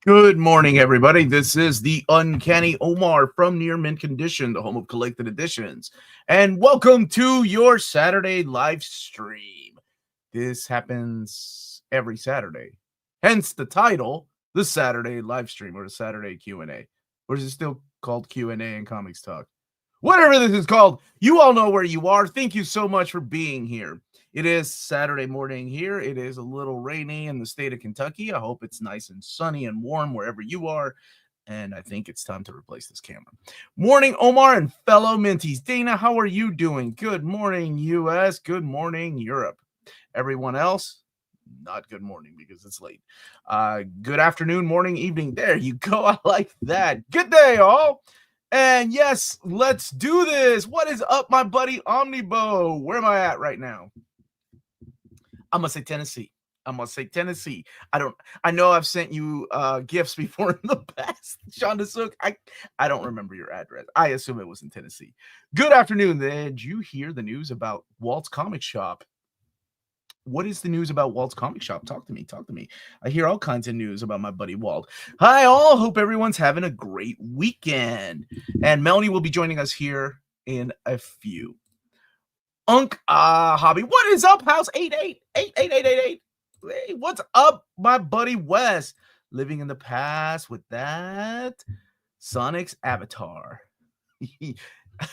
Good morning, everybody. This is the Uncanny Omar from Near Mint Condition, the home of collected editions. And welcome to your Saturday live stream. This happens every Saturday. Hence the title, the Saturday live stream or the Saturday Q&A. Or is it still called Q&A and Comics Talk? Whatever this is called, you all know where you are. Thank you so much for being here. It is Saturday morning here. It is a little rainy in the state of Kentucky. I hope it's nice and sunny and warm wherever you are. And I think it's time to replace this camera. Morning, Omar and fellow Minties. Dana, how are you doing? Good morning, US. Good morning, Europe. Everyone else, not good morning because it's late. Good afternoon, morning, evening. There you go. I like that. Good day, all. And yes, let's do this. What is up, my buddy Omnibus? Where am I at right now? I'm gonna say Tennessee. I know I've sent you gifts before in the past, Shonda Sook. I don't remember your address. I assume it was in Tennessee. Good afternoon. Did you hear the news about Walt's Comic Shop? What is the news about Walt's Comic Shop? Talk to me. I hear all kinds of news about my buddy Walt. Hi, all. Hope everyone's having a great weekend. And Melanie will be joining us here in a few. Hobby. What is up, House 88888888? Hey, what's up, my buddy Wes? Living in the past with that Sonic's avatar.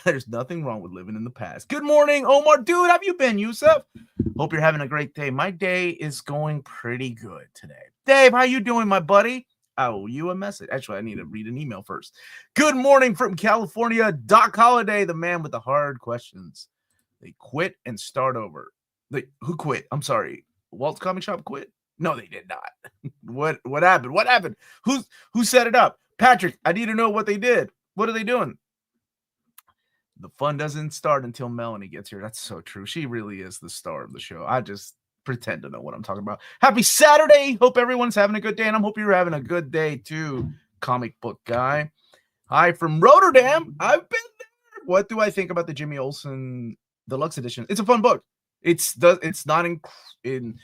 There's nothing wrong with living in the past. Good morning, Omar. Dude, have you been, Yusuf? Hope you're having a great day. My day is going pretty good today. Dave, how you doing, my buddy? I owe you a message. Actually, I need to read an email first. Good morning from California. Doc Holliday, the man with the hard questions. They quit and start over. Who quit? I'm sorry. Walt's Comic Shop quit? No, they did not. What happened? What happened? Who set it up? Patrick, I need to know what they did. What are they doing? The fun doesn't start until Melanie gets here. That's so true. She really is the star of the show. I just pretend to know what I'm talking about. Happy Saturday. Hope everyone's having a good day, and I hope you're having a good day too, comic book guy. Hi from Rotterdam. I've been there. What do I think about the Jimmy Olsen Deluxe Edition? It's a fun book. It's not in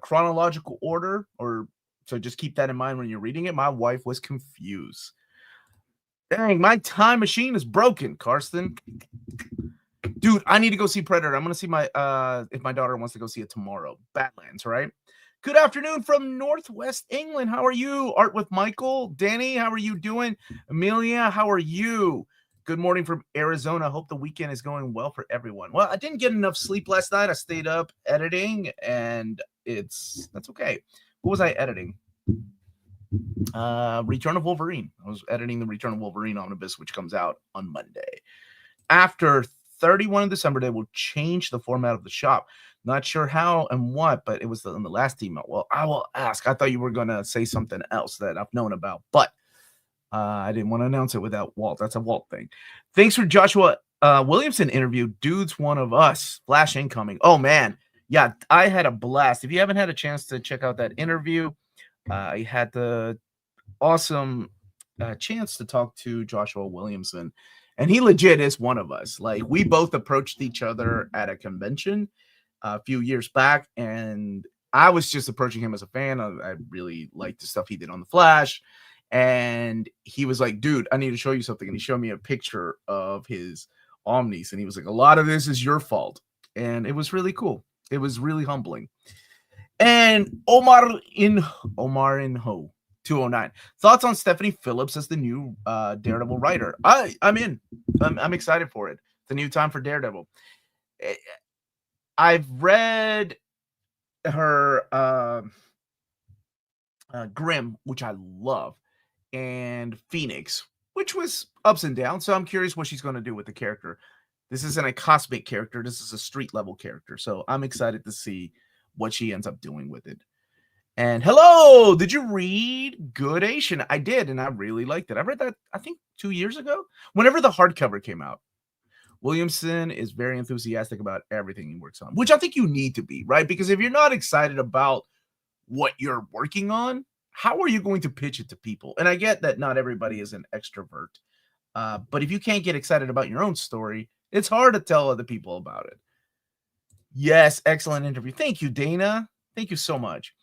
chronological order, so just keep that in mind when you're reading it. My wife was confused. Dang, my time machine is broken, Karsten. Dude, I need to go see Predator. I'm gonna see if my daughter wants to go see it tomorrow. Badlands, right? Good afternoon from Northwest England. How are you? Art with Michael. Danny, how are you doing? Amelia, how are you? Good morning from Arizona. Hope the weekend is going well for everyone. Well, I didn't get enough sleep last night. I stayed up editing, and that's okay. What was I editing? Return of Wolverine. I was editing the Return of Wolverine Omnibus, which comes out on Monday. After 31 of December, they will change the format of the shop. Not sure how and what, but it was in the last email. Well, I will ask. I thought you were going to say something else that I've known about, but I didn't want to announce it without Walt. That's a Walt thing. Thanks for Joshua Williamson interview. Dude's one of us. Flash incoming. Oh, man. Yeah, I had a blast. If you haven't had a chance to check out that interview, I had the awesome chance to talk to Joshua Williamson. And he legit is one of us. Like, we both approached each other at a convention a few years back, and I was just approaching him as a fan. I really liked the stuff he did on The Flash. And he was like, dude, I need to show you something. And he showed me a picture of his Omnis. And he was like, a lot of this is your fault. And it was really cool. It was really humbling. And Omar in Ho 209. Thoughts on Stephanie Phillips as the new Daredevil writer? I'm in. I'm excited for it. It's a new time for Daredevil. I've read her Grimm, which I love, and Phoenix, which was ups and downs. So I'm curious what she's going to do with the character. This isn't a cosmic character. This is a street level character. So I'm excited to see what she ends up doing with it. And hello, did you read Good Asian? I did, and I really liked it. I read that, I think, 2 years ago, whenever the hardcover came out. Williamson is very enthusiastic about everything he works on, which I think you need to be, right? Because if you're not excited about what you're working on, how are you going to pitch it to people? And I get that not everybody is an extrovert, but if you can't get excited about your own story, it's hard to tell other people about it. Yes, excellent interview. Thank you, Dana. Thank you so much.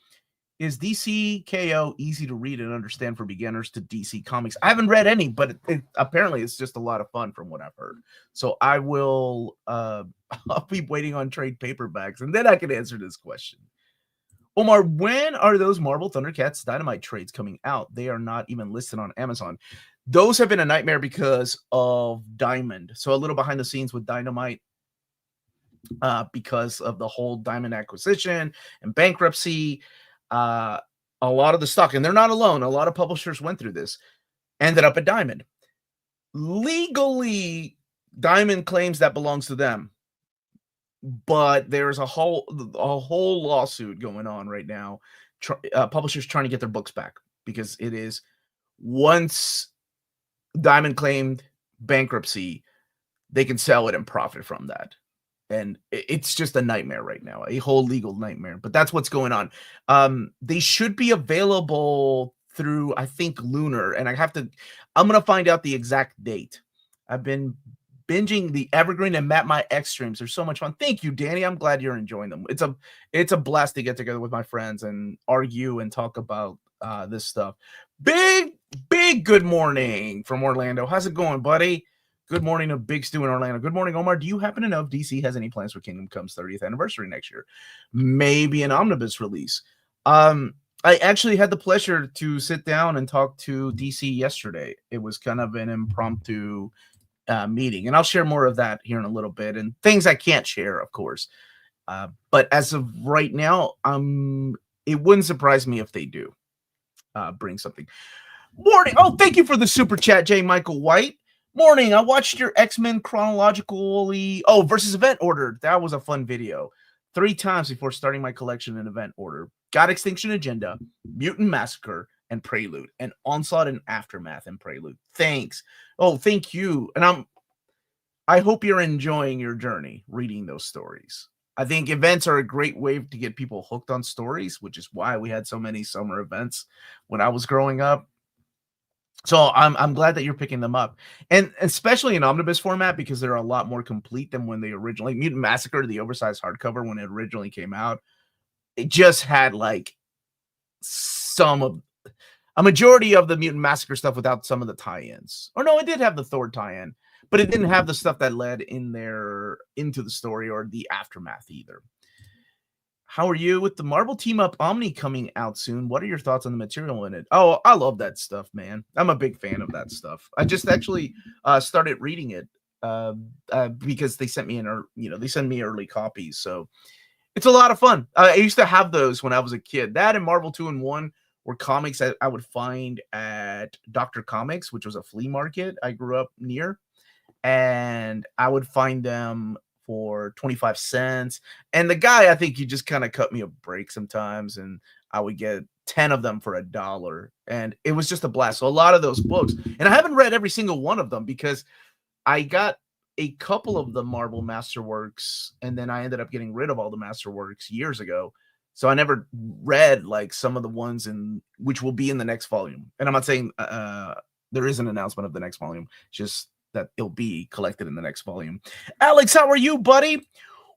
Is DC KO easy to read and understand for beginners to DC Comics? I haven't read any, but apparently it's just a lot of fun from what I've heard. So I will I'll be waiting on trade paperbacks, and then I can answer this question. Omar, when are those Marvel Thundercats Dynamite trades coming out? They are not even listed on Amazon. Those have been a nightmare because of Diamond. So a little behind the scenes with Dynamite, because of the whole Diamond acquisition and bankruptcy. A lot of the stock, and they're not alone, a lot of publishers went through this, ended up at Diamond. Legally, Diamond claims that belongs to them, but there's a whole lawsuit going on right now. Publishers trying to get their books back because it is, once Diamond claimed bankruptcy, they can sell it and profit from that. And it's just a nightmare right now, a whole legal nightmare. But that's what's going on. They should be available through, I think, Lunar. And I'm going to find out the exact date. I've been binging the Evergreen and Map My X streams. They're so much fun. Thank you, Danny. I'm glad you're enjoying them. It's a blast to get together with my friends and argue and talk about this stuff. Big good morning from Orlando. How's it going, buddy? Good morning to Big Stu in Orlando. Good morning, Omar. Do you happen to know if DC has any plans for Kingdom Come's 30th anniversary next year? Maybe an omnibus release. I actually had the pleasure to sit down and talk to DC yesterday. It was kind of an impromptu meeting, and I'll share more of that here in a little bit, and things I can't share, of course. But as of right now, it wouldn't surprise me if they do bring something. Morning. Oh, thank you for the super chat, J. Michael White. Morning. I watched your X-Men chronologically. Oh, versus event order. That was a fun video. 3 times before starting my collection in event order. Got Extinction Agenda, Mutant Massacre, and Prelude, and Onslaught and Aftermath and Prelude. Thanks. Oh, thank you. And I hope you're enjoying your journey reading those stories. I think events are a great way to get people hooked on stories, which is why we had so many summer events when I was growing up. So I'm glad that you're picking them up, and especially in omnibus format, because they're a lot more complete than when they originally, Mutant Massacre, the oversized hardcover when it originally came out, it just had like a majority of the Mutant Massacre stuff without some of the tie-ins. Or no, it did have the Thor tie-in, but it didn't have the stuff that led into the story or the aftermath either. How are you with the Marvel Team Up Omni coming out soon? What are your thoughts on the material in it? Oh, I love that stuff, man. I'm a big fan of that stuff. I just actually started reading it because they sent me they send me early copies. So it's a lot of fun. I used to have those when I was a kid. That and Marvel 2-in-1 were comics that I would find at Dr. Comics, which was a flea market I grew up near. And I would find them for 25 cents. And the guy, I think he just kind of cut me a break sometimes, and I would get 10 of them for $1. And it was just a blast. So a lot of those books, and I haven't read every single one of them because I got a couple of the Marvel Masterworks, and then I ended up getting rid of all the Masterworks years ago. So I never read like some of the ones which will be in the next volume. And I'm not saying there is an announcement of the next volume, just that it'll be collected in the next volume. Alex, how are you, buddy?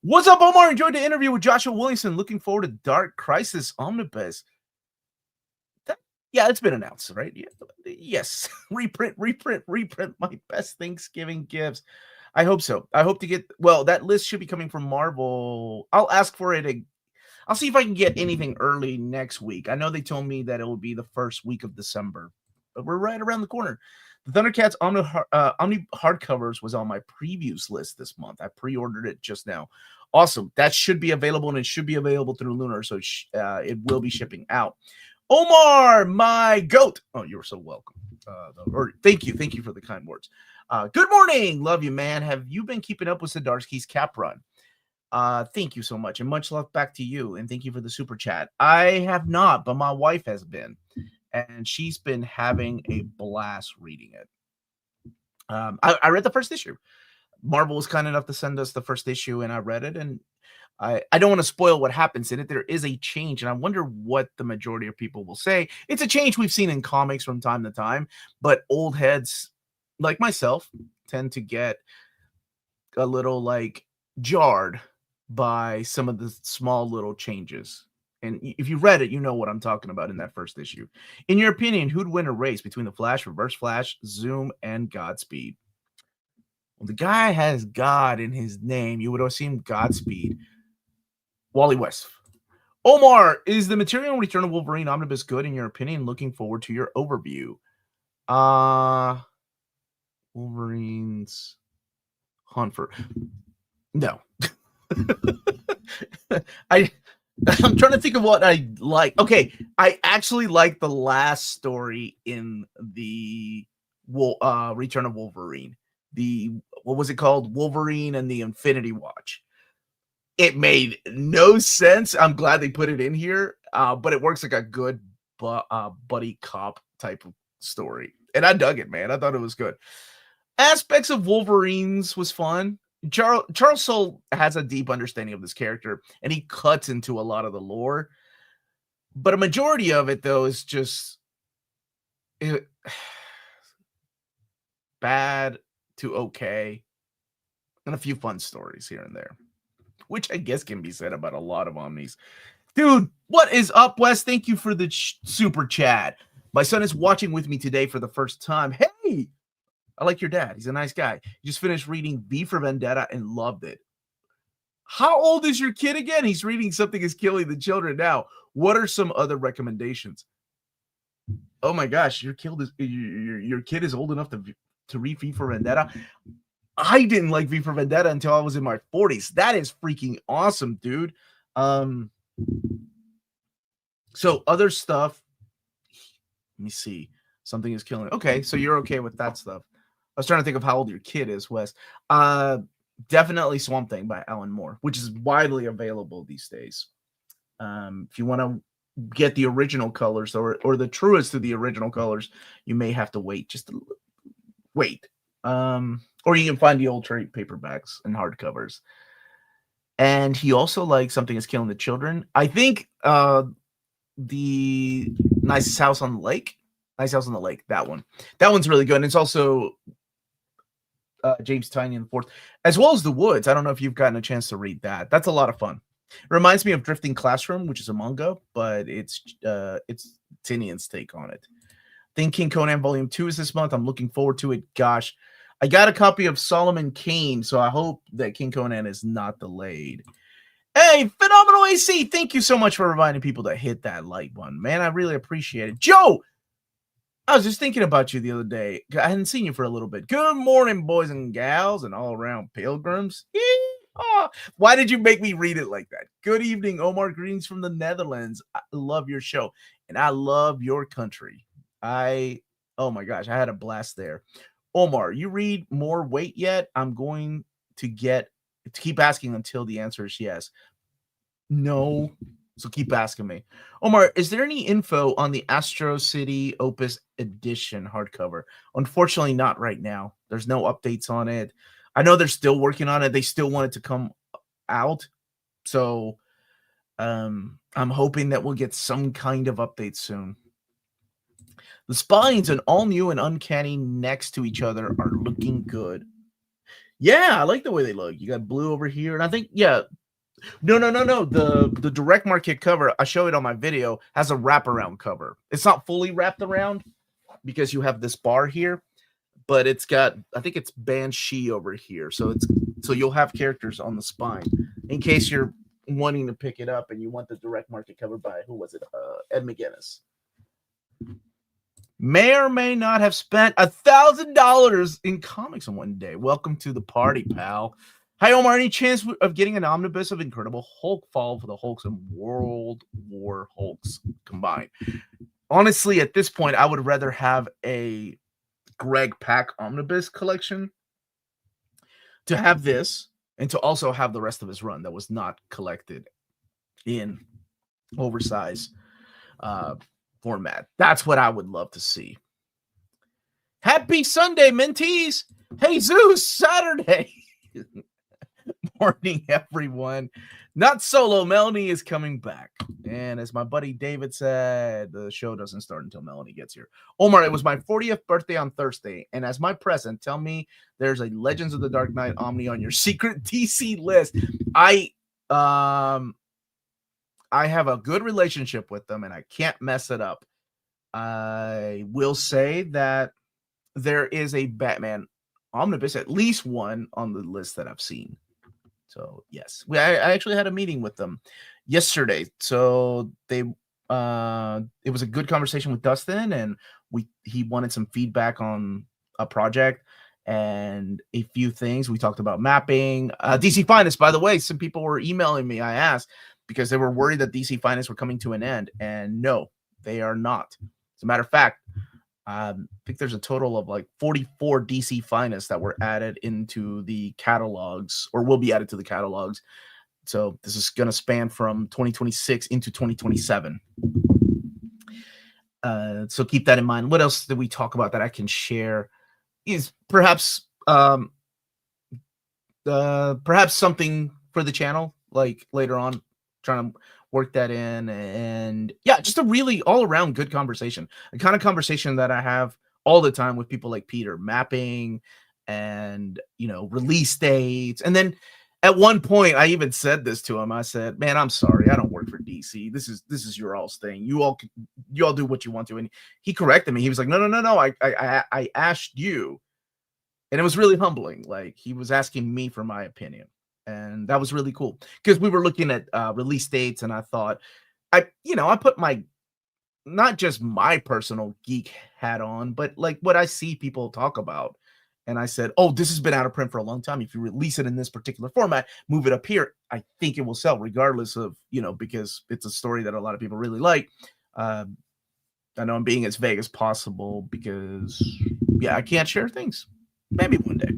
What's up, Omar? Enjoyed the interview with Joshua Williamson. Looking forward to Dark Crisis Omnibus. Yeah, it's been announced, right? Yeah, yes. reprint. My best Thanksgiving gifts. I hope so. I hope to get, that list should be coming from Marvel. I'll ask for it. I'll see if I can get anything early next week. I know they told me that it will be the first week of December, but we're right around the corner. The Thundercats Omni Hardcovers was on my previews list this month. I pre-ordered it just now. Awesome. That should be available, and it should be available through Lunar, so it will be shipping out. Omar, my goat. Oh, you're so welcome. Thank you. Thank you for the kind words. Good morning. Love you, man. Have you been keeping up with Zdarsky's cap run? Thank you so much, and much love back to you, and thank you for the super chat. I have not, but my wife has been. And she's been having a blast reading it. I read the first issue. Marvel was kind enough to send us the first issue, and I read it. And I don't want to spoil what happens in it. There is a change, and I wonder what the majority of people will say. It's a change we've seen in comics from time to time, but old heads like myself tend to get a little jarred by some of the small little changes. And if you read it, you know what I'm talking about in that first issue. In your opinion, who'd win a race between the Flash, Reverse Flash, Zoom, and Godspeed? Well, the guy has God in his name. You would assume Godspeed. Wally West. Omar, is the material Return of Wolverine Omnibus good in your opinion? Looking forward to your overview. Wolverine's Hunt for... No. I'm trying to think of what I like. Okay, I actually like the last story in the Return of Wolverine. What was it called? Wolverine and the Infinity Watch. It made no sense. I'm glad they put it in here, but it works like a good buddy cop type of story. And I dug it, man. I thought it was good. Aspects of Wolverines was fun. Charles Soule has a deep understanding of this character, and he cuts into a lot of the lore. But a majority of it, though, is just bad to okay, and a few fun stories here and there, which I guess can be said about a lot of Omnis. Dude, what is up, Wes? Thank you for the super chat. My son is watching with me today for the first time. Hey! I like your dad. He's a nice guy. He just finished reading V for Vendetta and loved it. How old is your kid again? He's reading Something is Killing the Children now. What are some other recommendations? Oh my gosh, your kid is old enough to read V for Vendetta. I didn't like V for Vendetta until I was in my 40s. That is freaking awesome, dude. So other stuff. Let me see. Something is Killing. Okay, so you're okay with that stuff. I was trying to think of how old your kid is, Wes. Definitely Swamp Thing by Alan Moore, which is widely available these days. If you want to get the original colors or the truest to the original colors, you may have to wait. Just wait. Or you can find the old trade paperbacks and hardcovers. And he also likes Something is Killing the Children. I think the Nicest House on the Lake. Nice House on the Lake. That one's really good. And it's also James Tynion IV, as well as The Woods. I don't know if you've gotten a chance to read that. That's a lot of fun. It reminds me of Drifting Classroom, which is a manga, but it's Tynion's take on it. I think King Conan Volume 2 is this month. I'm looking forward to it. Gosh, I got a copy of Solomon Kane, so I hope that King Conan is not delayed. Hey, Phenomenal AC, thank you so much for reminding people to hit that like button, man. I really appreciate it. Joe, I was just thinking about you the other day. I hadn't seen you for a little bit. Good morning, boys and gals and all around pilgrims. Why did you make me read it like that? Good evening, Omar. Greetings from the Netherlands. I love your show, and I love your country. Oh my gosh, I had a blast there. Omar, you read More Weight yet? I'm going to keep asking until the answer is yes. No. So keep asking me. Omar, is there any info on the Astro City Opus Edition hardcover? Unfortunately, not right now. There's no updates on it. I know they're still working on it. They still want it to come out. So I'm hoping that we'll get some kind of update soon. The spines and all new and Uncanny next to each other are looking good. Yeah, I like the way they look. You got blue over here. And I think, yeah. No. The direct market cover, I show it on my video, has a wraparound cover. It's not fully wrapped around because you have this bar here, but it's got, I think it's Banshee over here. So you'll have characters on the spine in case you're wanting to pick it up and you want the direct market cover by, who was it? Ed McGuinness. May or may not have spent $1,000 in comics in one day. Welcome to the party, pal. Hi, Omar. Any chance of getting an omnibus of Incredible Hulk, Fall for the Hulks, and World War Hulks combined? Honestly, at this point, I would rather have a Greg Pak omnibus collection to have this and to also have the rest of his run that was not collected in oversized format. That's what I would love to see. Happy Sunday, mentees. Hey, Zeus, Saturday. Morning, everyone. Not solo. Melanie is coming back. And as my buddy David said, the show doesn't start until Melanie gets here. Omar, it was my 40th birthday on Thursday. And as my present, tell me there's a Legends of the Dark Knight Omni on your secret DC list. I I have a good relationship with them, and I can't mess it up. I will say that there is a Batman omnibus, at least one on the list that I've seen. So yes, I actually had a meeting with them yesterday. So it was a good conversation with Dustin, and he wanted some feedback on a project and a few things. We talked about mapping. DC Finest, by the way, some people were emailing me. I asked because they were worried that DC Finest were coming to an end, and no, they are not. As a matter of fact, I think there's a total of like 44 DC Finest that were added into the catalogs, or will be added to the catalogs. So this is going to span from 2026 into 2027. So keep that in mind. What else did we talk about that I can share? Is perhaps something for the channel, like later on, trying to work that in. And yeah, just a really all around good conversation, a kind of conversation that I have all the time with people like Peter, mapping and, release dates. And then at one point I even said this to him. I said, man, I'm sorry, I don't work for DC. This is your all's thing. You all do what you want to. And he corrected me. He was like, no, I asked you. And it was really humbling. Like, he was asking me for my opinion. And that was really cool because we were looking at release dates, and I thought, I put not just my personal geek hat on, but like what I see people talk about. And I said, oh, this has been out of print for a long time. If you release it in this particular format, move it up here, I think it will sell regardless of, because it's a story that a lot of people really like. I know I'm being as vague as possible because, I can't share things. Maybe one day.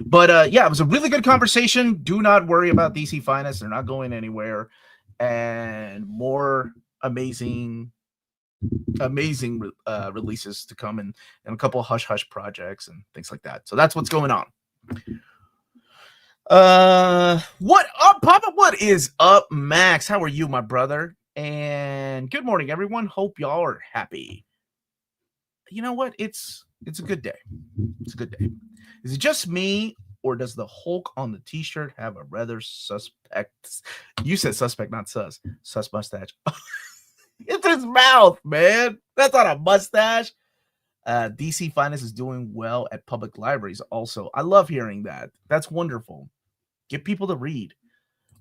But it was a really good conversation. Do not worry about DC Finest. They're not going anywhere. And more amazing releases to come, and a couple of hush projects and things like that. So that's what's going on. What up, Papa? What is up, Max? How are you, my brother? And good morning, everyone. Hope y'all are happy. You know what? It's a good day. It's a good day. Is it just me, or does the Hulk on the t-shirt have a rather suspect? You said suspect, not sus. Sus mustache. It's his mouth, man. That's not a mustache. DC Finest is doing well at public libraries also. I love hearing that. That's wonderful. Get people to read.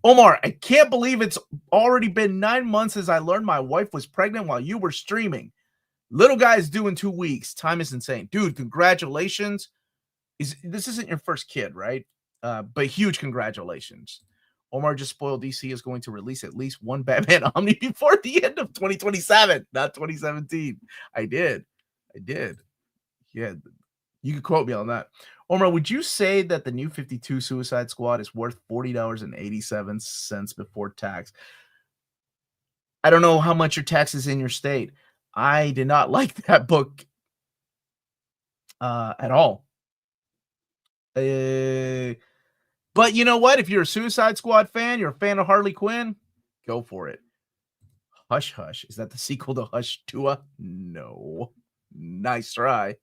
Omar, I can't believe it's already been 9 months since I learned my wife was pregnant while you were streaming. Little guy's due in 2 weeks. Time is insane. Dude, congratulations. This isn't your first kid, right? But huge congratulations. Omar just spoiled. DC is going to release at least one Batman Omni before the end of 2027, not 2017. I did. Yeah, you can quote me on that. Omar, would you say that the new 52 Suicide Squad is worth $40.87 before tax? I don't know how much your tax is in your state. I did not like that book at all. But you know what? If you're a Suicide Squad fan, you're a fan of Harley Quinn, go for it. Hush Hush. Is that the sequel to Hush Tua? No. Nice try.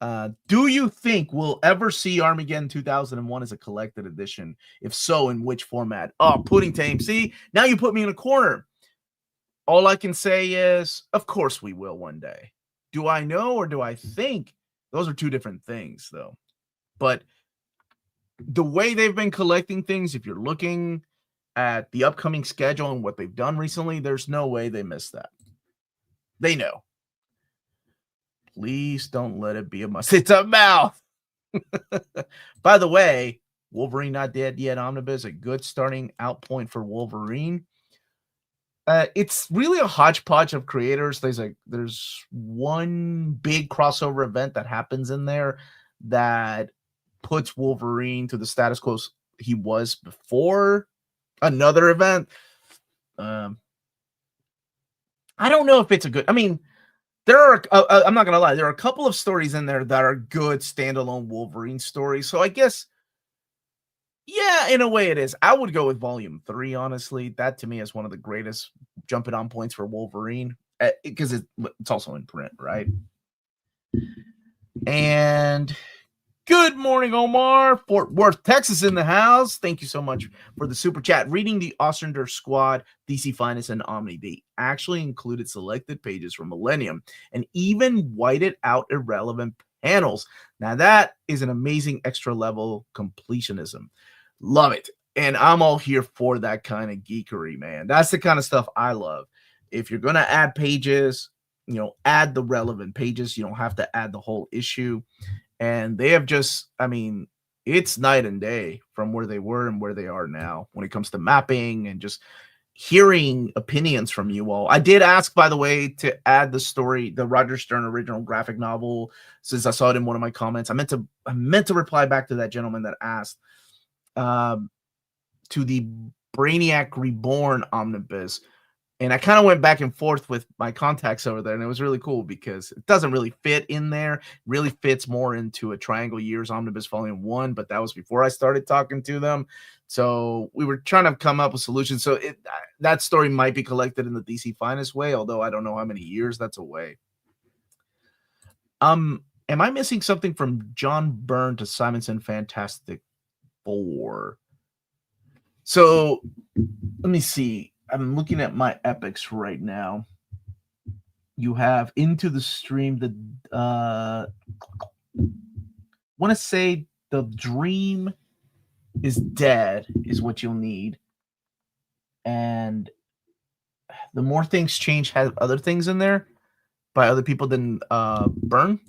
Do you think we'll ever see Armageddon 2001 as a collected edition? If so, in which format? Oh, pudding tame. See, now you put me in a corner. All I can say is, of course we will one day. Do I know or do I think? Those are two different things, though. But the way they've been collecting things, if you're looking at the upcoming schedule and what they've done recently, there's no way they missed that. They know. Please don't let it be a must. It's a mouth. By the way, Wolverine Not Dead Yet Omnibus, a good starting out point for Wolverine. It's really a hodgepodge of creators. There's one big crossover event that happens in there that puts Wolverine to the status quo he was before another event. I don't know if it's a good. I mean, there are. I'm not gonna lie. There are a couple of stories in there that are good standalone Wolverine stories. So I guess, yeah, in a way it is. I would go with Volume 3. Honestly, that to me is one of the greatest jumping on points for Wolverine because it's also in print, right? And Good morning, Omar. Fort Worth, Texas in the house. Thank you so much for the super chat. Reading the Ostrander Squad, DC Finest, and Omni. They actually included selected pages from Millennium and even whited out irrelevant panels. Now, that is an amazing extra level completionism. Love it. And I'm all here for that kind of geekery, man. That's the kind of stuff I love. If you're going to add pages, add the relevant pages. You don't have to add the whole issue. And they have just, it's night and day from where they were and where they are now when it comes to mapping and just hearing opinions from you all. I did ask, by the way, to add the story, the Roger Stern original graphic novel, since I saw it in one of my comments. I meant to reply back to that gentleman that asked to the Brainiac Reborn omnibus. And I kind of went back and forth with my contacts over there, and it was really cool because it doesn't really fit in there. It really fits more into a Triangle Years Omnibus Volume 1, but that was before I started talking to them. So we were trying to come up with solutions. So that story might be collected in the DC Finest way, although I don't know how many years that's away. Am I missing something from John Byrne to Simonson Fantastic Four? So let me see. I'm looking at my epics right now. You have Into the Stream, want to say The Dream is Dead is what you'll need. And The More Things Change has other things in there by other people than Byrne.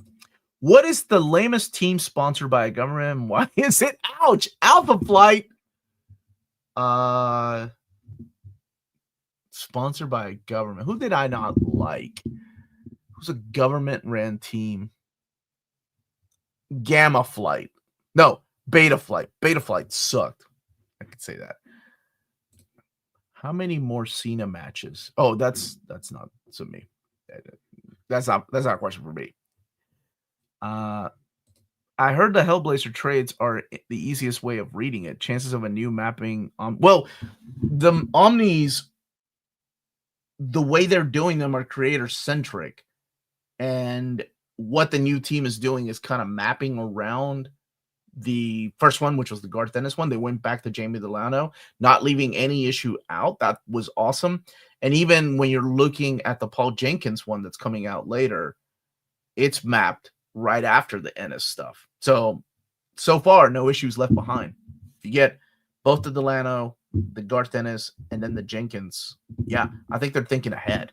What is the lamest team sponsored by a government? Why is it? Ouch! Alpha Flight. Sponsored by a government. Who did I not like? Who's a government-ran team? Gamma Flight. No, Beta Flight. Beta Flight sucked. I could say that. How many more Cena matches? Oh, that's not to me. That's not a question for me. I heard the Hellblazer trades are the easiest way of reading it. Chances of a new mapping. The Omnis, the way they're doing them are creator-centric. And what the new team is doing is kind of mapping around the first one, which was the Garth Ennis one. They went back to Jamie Delano, not leaving any issue out. That was awesome. And even when you're looking at the Paul Jenkins one that's coming out later, it's mapped right after the Ennis stuff. So far, no issues left behind. If you get both the Delano, the Garth Ennis, and then the Jenkins, yeah, I think they're thinking ahead.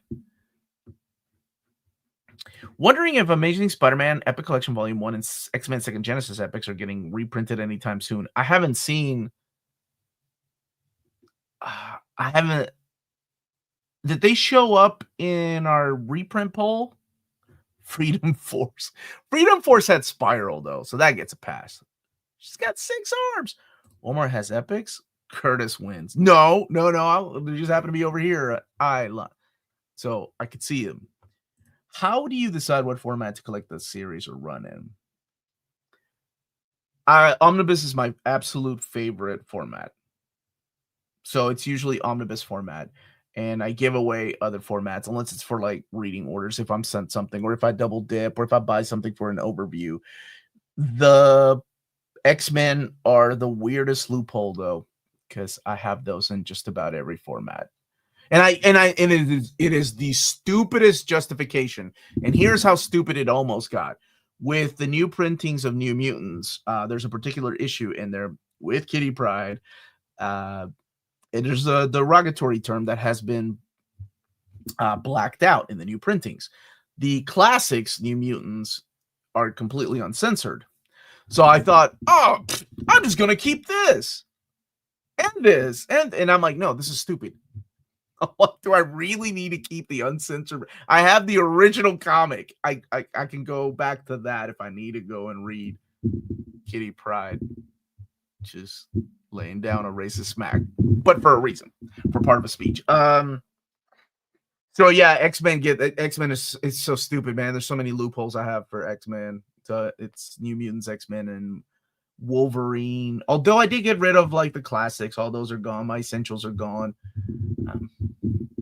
Wondering if Amazing Spider-Man Epic Collection Volume 1 and X-Men Second Genesis Epics are getting reprinted anytime soon. I haven't seen... Did they show up in our reprint poll? Freedom Force. Freedom Force had Spiral, though, so that gets a pass. She's got 6 arms. Omar has epics. Curtis wins. No. They just happen to be over here. So I could see him. How do you decide what format to collect the series or run in? Omnibus is my absolute favorite format. So it's usually Omnibus format. And I give away other formats unless it's for like reading orders, if I'm sent something, or if I double dip, or if I buy something for an overview. The X-Men are the weirdest loophole, though, because I have those in just about every format. And it is the stupidest justification. And here's how stupid it almost got. With the new printings of New Mutants, there's a particular issue in there with Kitty Pryde. There's a derogatory term that has been blacked out in the new printings. The classics New Mutants are completely uncensored. So I thought, I'm just going to keep this and this. And I'm like, no, this is stupid. Do I really need to keep the uncensored? I have the original comic. I can go back to that if I need to go and read Kitty Pryde just laying down a racist smack, but for a reason, for part of a speech. So yeah, X-Men is so stupid, man. There's so many loopholes I have for X-Men. It's New Mutants, X-Men, and Wolverine. Although I did get rid of like the classics, all those are gone. My essentials are gone.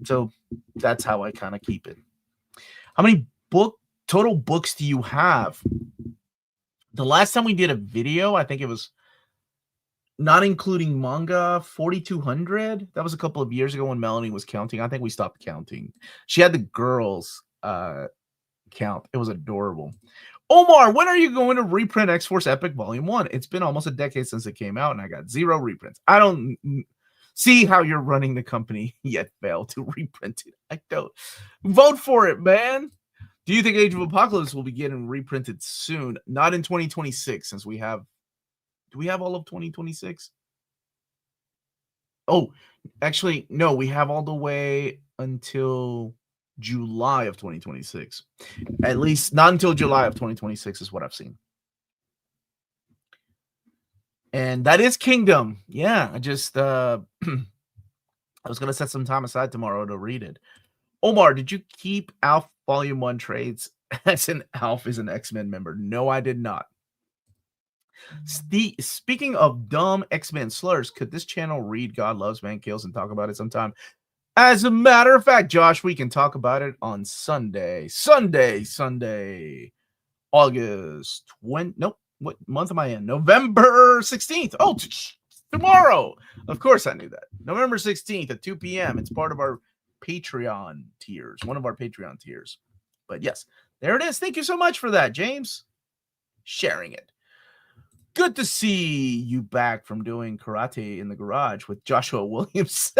So that's how I kind of keep it. How many total books do you have? The last time we did a video, I think it was not including manga 4200. That was a couple of years ago when Melanie was counting. I think we stopped counting. She had the girls count. It was adorable. Omar, when are you going to reprint X-Force Epic Volume 1? It's been almost a decade since it came out, and I got 0 reprints. I don't see how you're running the company yet fail to reprint it. I don't. Vote for it, man. Do you think Age of Apocalypse will be getting reprinted soon? Not in 2026, since we have... Do we have all of 2026? Oh, actually, no. We have all the way until July of 2026. At least not until July of 2026 is what I've seen. And that is Kingdom. Yeah, I just I was gonna set some time aside tomorrow to read it. Omar, did you keep Alf Volume 1 trades as an Alf is an X-Men member? No, I did not. Speaking of dumb X-Men slurs, could this channel read God Loves, Man Kills and talk about it sometime? As a matter of fact, Josh, we can talk about it on Sunday, August 20. Nope. What month am I in? November 16th. Oh, tomorrow. Of course I knew that. November 16th at 2 p.m. It's part of our Patreon tiers, one of our Patreon tiers. But yes, there it is. Thank you so much for that, James. Sharing it. Good to see you back from doing karate in the garage with Joshua Williams.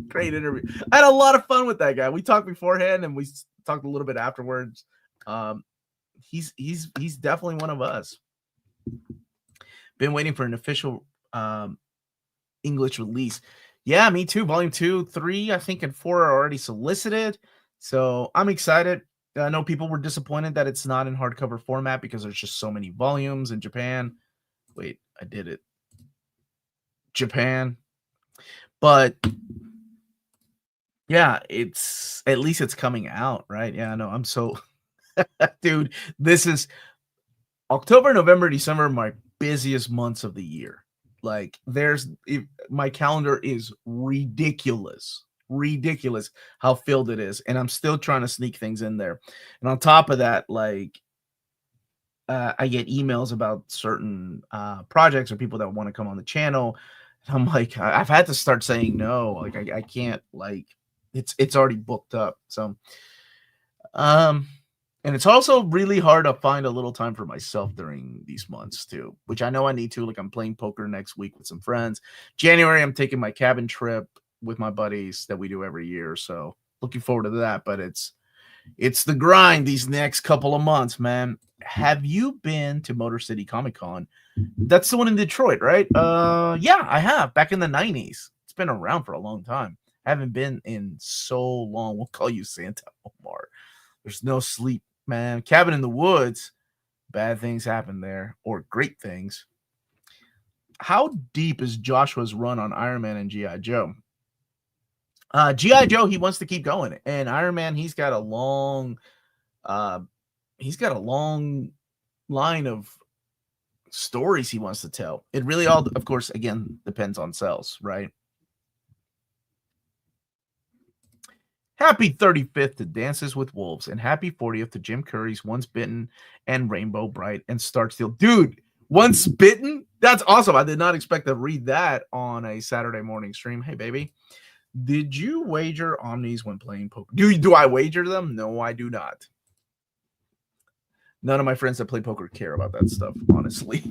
Great interview. I had a lot of fun with that guy. We talked beforehand and we talked a little bit afterwards. He's definitely one of us. Been waiting for an official English release. Yeah, me too. Volume 2, 3, I think, and 4 are already solicited. So I'm excited. I know people were disappointed that it's not in hardcover format because there's just so many volumes in Japan. Wait, I did it. Japan. But yeah, at least it's coming out, right? Yeah, I know. I'm so dude, this is October, November, December, my busiest months of the year. Like my calendar is ridiculous how filled it is, and I'm still trying to sneak things in there. And on top of that, like I get emails about certain projects or people that want to come on the channel, and I'm like, I've had to start saying no. Like I can't, like it's already booked up. So and it's also really hard to find a little time for myself during these months too, which I know I need to. Like I'm playing poker next week with some friends. January, I'm taking my cabin trip with my buddies that we do every year. So looking forward to that. But it's the grind these next couple of months, man. Have you been to Motor City Comic Con? That's the one in Detroit, right? Yeah, I have. Back in the 90s. It's been around for a long time. I haven't been in so long. We'll call you Santa, Omar. There's no sleep, man. Cabin in the Woods. Bad things happen there, or great things. How deep is Joshua's run on Iron Man and G.I. Joe? G.I. Joe, he wants to keep going. And Iron Man, he's got a long line of stories he wants to tell. It really all, of course, again, depends on sales, right? Happy 35th to Dances with Wolves, and happy 40th to Jim Curry's Once Bitten and Rainbow Bright and Star Steel. Dude, Once Bitten? That's awesome. I did not expect to read that on a Saturday morning stream. Hey, baby. Did you wager omnis when playing poker? Do I wager them? No, I do not. None of my friends that play poker care about that stuff, honestly.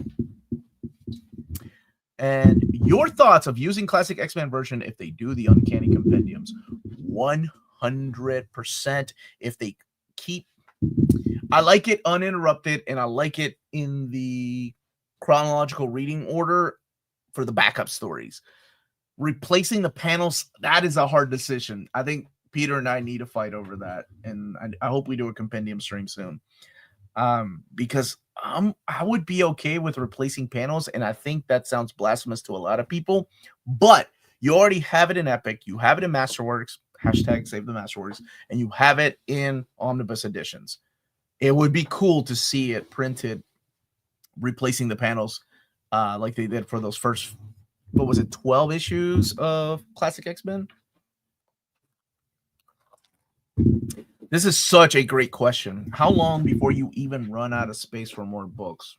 And your thoughts of using classic X-Men version if they do the Uncanny compendiums? 100%. If they keep, I like it uninterrupted, and I like it in the chronological reading order for the backup stories. Replacing the panels, that is a hard decision. I think Peter and I need to fight over that, and I hope we do a compendium stream soon. Because I would be okay with replacing panels, and I think that sounds blasphemous to a lot of people, but you already have it in Epic, you have it in Masterworks, hashtag save the Masterworks, and you have it in Omnibus Editions. It would be cool to see it printed, replacing the panels like they did for those first, what was it, 12 issues of Classic X-Men? This is such a great question. How long before you even run out of space for more books?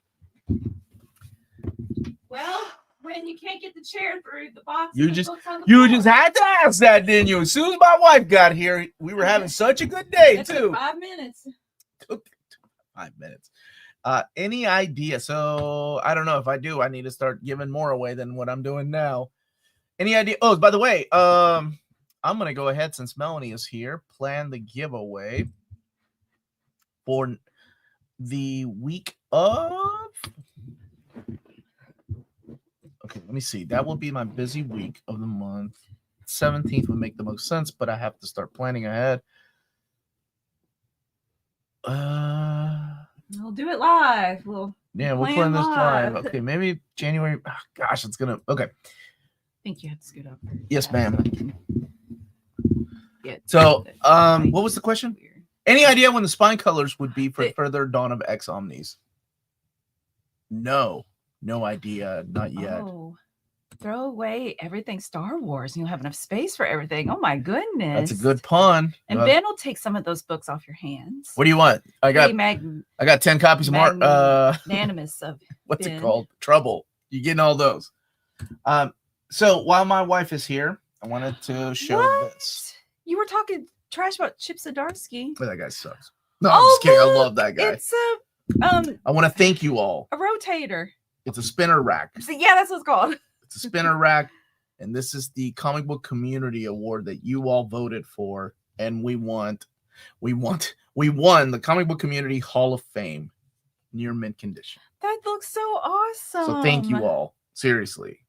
Well, when you can't get the chair through the box, You just had to ask that, didn't you? As soon as my wife got here, we were having such a good day That too. took 5 minutes. 5 minutes. Any idea? So I don't know. If I do, I need to start giving more away than what I'm doing now. Any idea? Oh, by the way, I'm gonna go ahead, since Melanie is here, plan the giveaway for the week of. Okay, let me see. That will be my busy week of the month. 17th would make the most sense, but I have to start planning ahead. We'll do it live. We'll plan this live. Okay, maybe January. Oh, gosh, it's gonna. Okay. I think you have to scoot up. Yes, ma'am. Yeah. So, what was the question? Any idea when the spine colors would be for further Dawn of X Omnis? No idea. Not yet. Oh, throw away everything Star Wars and you'll have enough space for everything. Oh my goodness. That's a good pun. And Ben will take some of those books off your hands. What do you want? I got 10 copies of more. Magnanimous of what's it called? Trouble. You getting all those? So while my wife is here, I wanted to show this. You were talking trash about Chip Zdarsky. But that guy sucks. No, I'm just kidding. I love that guy. It's a I want to thank you all. A rotator. It's a spinner rack. So, yeah, that's what it's called. It's a spinner rack, and this is the Comic Book Community Award that you all voted for, and we won the Comic Book Community Hall of Fame, near mint condition. That looks so awesome. So thank you all, seriously.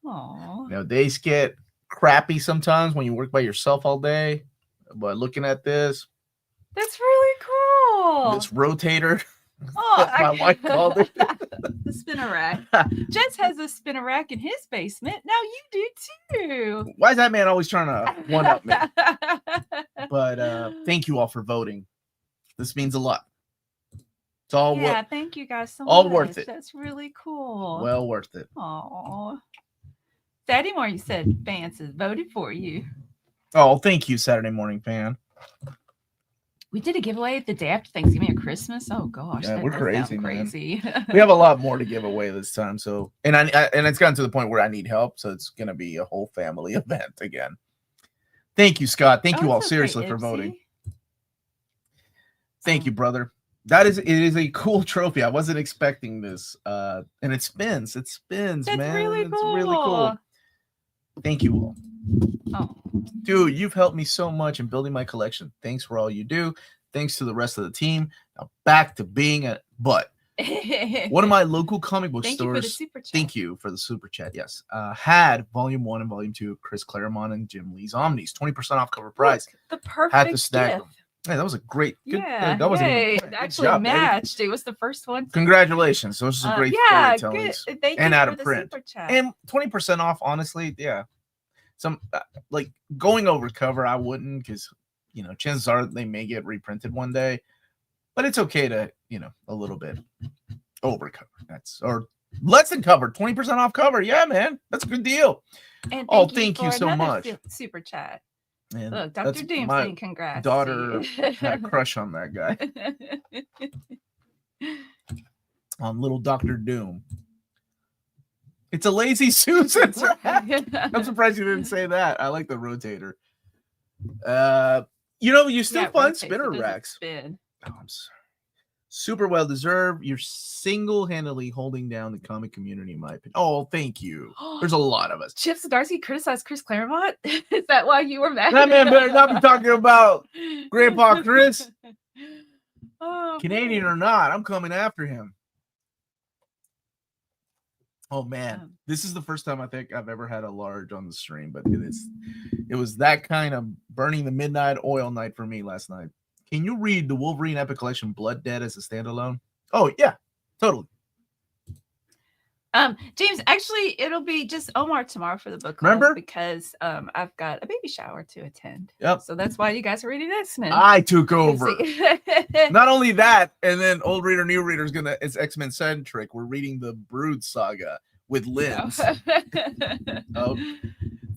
Aww. You know, days get crappy sometimes when you work by yourself all day, but looking at this, that's really cool. This rotator. Oh, my wife called it the spinner rack. Jess has a spinner rack in his basement. Now you do too. Why is that man always trying to one up me? But thank you all for voting. This means a lot. It's all thank you guys so much. All worth it. That's really cool. Well worth it. Oh, Saturday morning, you said fans has voted for you. Oh, thank you, Saturday morning fan. We did a giveaway the day after Thanksgiving or Christmas. Oh gosh, yeah, we're crazy, crazy. We have a lot more to give away this time. So, and it's gotten to the point where I need help. So it's going to be a whole family event again. Thank you, Scott. Thank you all seriously for voting. Thank you, brother. It is a cool trophy. I wasn't expecting this. And it spins. That's man. Really cool. It's really cool. Thank you all. Oh, dude, you've helped me so much in building my collection. Thanks for all you do. Thanks to the rest of the team. Now back to being one of my local comic book stores. Thank you for the super chat. Yes, had Volume 1 and Volume 2 of Chris Claremont and Jim Lee's Omnis, 20% off cover price. Look, the perfect had to snag gift. them. Hey, that was a great. Good, yeah, that wasn't it actually job, matched. Baby. It was the first one. Congratulations! So this is a great storytelling and out of print and 20% off. Honestly, yeah. Some like going over cover, I wouldn't, because chances are they may get reprinted one day, but it's okay to a little bit over cover. Or less than cover, 20% off cover. Yeah, man, that's a good deal. And thank you so much. Super chat. And look, Dr. Doom saying congrats. Daughter had a crush on that guy. On little Dr. Doom. It's a lazy Susan. I'm surprised you didn't say that. I like the rotator. You still find spinner racks. Spin. Oh, I'm sorry. Super well deserved. You're single-handedly holding down the comic community, in my opinion. Oh, thank you. There's a lot of us. Chip Zdarsky criticized Chris Claremont. Is that why you were mad? That man better not be talking about Grandpa Chris. Canadian or not, I'm coming after him. Oh man, this is the first time I think I've ever had a large on the stream, but it was that kind of burning the midnight oil night for me last night. Can you read the Wolverine Epic Collection Blood Dead as a standalone? Oh yeah, totally. James, actually, it'll be just Omar tomorrow for the book club. Remember? Because I've got a baby shower to attend. Yep. So that's why you guys are reading X-Men. I took over. Not only that, and then old reader, new reader it's X-Men centric. We're reading the Brood saga with Linz.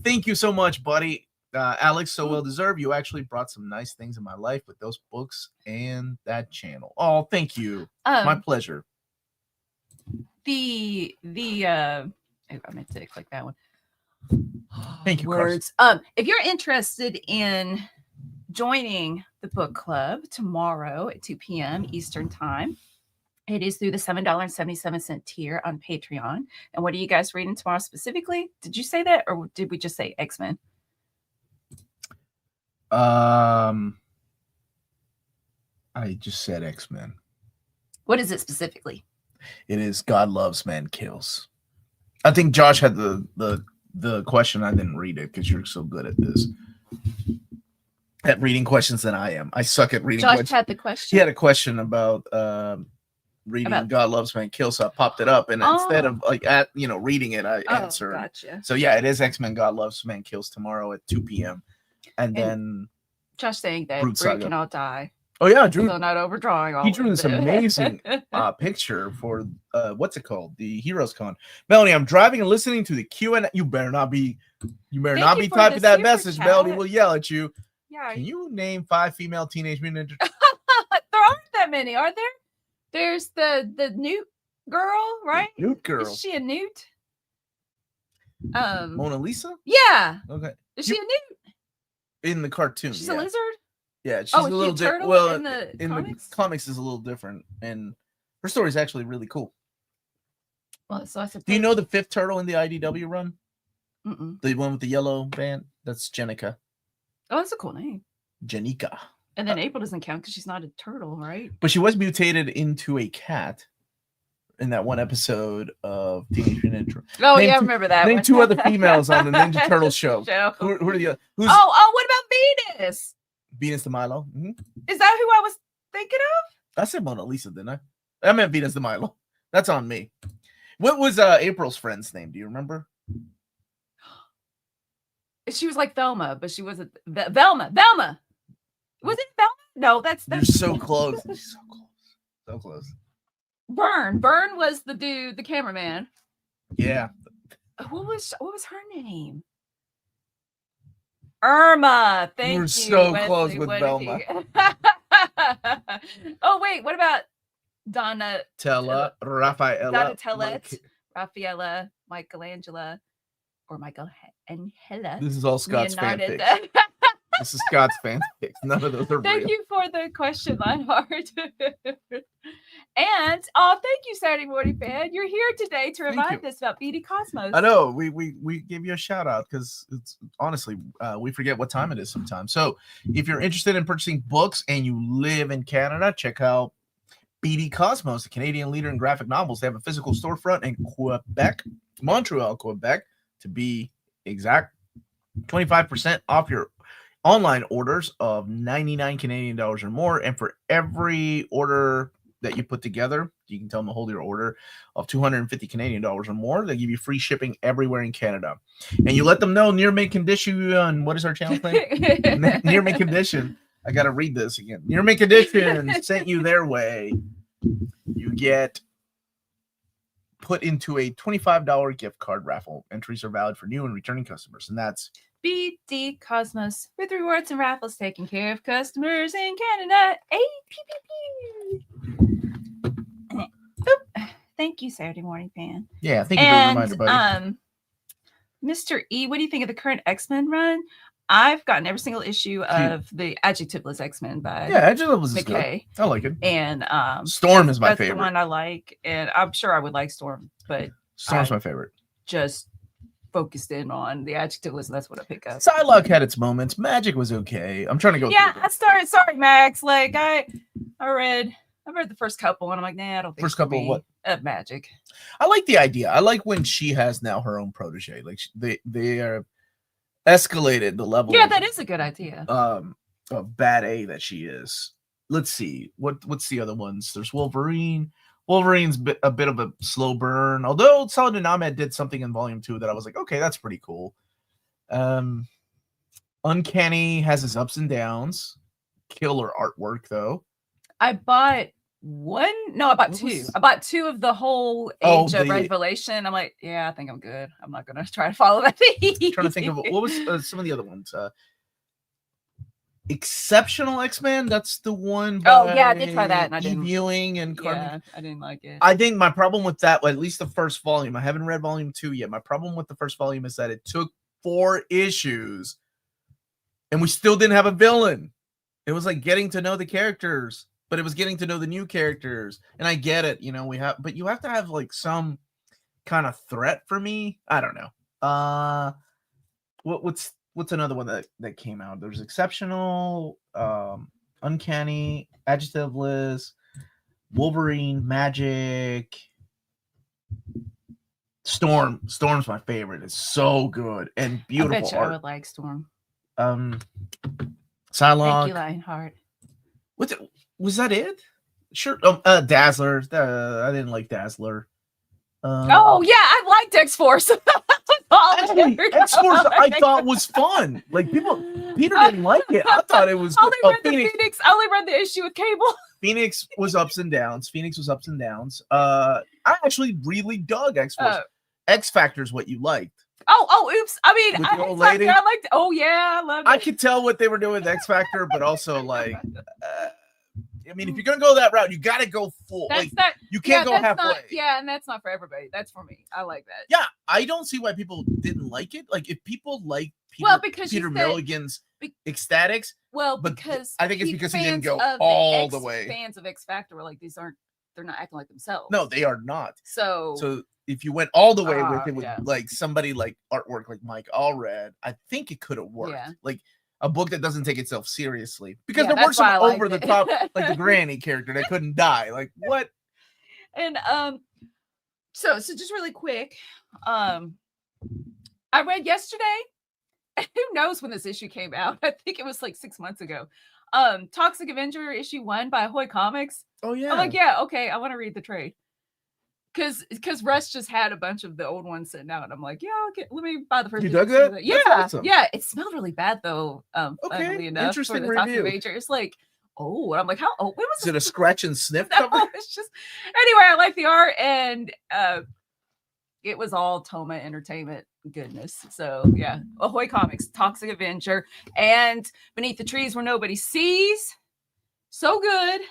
Thank you so much, buddy. Alex, so well deserved. You actually brought some nice things in my life with those books and that channel. Oh, thank you. My pleasure. I meant to click that one. Thank you, Words. If you're interested in joining the book club tomorrow at 2 p.m. Eastern time, it is through the $7.77 tier on Patreon. And what are you guys reading tomorrow specifically? Did you say that, or did we just say X-Men? I just said X-Men. What is it specifically? It is God Loves, Man Kills. I think Josh had the question. I didn't read it because you're so good at this. At reading questions than I am. I suck at reading questions. Josh had the question. He had a question about reading God Loves, Man Kills. So I popped it up, and instead of reading it, I answered. Gotcha. So yeah, it is X-Men God Loves, Man Kills tomorrow at 2 p.m. And then Josh saying that Brute Brute Saga. cannot die. Oh yeah, Drew. So not overdrawing all. He drew this amazing picture for what's it called? The Heroes Con. Melanie, I'm driving and listening to the Q&A. You better not be typing that message. Melanie will yell at you. Yeah. Can you name 5 female Teenage Mutant Ninja? There aren't that many, are there? There's the Newt girl, right? The Newt girl. Is she a Newt? Mona Lisa? Yeah. Okay. Is she a Newt? In the cartoon. She's a lizard? Yeah, she's a little different. Well, in the comics is a little different, and her story is actually really cool. Well, so I said, do you know the 5th turtle in the IDW run? Mm-mm. The one with the yellow band? That's Jenica. Oh, that's a cool name. Jenica. And then April doesn't count because she's not a turtle, right? But she was mutated into a cat in that one episode of Teenage Mutant Ninja Turtles. Oh, I remember that. Name 2 other females on the Ninja Turtles show. Who are the other? What about Venus? Venus de Milo. Mm-hmm. Is that who I was thinking of? I said Mona Lisa, didn't I? I meant Venus de Milo. That's on me. What was April's friend's name? Do you remember? She was like Velma, but she wasn't Velma. Velma. Was it Velma? No, that's You're so close. You're so close. So close. Byrne. Byrne was the dude, the cameraman. Yeah. What was her name? Irma. Thank you. We're so Wesley. close with Velma. Oh wait, what about Donatella, Raffaella, Michelangelo, or Michelangelo? This is all Scott's fanfic. This is Scott's fanfic. None of those are Thank real. you for the question, Lionheart. And thank you, Saturday Morning Fan. You're here today to remind us about BD Cosmos. I know we give you a shout out because it's honestly we forget what time it is sometimes. So if you're interested in purchasing books and you live in Canada, check out BD Cosmos, the Canadian leader in graphic novels. They have a physical storefront in Quebec, Montreal, Quebec, to be exact. 25% off your online orders of 99 Canadian dollars or more, and for every order that you put together, you can tell them to hold your order of 250 Canadian dollars or more. They give you free shipping everywhere in Canada, and you let them know Near Mint Condition. What is our channel name? Near Mint Condition. I gotta read this again. Near Mint Condition sent you their way. You get put into a $25 gift card raffle. Entries are valid for new and returning customers, and that's BD Cosmos, with rewards and raffles taking care of customers in Canada. Thank you, Saturday Morning Fan. Yeah, thank you for the reminder, buddy. Mr. E, what do you think of the current X-Men run? I've gotten every single issue of the Adjectiveless X-Men by Adjectiveless is good. I like it. And Storm is my favorite. That's the one I like, and I'm sure I would like Storm, but Storm's my favorite. Just focused in on the Adjectiveless, and that's what I pick up. Psylocke had its moments. Magic was okay. I'm trying to go. Yeah, I started. Sorry, Max. Like I read the first couple, and I'm like, nah, I don't think. First couple of what? Magic. I like the idea. I like when she has now her own protege. Like they are escalated the level. Yeah, that is a good idea. Of bad A that she is. Let's see. What's the other ones? There's Wolverine. Wolverine's a bit of a slow burn. Although Saladin Ahmed did something in volume 2 that I was like, okay, that's pretty cool. Uncanny has its ups and downs. Killer artwork though. I bought one. No, I bought two. I bought 2 of the whole Age of Revelation. I'm like, yeah, I think I'm good. I'm not gonna try to follow that thing. Trying to think of what was some of the other ones. Exceptional X-Men. That's the one. Oh yeah, I did try that, and I didn't. Viewing and Yeah, I didn't like it. I think my problem with that, at least the first volume, I haven't read volume 2 yet. My problem with the first volume is that it took 4 issues, and we still didn't have a villain. It was like getting to know the characters, but it was getting to know the new characters. And I get it, but you have to have like some kind of threat for me. I don't know. What's another one that came out? There's Exceptional, Uncanny, Adjectiveless, Wolverine, Magic, Storm. Storm's my favorite. It's so good and beautiful. I bet you art. I would like Storm. Psylocke. Thank you, Lionheart. Was that it? Sure. Dazzler. I didn't like Dazzler. Oh yeah, I liked X-Force. Actually, X-Force I thought was fun. Like Peter didn't like it. I thought it was. I only read the issue with Cable. Phoenix was ups and downs. I actually really dug X-Force. X Factor is what you liked. Oh, oops. I mean, I liked. Oh yeah, I loved it. I could tell what they were doing with X Factor, but also like. I mean, if you're gonna go that route, you got to go full. You can't go halfway. And that's not for everybody. That's for me. I like that. Yeah, I don't see why people didn't like it. Like, if people like Peter Milligan's Ecstatics, because I think it's because he didn't go all the way. Fans of X Factor were like, they're not acting like themselves. No, they are not. So if you went all the way with it, with like somebody like artwork like Mike Allred, I think it could have worked. Yeah. Like. A book that doesn't take itself seriously, because there were some over the top, like the Granny character that couldn't die. Like what? And so just really quick, I read yesterday. Who knows when this issue came out? I think it was like 6 months ago. Toxic Avenger issue 1 by Ahoy Comics. Oh yeah. I'm like, yeah, okay, I want to read the trade. Because Russ just had a bunch of the old ones sitting out. And I'm like, yeah, let me buy the first. You dug that? Yeah, awesome. Yeah. It smelled really bad though. Okay, enough, interesting for the review. Major. It's like, and I'm like, how? Oh, when was it? A scratch and sniff cover? No, it's just anyway. I like the art, and it was all Toma Entertainment goodness. So yeah, Ahoy Comics, Toxic Avenger, and Beneath the Trees Where Nobody Sees. So good.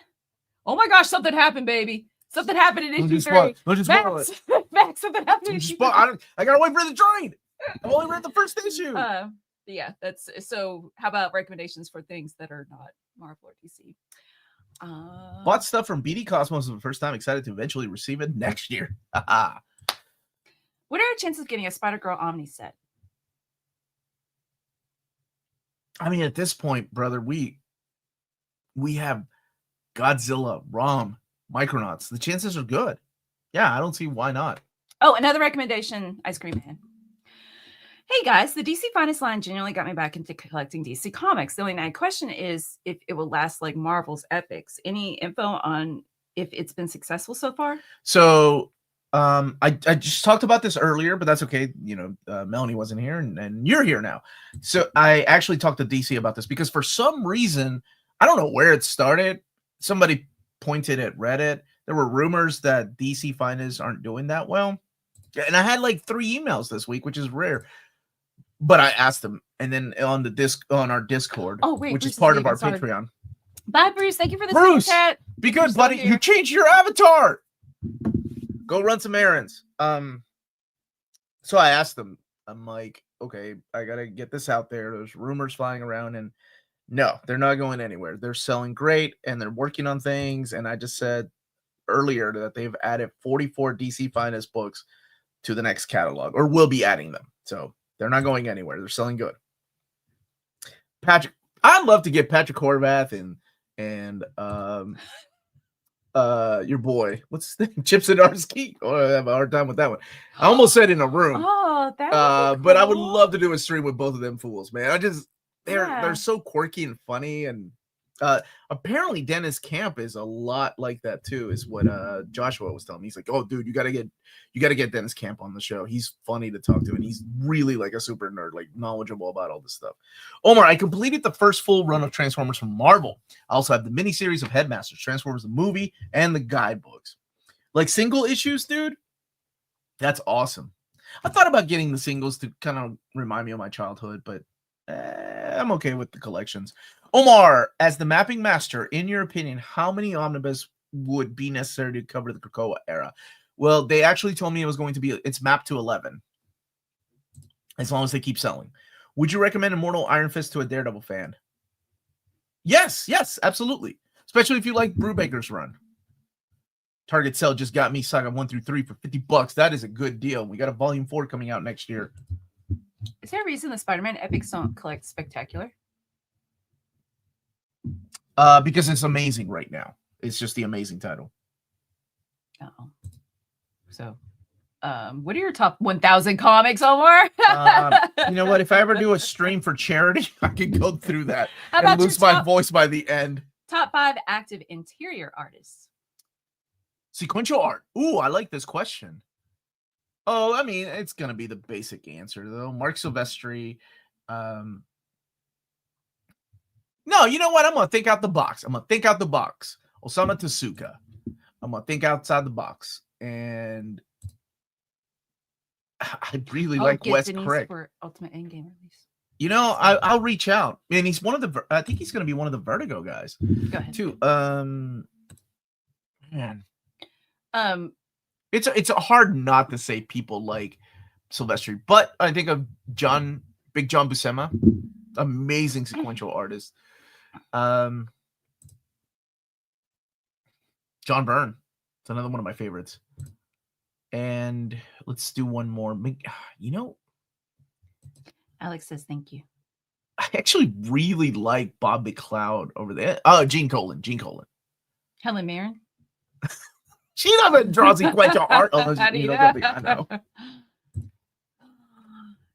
Oh my gosh, something happened, baby. Something happened in issue 3. Don't just spoil it. Max, something happened in issue 3. I gotta wait for the train. I've only read the first issue. Yeah, that's so. How about recommendations for things that are not Marvel or DC? Bought stuff from BD Cosmos for the first time. Excited to eventually receive it next year. What are our chances of getting a Spider-Girl Omni set? I mean, at this point, brother, we have Godzilla, Rom, Micronauts. The chances are good. Yeah, I don't see why not. Oh, another recommendation, Ice Cream Man. Hey guys, the DC Finest line genuinely got me back into collecting DC comics. The only question is if it will last like Marvel's Epics. Any info on if it's been successful so far? So I just talked about this earlier, but that's okay. Melanie wasn't here and you're here now. So I actually talked to DC about this because for some reason, I don't know where it started. Somebody pointed at Reddit. There were rumors that DC Finest aren't doing that well. And I had like 3 emails this week, which is rare. But I asked them, and then on our Discord, which Bruce is part of our Patreon. Bye, Bruce. Thank you for the Bruce, chat. be good, buddy. You changed your avatar. Go run some errands. So I asked them. I'm like, okay, I gotta get this out there. There's rumors flying around, and no, they're not going anywhere. They're selling great, and they're working on things. And I just said earlier that they've added 44 DC Finest books to the next catalog, or will be adding them. So they're not going anywhere. They're selling good. Patrick, I'd love to get Patrick Horvath and your boy, what's his name? Chip Zdarsky. Oh, I have a hard time with that one. I almost said in a room. Oh, that would be cool. But I would love to do a stream with both of them fools, man. They're so quirky and funny, and apparently Dennis Camp is a lot like that too, is what Joshua was telling me. He's like, oh dude, you gotta get Dennis Camp on the show. He's funny to talk to, and he's really like a super nerd, like knowledgeable about all this stuff. Omar, I completed the first full run of Transformers from Marvel. I also have the miniseries of Headmasters, Transformers the movie, and the guidebooks. Like single issues, dude. That's awesome. I thought about getting the singles to kind of remind me of my childhood, but I'm okay with the collections. Omar, as the mapping master, in your opinion, how many omnibus would be necessary to cover the Krakoa era? Well, they actually told me it was going to be, it's mapped to 11. As long as they keep selling. Would you recommend Immortal Iron Fist to a Daredevil fan? Yes, absolutely. Especially if you like Brubaker's run. Target Sale just got me Saga 1 through 3 for $50. That is a good deal. We got a volume 4 coming out next year. Is there a reason the Spider-Man epics don't collect Spectacular? Because it's amazing right now. It's just the amazing title. Oh. So, what are your top 1,000 comics, Omar? You know what? If I ever do a stream for charity, I can go through that How and about lose your my voice by the end. Top 5 active interior artists. Sequential art. Ooh, I like this question. Oh, I mean, it's going to be the basic answer, though. Mark Silvestri. No, you know what? I'm going to think out the box. Osamu Tezuka. I'm going to think outside the box. And I really like Wes Craig. For Ultimate Endgame release. You know, I'll reach out. And he's one of the, I think he's going to be one of the Vertigo guys. Go ahead. Too. Man. It's hard not to say people like Silvestri, but I think of Big John Buscema, amazing sequential artist. John Byrne, it's another one of my favorites. And let's do one more. You know, Alex says thank you. I actually really like Bob McCloud over there. Oh, Gene Colan. Helen Mirren. She doesn't draw sequential art unless you know something I know.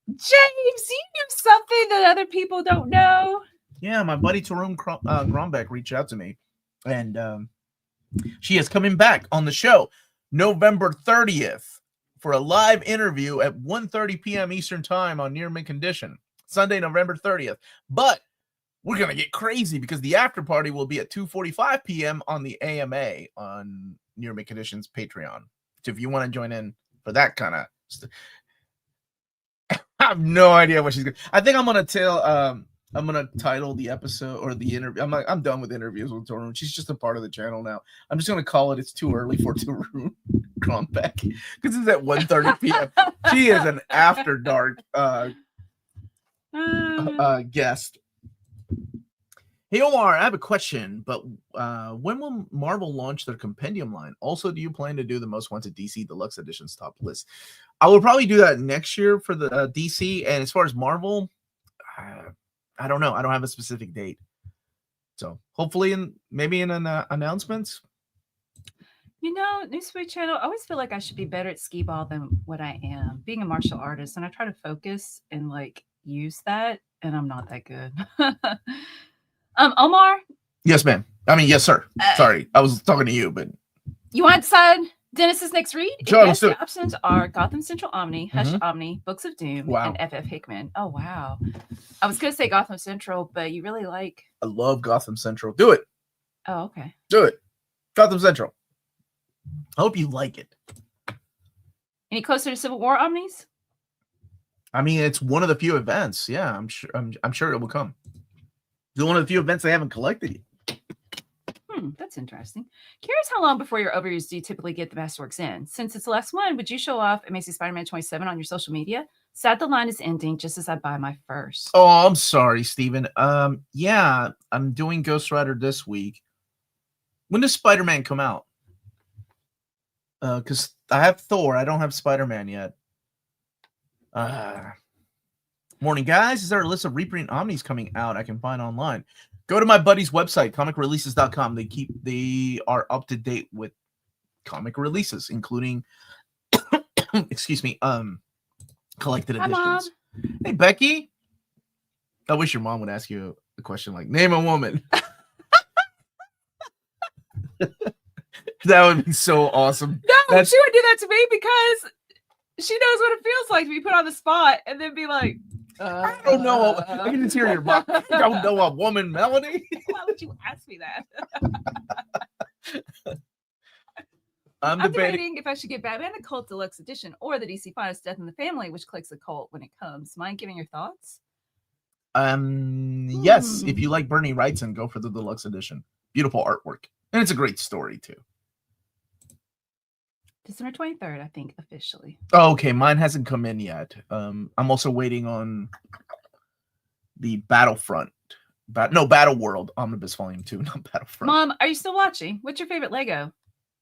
James, you do something that other people don't know. Yeah, my buddy Tarun Grombeck reached out to me, and she is coming back on the show November 30th for a live interview at 1:30 p.m. Eastern Time on Near Mint Condition. Sunday, November 30th. But we're going to get crazy because the after party will be at 2:45 p.m. on the AMA on Near Mint Condition's Patreon. So if you want to join in for that kind of stuff. I have no idea what she's going to. I think I'm going to tell, I'm going to title the episode or the interview. I'm done with interviews with Tarun. She's just a part of the channel now. I'm just going to call it It's Too Early for Tarun Grombeck because it's at 1:30 p.m. She is an after dark guest. Hey Omar, I have a question, but when will Marvel launch their compendium line? Also, do you plan to do the Most Wanted DC Deluxe Editions top list? I will probably do that next year for the DC. And as far as Marvel, I don't know. I don't have a specific date. So hopefully maybe in an announcements. You know, Newsweek Channel, I always feel like I should be better at skee ball than what I am. Being a martial artist, and I try to focus and like use that, and I'm not that good. Omar? Yes, ma'am. I mean, yes, sir. Sorry, I was talking to you, but you want to decide Dennis's next read? Sure, yes, the options are Gotham Central Omni, Hush Omni, Books of Doom, wow. and FF Hickman. Oh, wow. I was going to say Gotham Central, but you really like... I love Gotham Central. Do it. Oh, okay. Do it. Gotham Central. I hope you like it. Any closer to Civil War Omnis? I mean, it's one of the few events. Yeah, I'm sure it will come. It's one of the few events they haven't collected yet. That's interesting. Curious how long before your overviews do you typically get the Masterworks in? Since it's the last one, would you show off Amazing Spider-Man 27 on your social media? Sad the line is ending just as I buy my first. Oh, I'm sorry, Steven. Yeah, I'm doing Ghost Rider this week. When does Spider-Man come out? Because I have Thor. I don't have Spider-Man yet. Morning, guys. Is there a list of reprint omnis coming out I can find online? Go to my buddy's website, comicreleases.com. They are up to date with comic releases, including excuse me, collected editions. Mom. Hey, Becky. I wish your mom would ask you a question like, name a woman. That would be so awesome. No, she would do that to me because she knows what it feels like to be put on the spot and then be like, I don't know. I can just hear your mom. I don't know a woman, Melanie. Why would you ask me that? I'm debating if I should get Batman the Cult Deluxe Edition or the DC Finest Death in the Family, which collects the cult when it comes. Mind giving your thoughts? Yes, if you like Bernie Wrightson, go for the deluxe edition. Beautiful artwork, and it's a great story too. December 23rd, I think, officially. Oh, okay, mine hasn't come in yet. I'm also waiting on the Battlefront. Battle World Omnibus Volume 2, not Battlefront. Mom, are you still watching? What's your favorite Lego?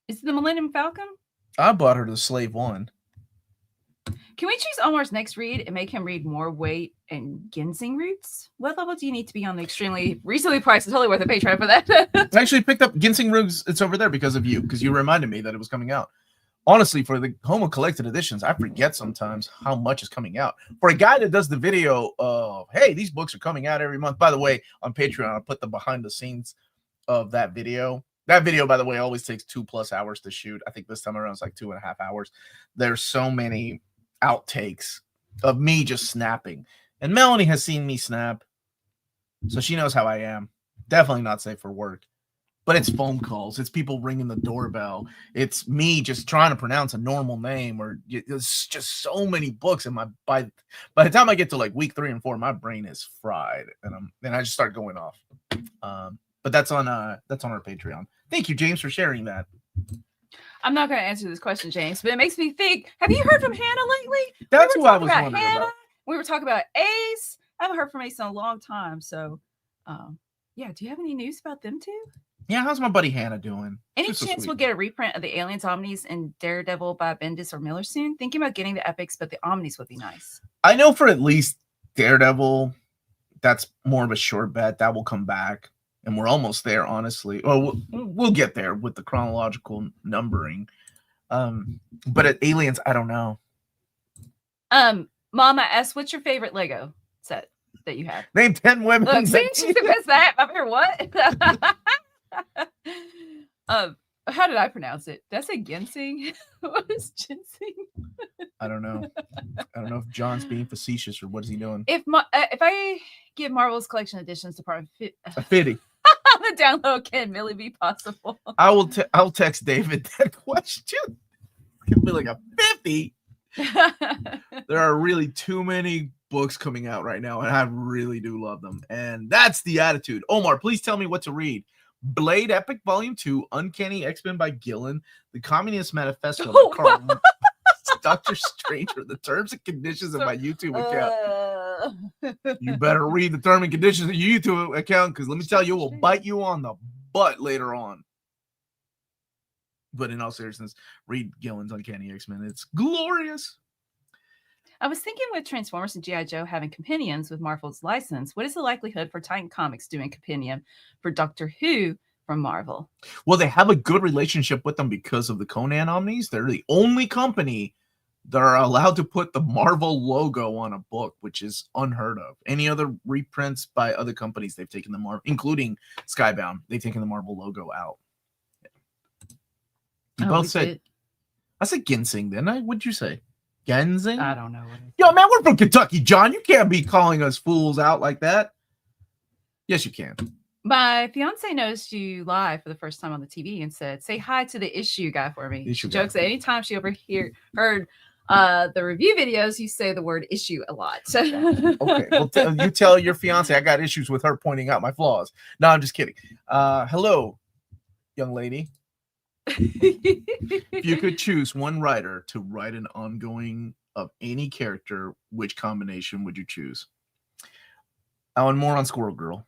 Is it the Millennium Falcon? I bought her the Slave One. Can we choose Omar's next read and make him read more weight and ginseng roots? What level do you need to be on the extremely recently priced? It's totally worth a Patreon for that. I actually picked up ginseng roots. It's over there because of you, because you reminded me that it was coming out. Honestly, for the Homo Collected Editions, I forget sometimes how much is coming out. For a guy that does the video of, hey, these books are coming out every month. By the way, on Patreon, I'll put the behind the scenes of that video. That video, by the way, always takes 2+ hours to shoot. I think this time around it's like 2.5 hours. There's so many outtakes of me just snapping. And Melanie has seen me snap, so she knows how I am. Definitely not safe for work. But it's phone calls. It's people ringing the doorbell. It's me just trying to pronounce a normal name, or it's just so many books. And by the time I get to like week 3 and 4, my brain is fried, and I just start going off. But that's on our Patreon. Thank you, James, for sharing that. I'm not going to answer this question, James, but it makes me think. Have you heard from Hannah lately? That's who I was wondering about. We were talking about Ace. I haven't heard from Ace in a long time. So, yeah. Do you have any news about them too? Yeah, how's my buddy Hannah doing? Any chance we'll get a reprint of the Aliens Omnis and Daredevil by Bendis or Miller soon? Thinking about getting the epics, but the Omnis would be nice. I know for at least Daredevil, that's more of a short bet. That will come back. And we're almost there, honestly. Well, we'll get there with the chronological numbering. But at Aliens, I don't know. Mama asked, what's your favorite Lego set that you have? Name 10 women. Look, see, she missed that. My favorite what? How did I pronounce it? Did I say ginseng? What is ginseng? I don't know. I don't know if John's being facetious or what is he doing. If I give Marvel's Collection Editions Department a 50 the download, can Millie be possible? I'll text David that question. It'll be like a 50. There are really too many books coming out right now, and I really do love them. And that's the attitude. Omar, please tell me what to read. Blade Epic Volume 2, Uncanny X-Men by Gillen, The Communist Manifesto by Carl, Doctor Strange, the terms and conditions of my YouTube account. You better read the terms and conditions of your YouTube account, because let me tell you, it will bite you on the butt later on. But in all seriousness, read Gillen's Uncanny X-Men. It's glorious. I was thinking with Transformers and G.I. Joe having companions with Marvel's license, what is the likelihood for Titan Comics doing companion for Doctor Who from Marvel? Well, they have a good relationship with them because of the Conan Omnis. They're the only company that are allowed to put the Marvel logo on a book, which is unheard of. Any other reprints by other companies, they've taken the Marvel, including Skybound, they've taken the Marvel logo out. You both said, I said ginseng, didn't I? What'd you say? Ginseng? I don't know. Yo, man, we're from Kentucky, John. You can't be calling us fools out like that. Yes, you can. My fiance noticed you live for the first time on the TV and said, say hi to the issue guy for me. She jokes that anytime she heard the review videos, you say the word issue a lot. Okay, well, you tell your fiance I got issues with her pointing out my flaws. No, I'm just kidding. Hello, young lady. If you could choose one writer to write an ongoing of any character, which combination would you choose? Alan Moore on Squirrel Girl.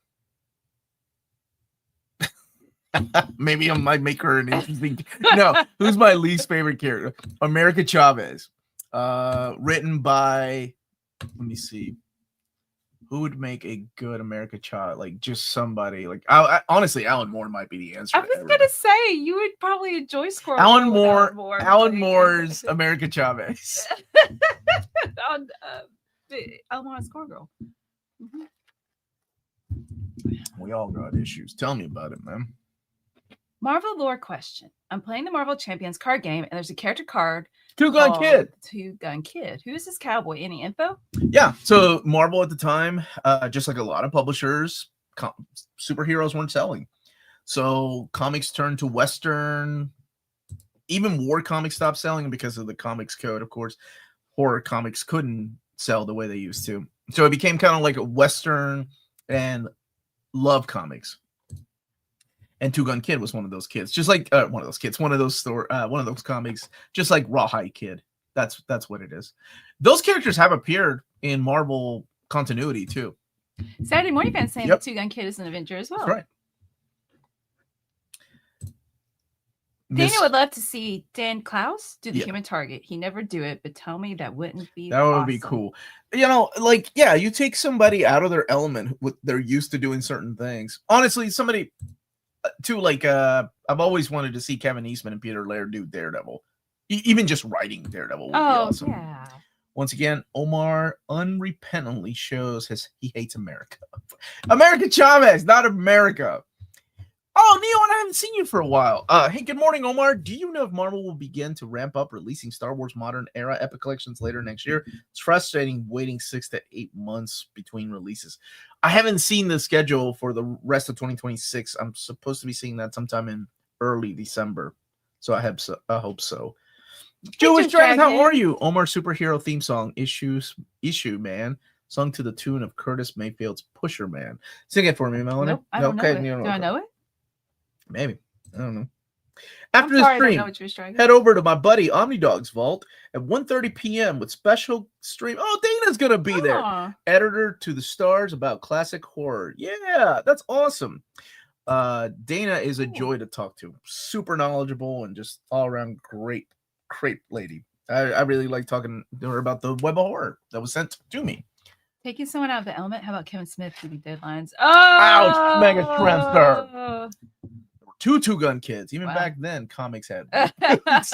Maybe I might make her an interesting. No, who's my least favorite character? America Chavez. Written by, let me see. Who would make a good America Chavez? Like just somebody. Like honestly, Alan Moore might be the answer. I was gonna say you would probably enjoy Squirrel. Alan Moore's America Chavez. Alan Moore on Squirrel Girl. Mm-hmm. We all got issues. Tell me about it, man. Marvel lore question. I'm playing the Marvel Champions card game, and there's a character card. Two Gun Kid. Who is this cowboy? Any info? Yeah. So Marvel at the time, just like a lot of publishers, superheroes weren't selling. So comics turned to Western. Even war comics stopped selling because of the comics code, of course. Horror comics couldn't sell the way they used to. So it became kind of like a Western and love comics. And Two Gun Kid was one of those kids, just like one of those comics, just like Rawhide Kid. That's what it is. Those characters have appeared in Marvel continuity too. Saturday Morning Fan saying that Two Gun Kid is an Avenger as well. That's right. Dana would love to see Dan Klaus do the Human Target. He never do it, but tell me that wouldn't be would be cool. You know, like, yeah, you take somebody out of their element, they're used to doing certain things. Honestly, somebody too, like I've always wanted to see Kevin Eastman and Peter Laird do Daredevil. Even just writing Daredevil would be awesome. Yeah. Once again, Omar unrepentantly shows he hates America. America Chavez, not America. Oh, Neil, I haven't seen you for a while. Hey, good morning, Omar. Do you know if Marvel will begin to ramp up releasing Star Wars Modern Era Epic Collections later next year? It's frustrating waiting 6 to 8 months between releases. I haven't seen the schedule for the rest of 2026. I'm supposed to be seeing that sometime in early December. So I hope so. Jewish Dragon, how are you? Omar superhero theme song, issue, man. Sung to the tune of Curtis Mayfield's Pusher Man. Sing it for me, Melanie. Nope, I don't know it. Do I know it? Maybe. I don't know. After the stream, head over to my buddy Omnidog's vault at 1:30 p.m. with special stream. Oh, Dana's going to be there. Editor to the stars about classic horror. Yeah, that's awesome. Dana is a joy to talk to. Super knowledgeable and just all around great lady. I really like talking to her about the web of horror that was sent to me. Taking someone out of the element. How about Kevin Smith reading deadlines? Oh, ouch, Mega Transfer. 2 Gun Kids. Even back then, comics had. That's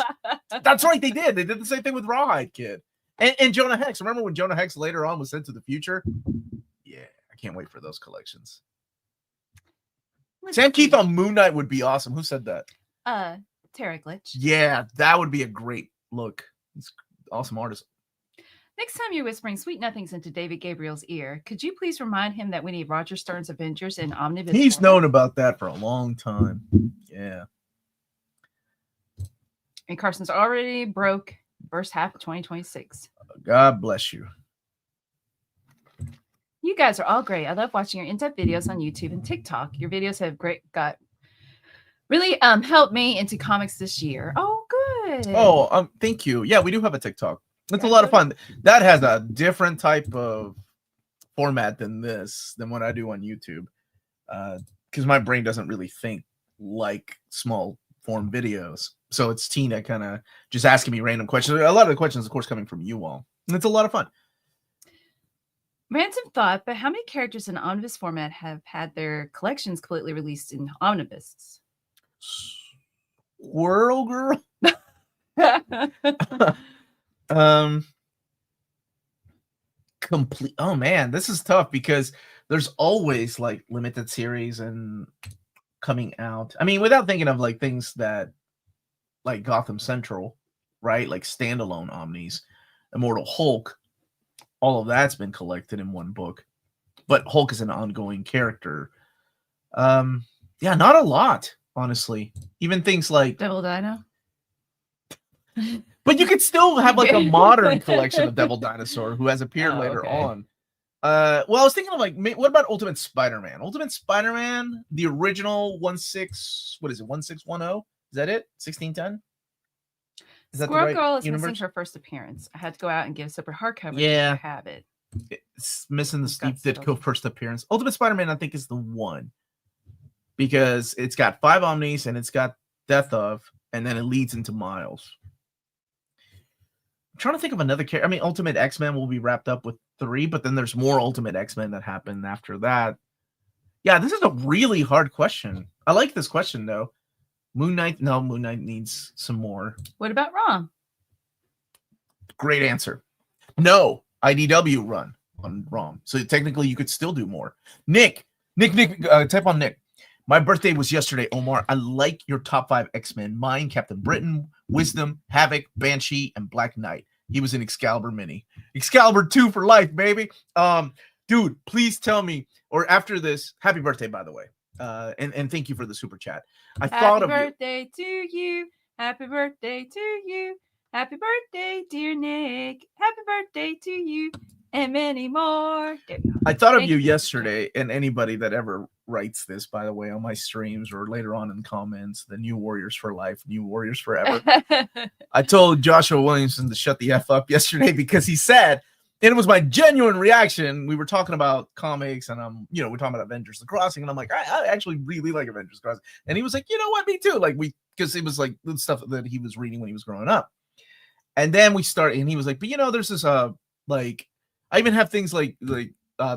right, they did. They did the same thing with Rawhide Kid. And Jonah Hex. Remember when Jonah Hex later on was sent to the future? Yeah, I can't wait for those collections. Sam Keith on Moon Knight would be awesome. Who said that? Tara Glitch. Yeah, that would be a great look. He's an awesome artist. Next time you're whispering sweet nothings into David Gabriel's ear, could you please remind him that we need Roger Stern's Avengers in Omnibus? He's known about that for a long time. Yeah. And Carson's already broke first half of 2026. God bless you. You guys are all great. I love watching your in-depth videos on YouTube and TikTok. Your videos have really helped me into comics this year. Oh, good. Oh, thank you. Yeah, we do have a TikTok. It's a lot of fun. That has a different type of format than what I do on YouTube. Because my brain doesn't really think like small form videos. So it's Tina kind of just asking me random questions. A lot of the questions, of course, coming from you all. And it's a lot of fun. Random thought, but how many characters in Omnibus format have had their collections completely released in Omnibus? Squirrel Girl? Complete. Oh man, this is tough because there's always like limited series and coming out. I mean, without thinking of like things that like Gotham Central, right? Like standalone omnis, Immortal Hulk, all of that's been collected in one book. But Hulk is an ongoing character. Yeah, not a lot, honestly. Even things like Devil Dino. But you could still have like a modern collection of Devil Dinosaur who has appeared later on. Well, I was thinking of like, what about Ultimate Spider-Man? Ultimate Spider-Man, the original 1610? Is that it? 1610? Is that Squirrel the right Girl is universe? missing her first appearance. I had to go out and get super hardcover. Yeah. To have it. It's missing the Steve Ditko first appearance. Ultimate Spider-Man, I think, is the one. Because it's got 5 Omnis and it's got Death of, and then it leads into Miles. I'm trying to think of another character. I mean, Ultimate X-Men will be wrapped up with 3, but then there's more Ultimate X-Men that happen after that. Yeah, this is a really hard question. I like this question, though. Moon Knight needs some more. What about Rom? Great answer. No, IDW run on Rom. So technically you could still do more. Nick, type on Nick. My birthday was yesterday, Omar. I like your top 5 X-Men. Mine, Captain Britain, Wisdom, Havoc, Banshee, and Black Knight. He was an Excalibur mini. Excalibur 2 for life, baby. Dude, please tell me, or after this, happy birthday, by the way. And thank you for the super chat. I thought of you. Happy birthday to you. Happy birthday to you. Happy birthday, dear Nick. Happy birthday to you. and many more. I thought of Thank you you. yesterday, and anybody that ever writes this, by the way, on my streams or later on in the comments, the New Warriors for Life, New Warriors Forever. I told Joshua Williamson to shut the F up yesterday because he said, and it was my genuine reaction. We were talking about comics, and we're talking about Avengers: The Crossing, and I'm like, I actually really like Avengers: The Crossing, and he was like, you know what, me too. Like because it was like the stuff that he was reading when he was growing up, and then we started, and he was like, but there's this like I even have things like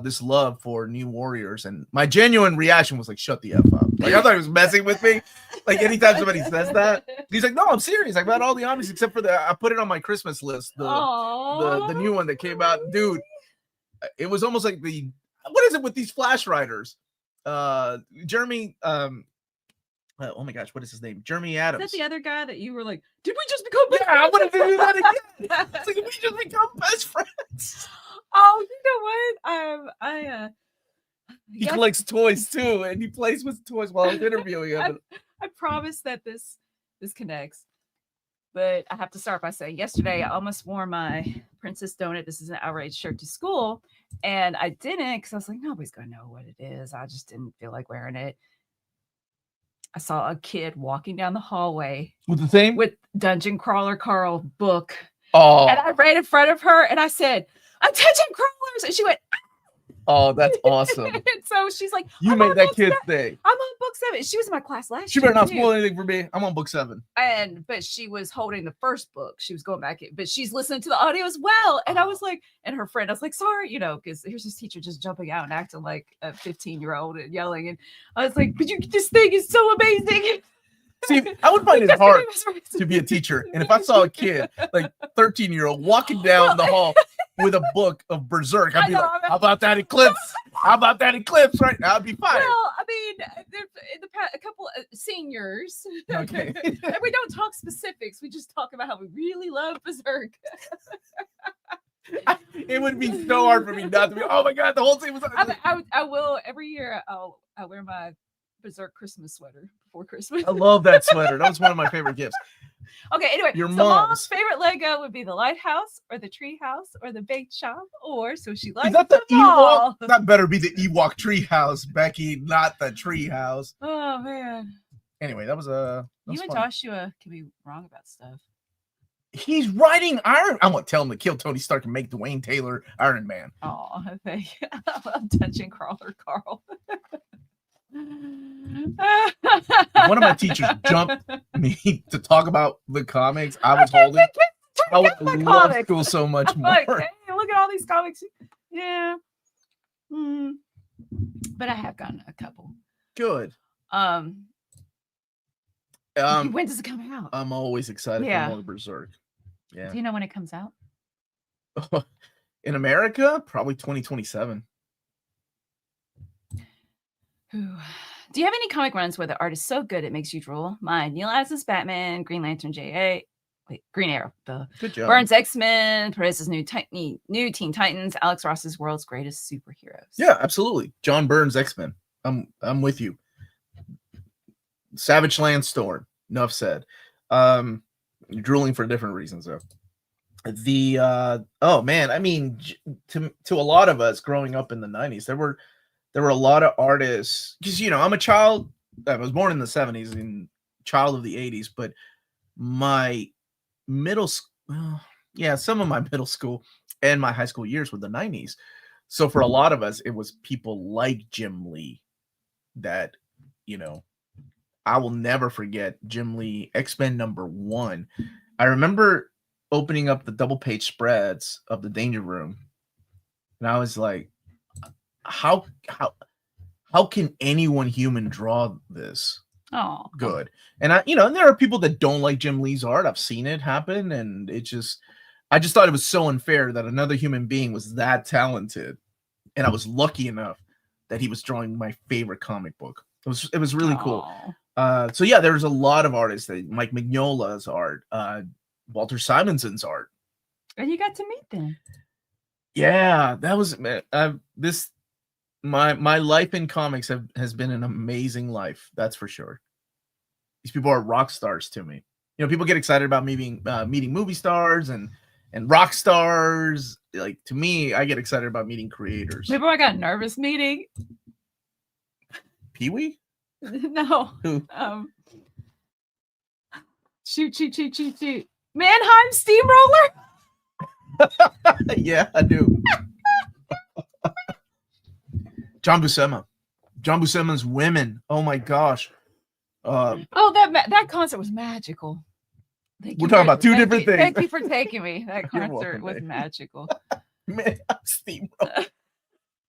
this love for New Warriors, and my genuine reaction was like, shut the F up. Like I thought he was messing with me. Like anytime somebody says that, he's like, no, I'm serious. I've got all the omnis except for I put it on my Christmas list, the new one that came out. Dude, it was almost like what is it with these Flash writers? Jeremy, oh my gosh, what is his name? Jeremy Adams. Is that the other guy that you were like, did we just become best friends? I wanted to do that again. It's like, we just become best friends. Oh, you know what? He collects toys too, and he plays with toys while I'm interviewing him. I promise that this connects, but I have to start by saying yesterday I almost wore my Princess Donut, this is an outrage shirt, to school, and I didn't because I was like, nobody's gonna know what it is. I just didn't feel like wearing it. I saw a kid walking down the hallway with Dungeon Crawler Carl book. Oh, and I ran in front of her and I said, "Attention crawlers!" And she went, "Oh, that's awesome!" And so she's like, "You made that kid thing." I'm on book 7. She was in my class last year. She better not spoil anything for me. I'm on book 7. But she was holding the first book. She was going back, but she's listening to the audio as well. And I was like, and her friend, I was like, sorry, because here's this teacher just jumping out and acting like a 15-year-old and yelling. And I was like, but this thing is so amazing. See, I would find it hard to be a teacher. And if I saw a kid, like 13-year-old, walking down the hall with a book of Berserk, I'd be like, how about that eclipse? How about that eclipse? Right now, I'd be fine. Well, I mean, in the past, a couple of seniors. Okay. And we don't talk specifics. We just talk about how we really love Berserk. It would be so hard for me not to be, oh my God, the whole thing was. I will, every year, I'll wear my Berserk Christmas sweater before Christmas. I love that sweater. That was one of my favorite gifts. Okay, anyway, your mom's favorite Lego would be the lighthouse or the tree house or the bake shop, or so she likes. Is that the Ewok? That better be the Ewok tree house, Becky, not the tree house. Oh man. Anyway, that was you and fun. Joshua can be wrong about stuff. He's writing Iron. I'm gonna tell him to kill Tony Stark and make Dwayne Taylor Iron Man. Oh, thank you. I'm Dungeon Crawler Carl. One of my teachers jumped me to talk about the comics I was holding. I would love school so much more. Like, hey, look at all these comics. Yeah. But I have gotten a couple. Good. When does it come out? I'm always excited for more Berserk. Yeah. Do you know when it comes out? In America, probably 2027. Do you have any comic runs where the art is so good it makes you drool? Mine, Neil Adams' Batman, Green Lantern Green Arrow, good job. Burns' X-Men, Perez's new Teen Titans, Alex Ross's World's Greatest Superheroes. Yeah, absolutely. John Burns' X-Men. I'm with you. Savage Landstorm. Enough said. You're drooling for different reasons though. Oh man, I mean, to a lot of us growing up in the 90s, there were a lot of artists, because I'm a child. I was born in the 70s and child of the 80s, but my some of my middle school and my high school years were the 90s. So for a lot of us, it was people like Jim Lee that, I will never forget Jim Lee, X-Men #1. I remember opening up the double page spreads of the Danger Room, and I was like, how can anyone human draw this good? And and there are people that don't like Jim Lee's art. I've seen it happen, and I just thought it was so unfair that another human being was that talented, and I was lucky enough that he was drawing my favorite comic book. It was really cool. So yeah, there's a lot of artists, Mike Mignola's art, Walter Simonson's art, and you got to meet them. Yeah, that was my life in comics has been an amazing life. That's for sure. These people are rock stars to me. People get excited about meeting movie stars and and rock stars. Like, to me, I get excited about meeting creators. Remember I got nervous meeting? Pee-wee? No. Who? Shoot. Mannheim Steamroller? Yeah, I do. John Buscema's Women. Oh my gosh. That concert was magical. We're talking about two different things. Thank you for taking me. That You're concert welcome, was babe. magical. Man, Steamroller.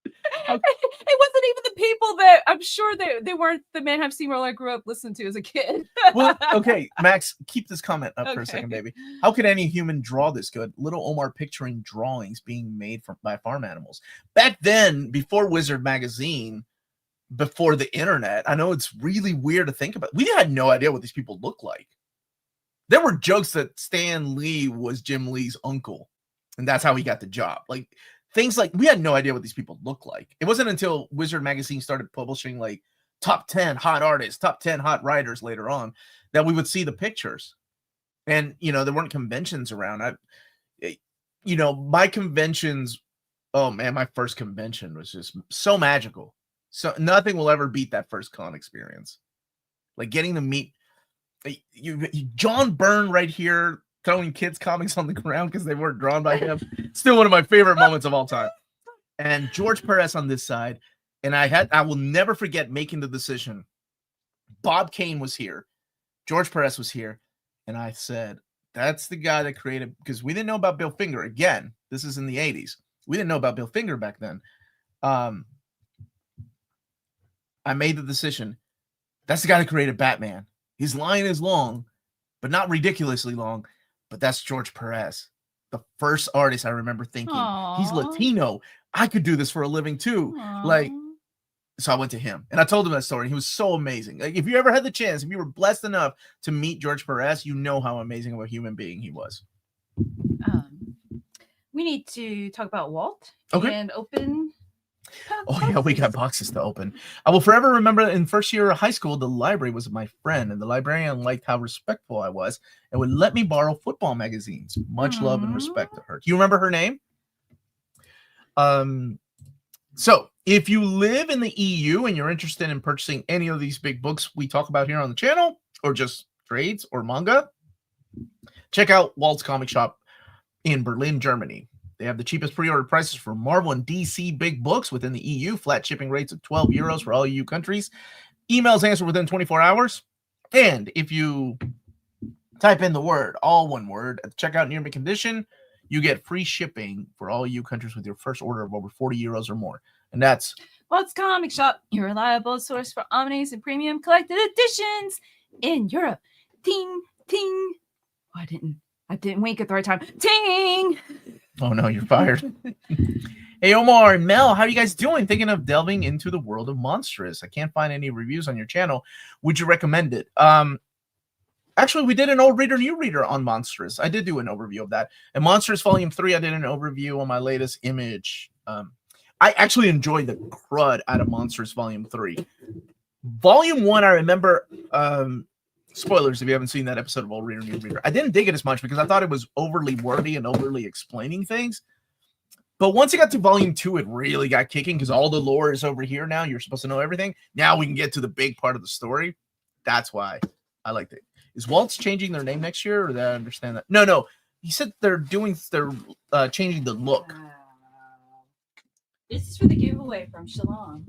It wasn't even the people that I'm sure they weren't the Mannheim Steamroller I grew up listening to as a kid. Well, okay, Max, keep this comment up for a Okay. second, baby. How could any human draw this good? Little Omar picturing drawings being made by farm animals. Back then, before Wizard Magazine, before the internet, I know it's really weird to think about. We had no idea what these people looked like. There were jokes that Stan Lee was Jim Lee's uncle, and that's how he got the job. Like, things like, we had no idea what these people looked like. It wasn't until Wizard Magazine started publishing like top 10 hot artists, top 10 hot writers later on, that we would see the pictures. And, there weren't conventions around. My conventions, oh man, my first convention was just so magical. So nothing will ever beat that first con experience. Like getting to meet John Byrne right here, throwing kids' comics on the ground because they weren't drawn by him. Still one of my favorite moments of all time. And George Perez on this side. And I will never forget making the decision. Bob Kane was here. George Perez was here. And I said, that's the guy that created, because we didn't know about Bill Finger. Again, this is in the 80s. We didn't know about Bill Finger back then. I made the decision. That's the guy that created Batman. His line is long, but not ridiculously long. But that's George Perez, the first artist I remember thinking, he's Latino. I could do this for a living too. Like, so I went to him and I told him that story. He was so amazing. Like, if you ever had the chance, if you were blessed enough to meet George Perez, you know how amazing of a human being he was. We need to talk about Walt and open. Oh yeah, we got boxes to open. I will forever remember in first year of high school, the library was my friend, and the librarian liked how respectful I was and would let me borrow football magazines. Much love and respect to her. Do you remember her name? So if you live in the EU and you're interested in purchasing any of these big books we talk about here on the channel, or just trades or manga, check out Walt's Comic Shop in Berlin, Germany. They have the cheapest pre-order prices for Marvel and DC big books within the EU. Flat shipping rates of 12 euros for all EU countries. Emails answered within 24 hours. And if you type in the word, all one word, at the checkout near mint condition, you get free shipping for all EU countries with your first order of over 40 euros or more. And that's Walt's Comic Shop, your reliable source for omnis and premium collected editions in Europe. Ting, ting. Oh, I didn't wink at the right time. Ting! Oh no, you're fired. Hey Omar and Mel, how are you guys doing? Thinking of delving into the world of Monstrous. I can't find any reviews on your channel. Would you recommend it? Actually, we did an old reader, new reader on Monstrous. I did do an overview of that. And Monstrous Volume 3, I did an overview on my latest image. I actually enjoyed the crud out of Monstrous Volume 3. Volume 1, I remember, spoilers if you haven't seen that episode of Old Reader, New Reader. I didn't dig it as much because I thought it was overly wordy and overly explaining things. But once it got to Volume 2, it really got kicking because all the lore is over here now. You're supposed to know everything. Now we can get to the big part of the story. That's why I liked it. Is Waltz changing their name next year, or did I understand that? No. He said they're changing the look. This is for the giveaway from Shalom.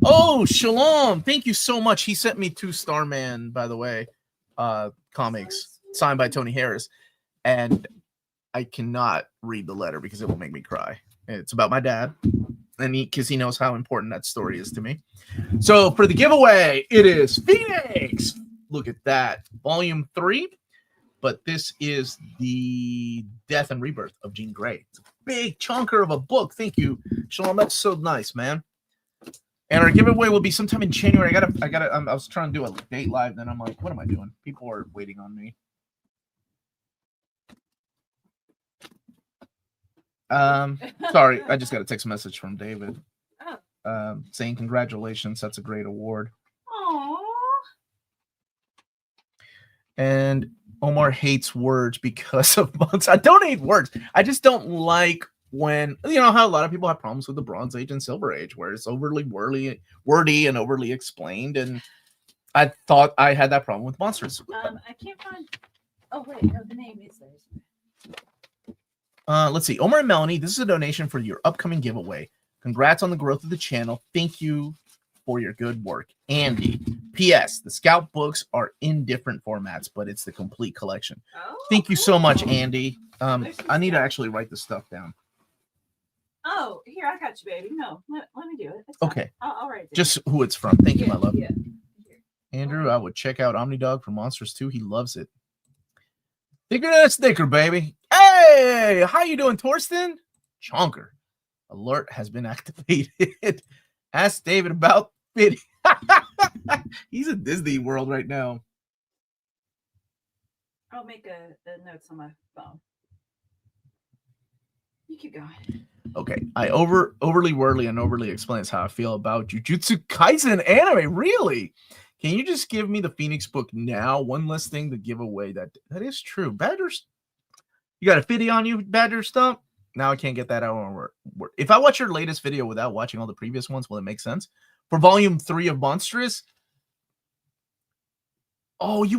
Oh, Shalom. Thank you so much. He sent me 2 Starman, by the way, comics signed by Tony Harris. And I cannot read the letter because it will make me cry. It's about my dad. And because he knows how important that story is to me. So for the giveaway, it is Phoenix. Look at that. Volume 3. But this is the Death and Rebirth of Jean Grey. It's a big chunker of a book. Thank you, Shalom. That's so nice, man. And our giveaway will be sometime in January. I was trying to do a date live, then I'm like, what am I doing? People are waiting on me. Sorry, I just got a text message from David saying congratulations. That's a great award. Aww. And Omar hates words because of months. I don't hate words. I just don't like when, you know, how a lot of people have problems with the Bronze Age and Silver Age, where it's overly wordy and overly explained. And I thought I had that problem with monsters. I can't find. Oh wait, no, the name is there. Let's see. Omar and Melanie, this is a donation for your upcoming giveaway. Congrats on the growth of the channel. Thank you for your good work. Andy. P.S. The Scout books are in different formats, but it's the complete collection. Oh, Thank you so cool. much, Andy. I need to actually write this stuff down. Oh, here, I got you, baby. No, let me do it. It's Okay. I'll write it. Just who it's from. Thank you, my love. Yeah. Andrew, I would check out Omnidog for Monsters too. He loves it. Thicker than a snicker, baby. Hey, how you doing, Torsten? Chonker. Alert has been activated. Ask David about video. He's in Disney World right now. I'll make a notes on my phone. You keep going. Okay, I overly wordy and overly explains how I feel about Jujutsu Kaisen anime. Really? Can you just give me the Phoenix book now? One less thing to give away. That is true. Badgers, you got a video on you, Badger Stump? Now I can't get that out on work. If I watch your latest video without watching all the previous ones, will it make sense? For volume 3 of Monstrous? Oh, you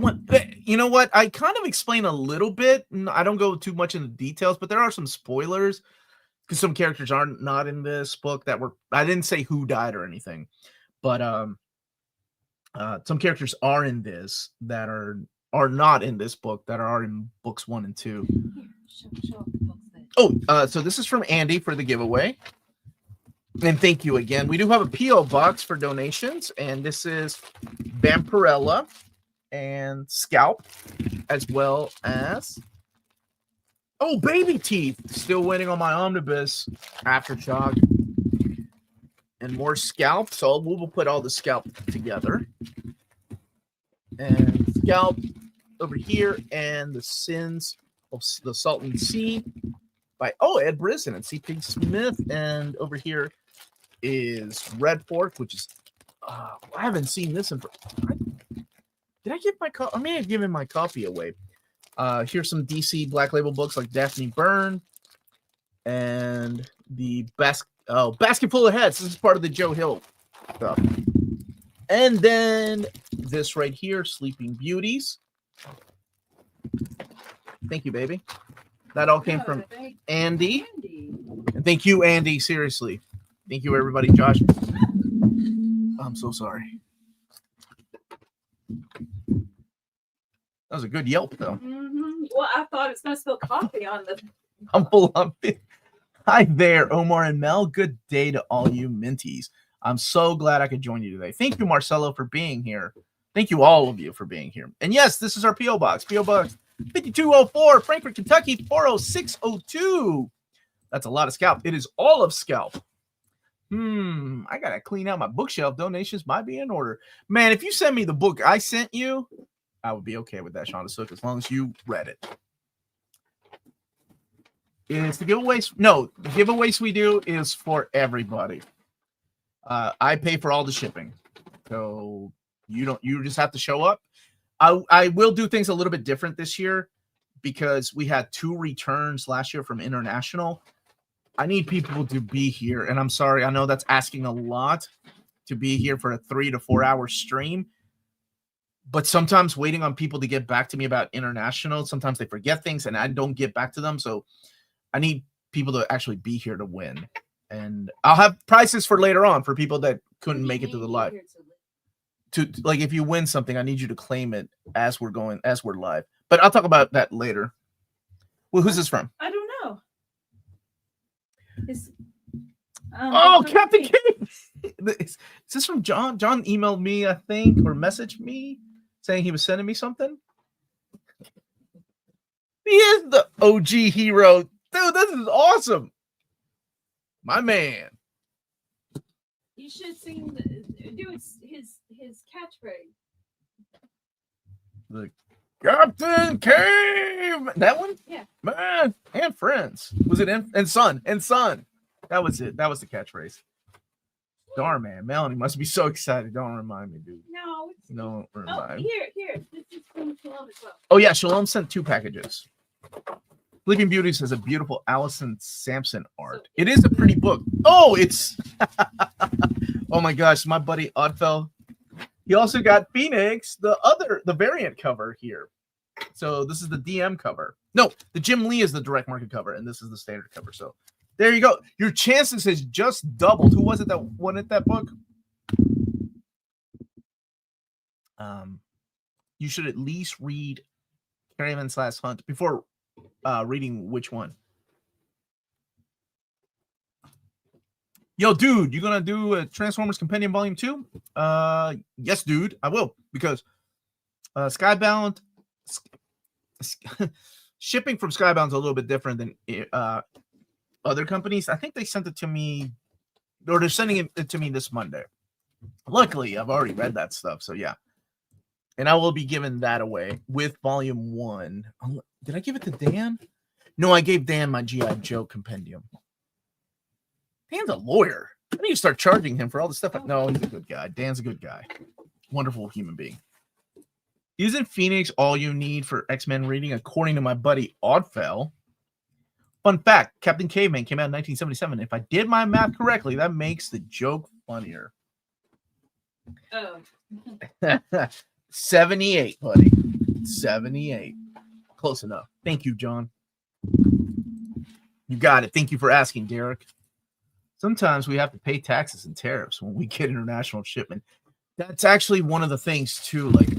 know what? I kind of explain a little bit. I don't go too much into details, but there are some spoilers because some characters are not in this book that were, I didn't say who died or anything, but some characters are in this that are not in this book that are in books 1 and 2. Show the books that... Oh, so this is from Andy for the giveaway. And thank you again. We do have a P.O. box for donations, and this is Vampirella and Scalp, as well as Baby Teeth. Still waiting on my Omnibus Aftershock. And more Scalp, so we will put all the Scalp together. And Scalp over here, and the Sins of the Salton Sea by Ed Brisson and C.P. Smith. And over here is Red Fork, which is I haven't seen this in. Did I give my copy? I may have given my copy away. Here's some DC Black Label books like Daphne Byrne and the Basket Full of Heads. This is part of the Joe Hill stuff. And then this right here, Sleeping Beauties. Thank you, baby. That all came from Andy. And thank you, Andy. Seriously. Thank you, everybody. Josh. I'm so sorry. That was a good yelp, though. Mm-hmm. Well, I thought it was going to spill coffee on the... I'm full of it. Hi there, Omar and Mel. Good day to all you minties. I'm so glad I could join you today. Thank you, Marcelo, for being here. Thank you, all of you, for being here. And yes, this is our P.O. Box. P.O. Box 5204, Frankfort, Kentucky, 40602. That's a lot of Scalp. It is all of Scalp. I got to clean out my bookshelf. Donations might be in order. Man, if you send me the book I sent you, I would be okay with that, Shonda Sook, as long as you read it. Is the giveaways? No, the giveaways we do is for everybody. I pay for all the shipping, so you just have to show up. I will do things a little bit different this year because we had 2 returns last year from international. I need people to be here, and I'm sorry, I know that's asking a lot to be here for a 3 to 4 hour stream. But sometimes waiting on people to get back to me about international, sometimes they forget things and I don't get back to them. So I need people to actually be here to win. And I'll have prizes for later on for people that couldn't make it to the live. Like if you win something, I need you to claim it as we're live. But I'll talk about that later. Well, who's this from? I don't know. Captain King. Is this from John? John emailed me, I think, or messaged me saying he was sending me something. He is the OG hero. Dude, this is awesome. My man. You should sing do his catchphrase. The Captain Cave. That one? Yeah. Man, and friends. Was it and son? And son. That was it. That was the catchphrase. Darn, man. Melanie must be so excited. Don't remind me, dude. No. Don't Oh, remind. here. This is from Shalom as well. Oh, yeah. Shalom sent 2 packages. Sleeping Beauties has a beautiful Allison Sampson art. It is a pretty book. Oh, it's... oh, my gosh. My buddy Oddfell. He also got Phoenix, the variant cover here. So this is the DM cover. No, the Jim Lee is the direct market cover, and this is the standard cover. So there you go. Your chances has just doubled. Who was it that wanted that book? You should at least read Caravan's Last Hunt before reading which one. Yo, dude, you gonna do a Transformers Compendium Volume 2? Yes, dude, I will, because Skybound shipping from Skybound's a little bit different than other companies. I think they sent it to me, or they're sending it to me this Monday. Luckily, I've already read that stuff, so yeah. And I will be giving that away with Volume 1. Did I give it to Dan? No, I gave Dan my G.I. Joe compendium. Dan's a lawyer. I need to start charging him for all the stuff. No, he's a good guy. Dan's a good guy. Wonderful human being. Isn't Phoenix all you need for X-Men reading, according to my buddy Oddfell? Fun fact, Captain Caveman came out in 1977. If I did my math correctly, that makes the joke funnier. Oh. 78, buddy. 78. Close enough. Thank you, John. You got it. Thank you for asking, Derek. Sometimes we have to pay taxes and tariffs when we get international shipment. That's actually one of the things too, like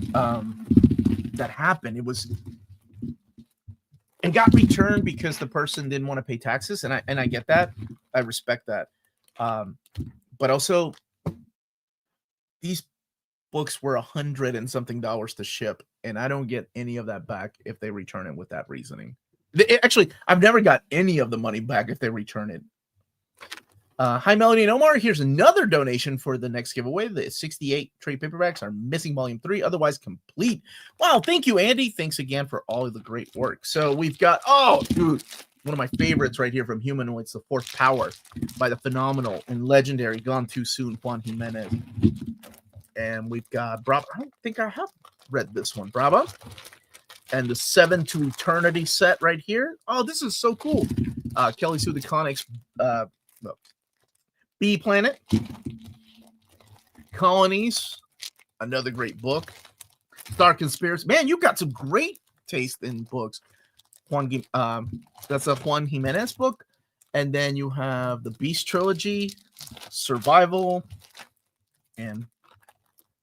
that happened. It got returned because the person didn't want to pay taxes, and I get that. I respect that. But also, these books were $100 and something to ship, and I don't get any of that back if they return it with that reasoning. Actually, I've never got any of the money back if they return it. Hi, Melanie and Omar. Here's another donation for the next giveaway. The 68 trade paperbacks are missing volume 3, otherwise complete. Wow, thank you, Andy. Thanks again for all of the great work. So we've got, oh, dude, one of my favorites right here from Humanoids, The Fourth Power by the phenomenal and legendary Gone Too Soon Juan Jimenez. And we've got Bravo. I don't think I have read this one. Bravo. And the 7 to Eternity set right here. Oh, this is so cool. Kelly Sue the Comics, Bee Planet, Colonies, another great book. Star Conspiracy. Man, you've got some great taste in books. That's a Juan Jimenez book. And then you have the Beast Trilogy, Survival, and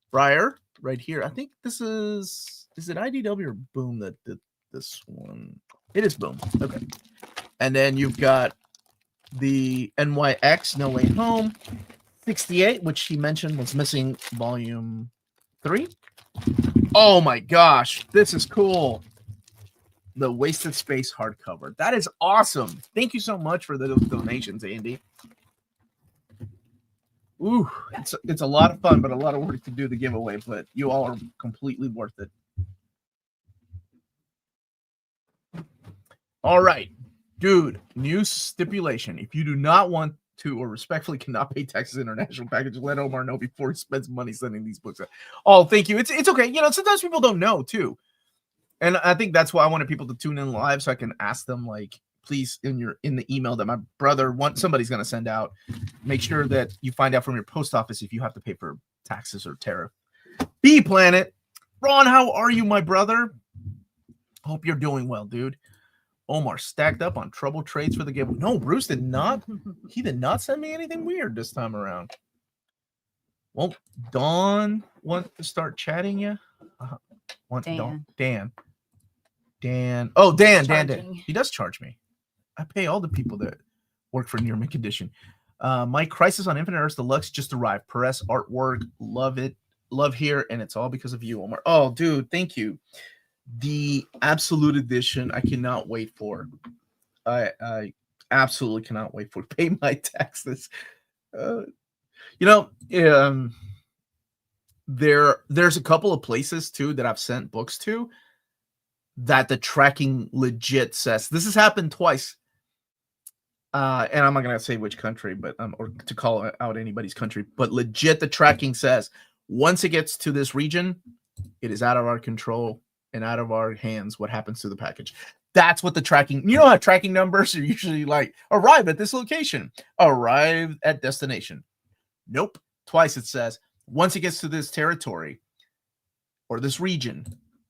Briar right here. I think this is it IDW or Boom that did this one? It is Boom. Okay. And then you've got the NYX No Way Home 68, which he mentioned was missing volume 3. Oh my gosh, this is cool. The Wasted Space hardcover. That is awesome. Thank you so much for the donations, Andy. Ooh, it's a lot of fun, but a lot of work to do the giveaway, but you all are completely worth it. All right. Dude, new stipulation. If you do not want to or respectfully cannot pay taxes international packages, let Omar know before he spends money sending these books out. Oh, thank you. It's okay. You know, sometimes people don't know too. And I think that's why I wanted people to tune in live so I can ask them, like, please, in the email that my brother somebody's going to send out, make sure that you find out from your post office if you have to pay for taxes or tariff. Bee Planet. Ron, how are you, my brother? Hope you're doing well, dude. Omar stacked up on trouble trades for the giveaway. No, Bruce did not. He did not send me anything weird this time around. Well, Dawn want to start chatting you? Dan. Oh, Dan. He does charge me. I pay all the people that work for Near Mint Condition. My Crisis on Infinite Earths Deluxe just arrived. Press artwork. Love it. Love here. And it's all because of you, Omar. Oh, dude. Thank you. The Absolute Edition, I cannot wait for. I absolutely cannot wait for. Pay my taxes. There's a couple of places too that I've sent books to that the tracking legit says this has happened twice. And I'm not gonna say which country, but or to call out anybody's country, but legit, the tracking says once it gets to this region, it is out of our control and out of our hands. What happens to the package? That's what the tracking. You know how tracking numbers are usually like arrive at this location, arrive at destination. Nope. Twice it says once it gets to this territory, or this region,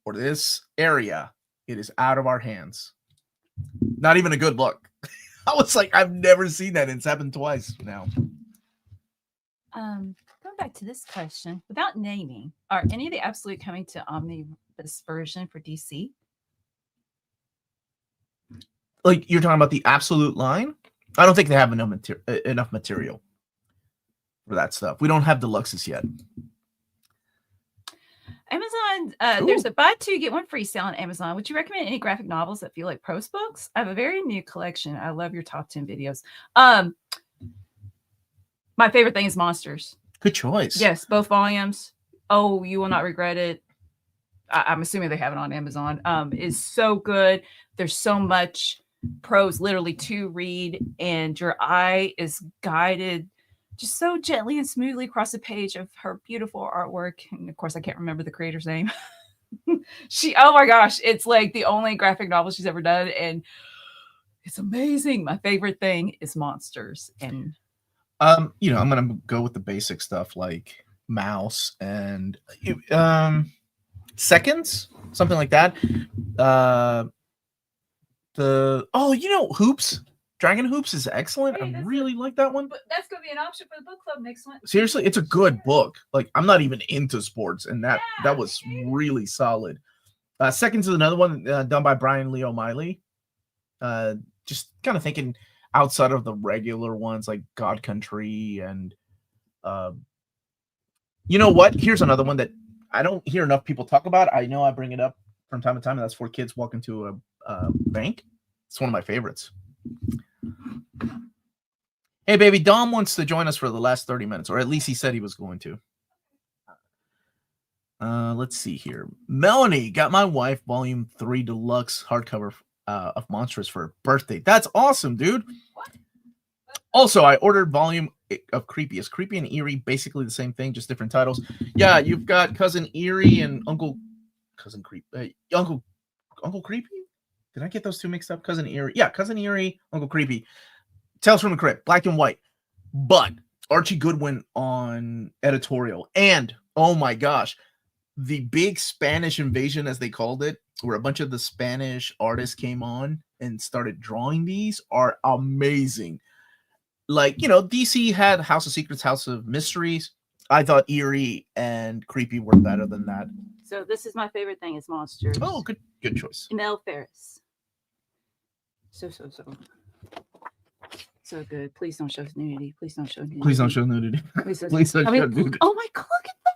or this area, it is out of our hands. Not even a good look. I was like, I've never seen that. It's happened twice now. Going back to this question, without naming, are any of the Absolute coming to Omnibus version for DC? Like, you're talking about the Absolute line? I don't think they have enough material for that stuff. We don't have deluxes yet. Amazon, there's a buy two, get one free sale on Amazon. Would you recommend any graphic novels that feel like prose books? I have a very new collection. I love your top 10 videos. My favorite thing is Monsters. Good choice. Yes, both volumes. Oh, you will not regret it. I'm assuming they have it on Amazon. It's so good. There's so much prose literally to read, and your eye is guided just so gently and smoothly across the page of her beautiful artwork. And of course, I can't remember the creator's name. Oh my gosh, it's like the only graphic novel she's ever done, and it's amazing. My favorite thing is Monsters. And I'm gonna go with the basic stuff like Mouse and Seconds, something like that. Hoops. Dragon Hoops is excellent. I really like that one. But that's going to be an option for the book club next one. Seriously, it's a good book. Like, I'm not even into sports, and that was really solid. Seconds is another one done by Brian Lee O'Malley. Just kind of thinking outside of the regular ones like God Country and you know what? Here's another one that I don't hear enough people talk about. I know I bring it up from time to time, and that's For Kids Walk Into a Bank. It's one of my favorites. Hey, baby, Dom wants to join us for the last 30 minutes, or at least he said he was going to. Let's see here. Melanie got my wife Volume 3 Deluxe hardcover of Monsters for her birthday. That's awesome, dude. What? Also, I ordered volume of Creepy. Is Creepy and Eerie basically the same thing, just different titles? Yeah, you've got Cousin Eerie and Uncle Creepy. Did I get those two mixed up? Cousin Eerie. Yeah, Cousin Eerie, Uncle Creepy. Tales from the Crypt, black and white. But Archie Goodwin on editorial. And, oh my gosh, the big Spanish invasion, as they called it, where a bunch of the Spanish artists came on and started drawing these, are amazing. Like, DC had House of Secrets, House of Mysteries. I thought Eerie and Creepy were better than that. So this is my favorite thing is Monsters. Oh, good choice. Mel Ferris. So good. Please don't show nudity. Please don't show nudity. Please don't show nudity. Please don't Please don't show nudity. Oh my God, look at that.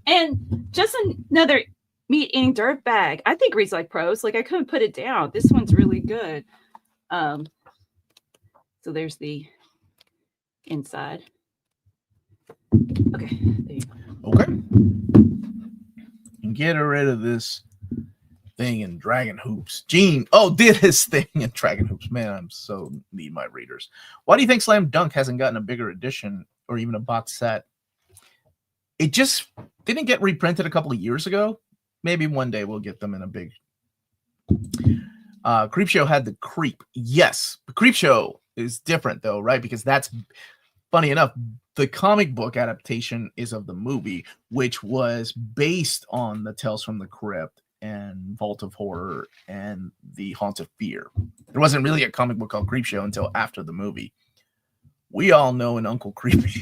And just another meat eating dirt bag. I think reads like prose. Like, I couldn't put it down. This one's really good. So there's the inside. Okay, there you go. Okay. And get rid of this thing in Dragon Hoops. Gene, did his thing in Dragon Hoops. Man, I'm so need my readers. Why do you think Slam Dunk hasn't gotten a bigger edition or even a box set? It just didn't get reprinted a couple of years ago. Maybe one day we'll get them in a big. Creepshow had the Creep. Yes, the Creepshow is different though, right? Because that's funny enough. The comic book adaptation is of the movie, which was based on the Tales from the Crypt and Vault of Horror and the Haunt of Fear. There wasn't really a comic book called Creepshow until after the movie. We all know an Uncle Creepy.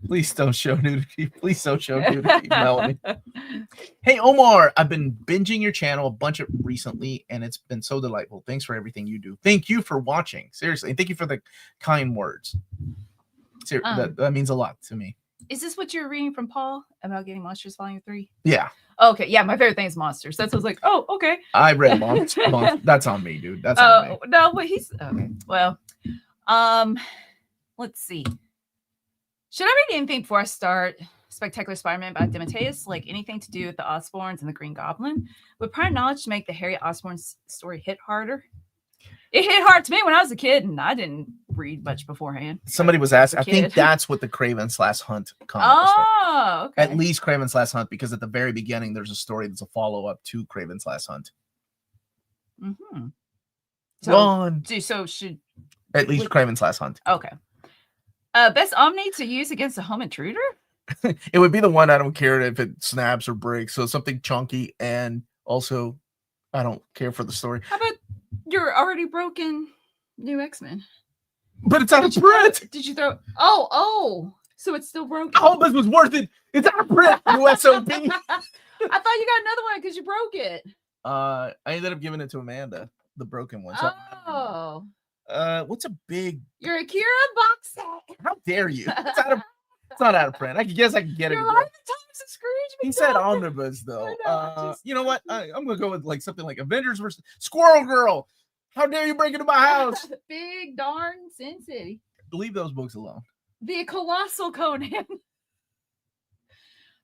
Please don't show nudity. Please don't show nudity, Melanie. Hey, Omar, I've been binging your channel a bunch of recently, and it's been so delightful. Thanks for everything you do. Thank you for watching. Seriously. And thank you for the kind words. That means a lot to me. Is this what you're reading from Paul about getting Monsters Volume 3? Yeah. Okay. Yeah, my favorite thing is Monsters. That's what I was like, oh, okay. I read Monsters. That's on me, dude. That's on me. No, but he's okay. Well, let's see. Should I read anything before I start Spectacular Spider-Man by DeMatteis? Like anything to do with the Osborns and the Green Goblin? Would prior knowledge make the Harry Osborn story hit harder? It hit hard to me when I was a kid, and I didn't read much beforehand. Somebody was asked. I think kid. that's what the Craven's Last Hunt comic was from. Oh, okay. At least Craven's Last Hunt, because at the very beginning there's a story that's a follow-up to Craven's Last Hunt. Mm-hmm. So should at least Craven's Last Hunt. Okay. Best Omni to use against a home intruder? It would be the one I don't care if it snaps or breaks. So something chunky, and also I don't care for the story. How about your already broken new X-Men? But it's out of print. Did you throw? Oh, so it's still broken. I hope this was worth it. It's out of print. New SOP. I thought you got another one because you broke it. I ended up giving it to Amanda, the broken one. So what's a big? Your Akira box set. How dare you? It's not out of print. I guess I can get it. You're like the Thomas and Scrooge. He said omnibus though. You know what? I'm gonna go with like something like Avengers versus Squirrel Girl. How dare you break into my house? Big darn Sin City. Leave those books alone. The Colossal Conan.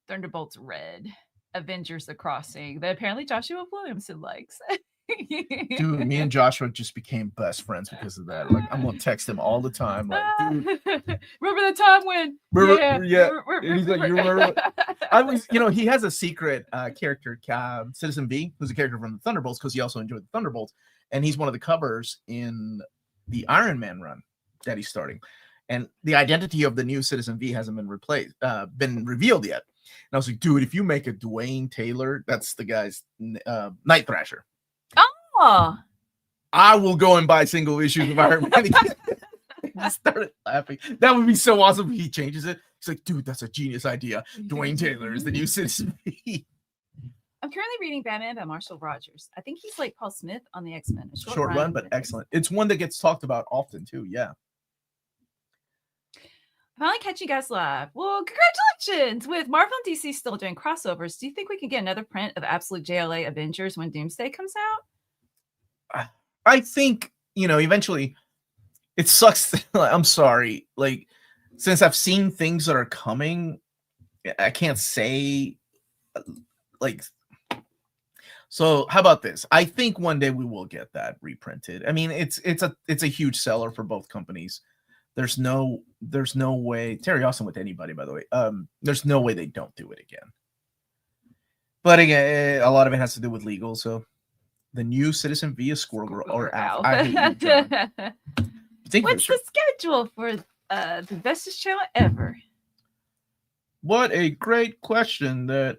Thunderbolts Red. Avengers: The Crossing that apparently Joshua Williamson likes. Dude, me and Joshua just became best friends because of that. Like, I'm gonna text him all the time. Like, dude, remember the time when? He's like, you remember? I was, he has a secret character, Citizen V, who's a character from the Thunderbolts, because he also enjoyed the Thunderbolts, and he's one of the covers in the Iron Man run that he's starting. And the identity of the new Citizen V hasn't been revealed yet. And I was like, dude, if you make a Dwayne Taylor, that's the guy's Night Thrasher. Oh, I will go and buy single issues of Iron Man. I started laughing. That would be so awesome if he changes it. He's like, dude, that's a genius idea. Dwayne Taylor is the new Citizen V. I'm currently reading Batman by Marshall Rogers. I think he's like Paul Smith on the X-Men. Short run, but excellent. It's one that gets talked about often too. Yeah. Finally catch you guys live. Well, congratulations! With Marvel and DC still doing crossovers, do you think we can get another print of Absolute JLA Avengers when Doomsday comes out? I think, eventually it sucks. I'm sorry. Like, since I've seen things that are coming, I can't say so how about this? I think one day we will get that reprinted. I mean, it's a huge seller for both companies. There's no way. Terry Austin with anybody, by the way. There's no way they don't do it again. But again, a lot of it has to do with legal. So the new Citizen V is Squirrel Girl or Al. I hate you, John. What's the schedule for the bestest channel ever? What a great question. That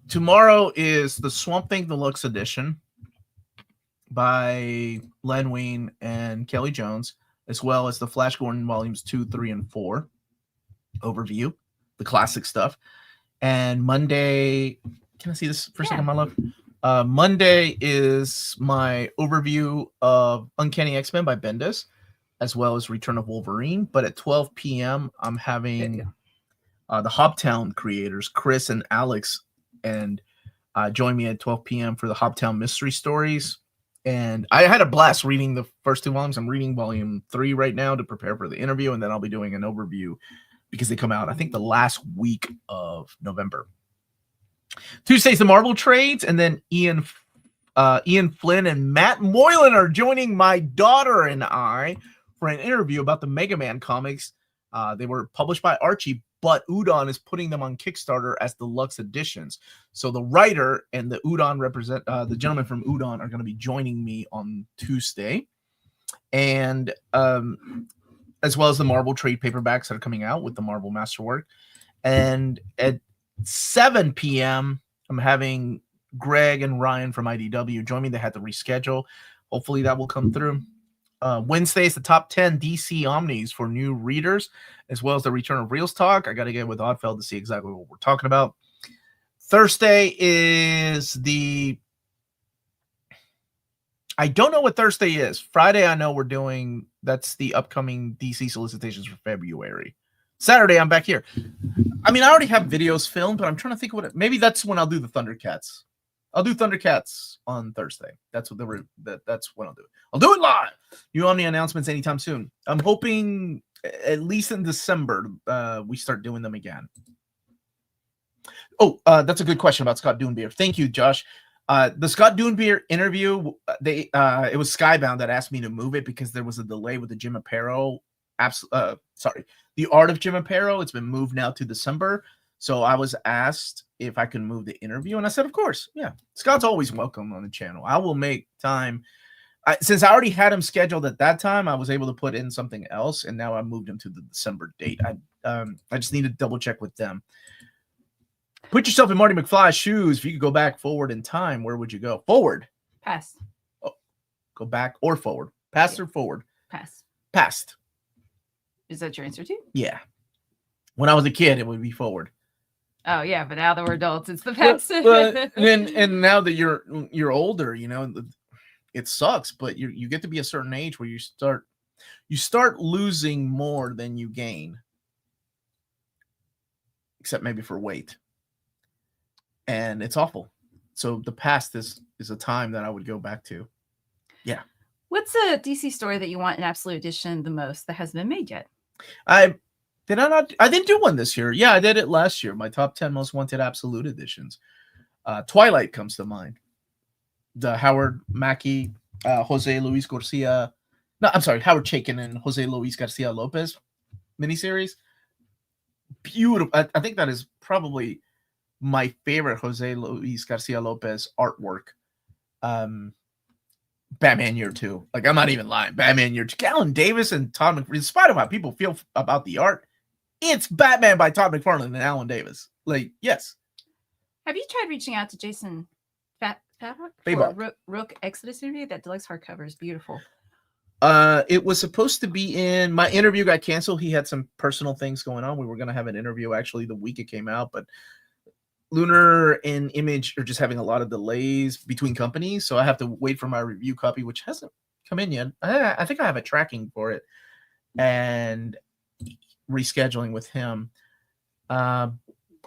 tomorrow is the Swamp Thing Deluxe Edition by Len Wein and Kelly Jones, as well as the Flash Gordon volumes 2, 3, and 4 overview, the classic stuff. And Monday, can I see this for a second, my love? Monday is my overview of Uncanny X-Men by Bendis, as well as Return of Wolverine. But at 12 p.m., I'm having the Hobtown creators, Chris and Alex, and join me at 12 p.m. for the Hobtown Mystery Stories. And I had a blast reading the first 2 volumes. I'm reading volume 3 right now to prepare for the interview, and then I'll be doing an overview because they come out, I think, the last week of November. Tuesday's the Marvel trades, and then Ian Flynn and Matt Moylan are joining my daughter and I for an interview about the Mega Man comics. They were published by Archie, but Udon is putting them on Kickstarter as deluxe editions. So the writer and the Udon the gentleman from Udon are going to be joining me on Tuesday. And as well as the Marvel trade paperbacks that are coming out with the Marvel Masterwork. And at 7 p.m., I'm having Greg and Ryan from IDW join me. They had to reschedule. Hopefully that will come through. Wednesday is the top 10 DC Omnis for new readers, as well as the return of Reels Talk. I got to get with Oddfeld to see exactly what we're talking about. Thursday is I don't know what Thursday is. Friday, I know we're doing, that's the upcoming DC solicitations for February. Saturday, I'm back here. I mean, I already have videos filmed, but I'm trying to think of maybe that's when I'll do the Thundercats. I'll do Thundercats on Thursday. That's what that's when I'll do it. I'll do it live. New Omni announcements anytime soon. I'm hoping at least in December we start doing them again. Oh, that's a good question about Scott Doonbeer. Thank you, Josh. The Scott Doonbeer interview, it was Skybound that asked me to move it because there was a delay with the Jim Aparo. The Art of Jim Aparo. It's been moved now to December. So I was asked if I could move the interview, and I said, of course, yeah. Scott's always welcome on the channel. I will make time. Since I already had him scheduled at that time, I was able to put in something else, and now I moved him to the December date. I just need to double check with them. Put yourself in Marty McFly's shoes. If you could go back forward in time, where would you go? Forward. Past. Oh, go back or forward. Past or forward? Past. Past. Is that your answer too? Yeah. When I was a kid, it would be forward. Oh yeah, but now that we're adults, it's the past. and now that you're older, you know, it sucks. But you get to be a certain age where you start losing more than you gain, except maybe for weight. And it's awful. So the past is a time that I would go back to. Yeah. What's a DC story that you want in Absolute Edition the most that hasn't been made yet? I didn't do one this year. Yeah, I did it last year. My top 10 most wanted Absolute Editions. Twilight comes to mind. The Howard Mackie, Jose Luis Garcia. No, I'm sorry, Howard Chaykin and Jose Luis Garcia Lopez miniseries. Beautiful. I think that is probably my favorite Jose Luis Garcia Lopez artwork. Batman Year 2. Like, I'm not even lying. Batman Year 2. Alan Davis and Todd McFarlane. In spite of how people feel about the art, it's Batman by Todd McFarlane and Alan Davis. Like, yes. Have you tried reaching out to Jason Fabrock for Rook Exodus interview? That deluxe hardcover is beautiful. It was supposed to be in. My interview got canceled. He had some personal things going on. We were going to have an interview actually the week it came out, but Lunar and Image are just having a lot of delays between companies, so I have to wait for my review copy, which hasn't come in yet. I think I have a tracking for it, and rescheduling with him.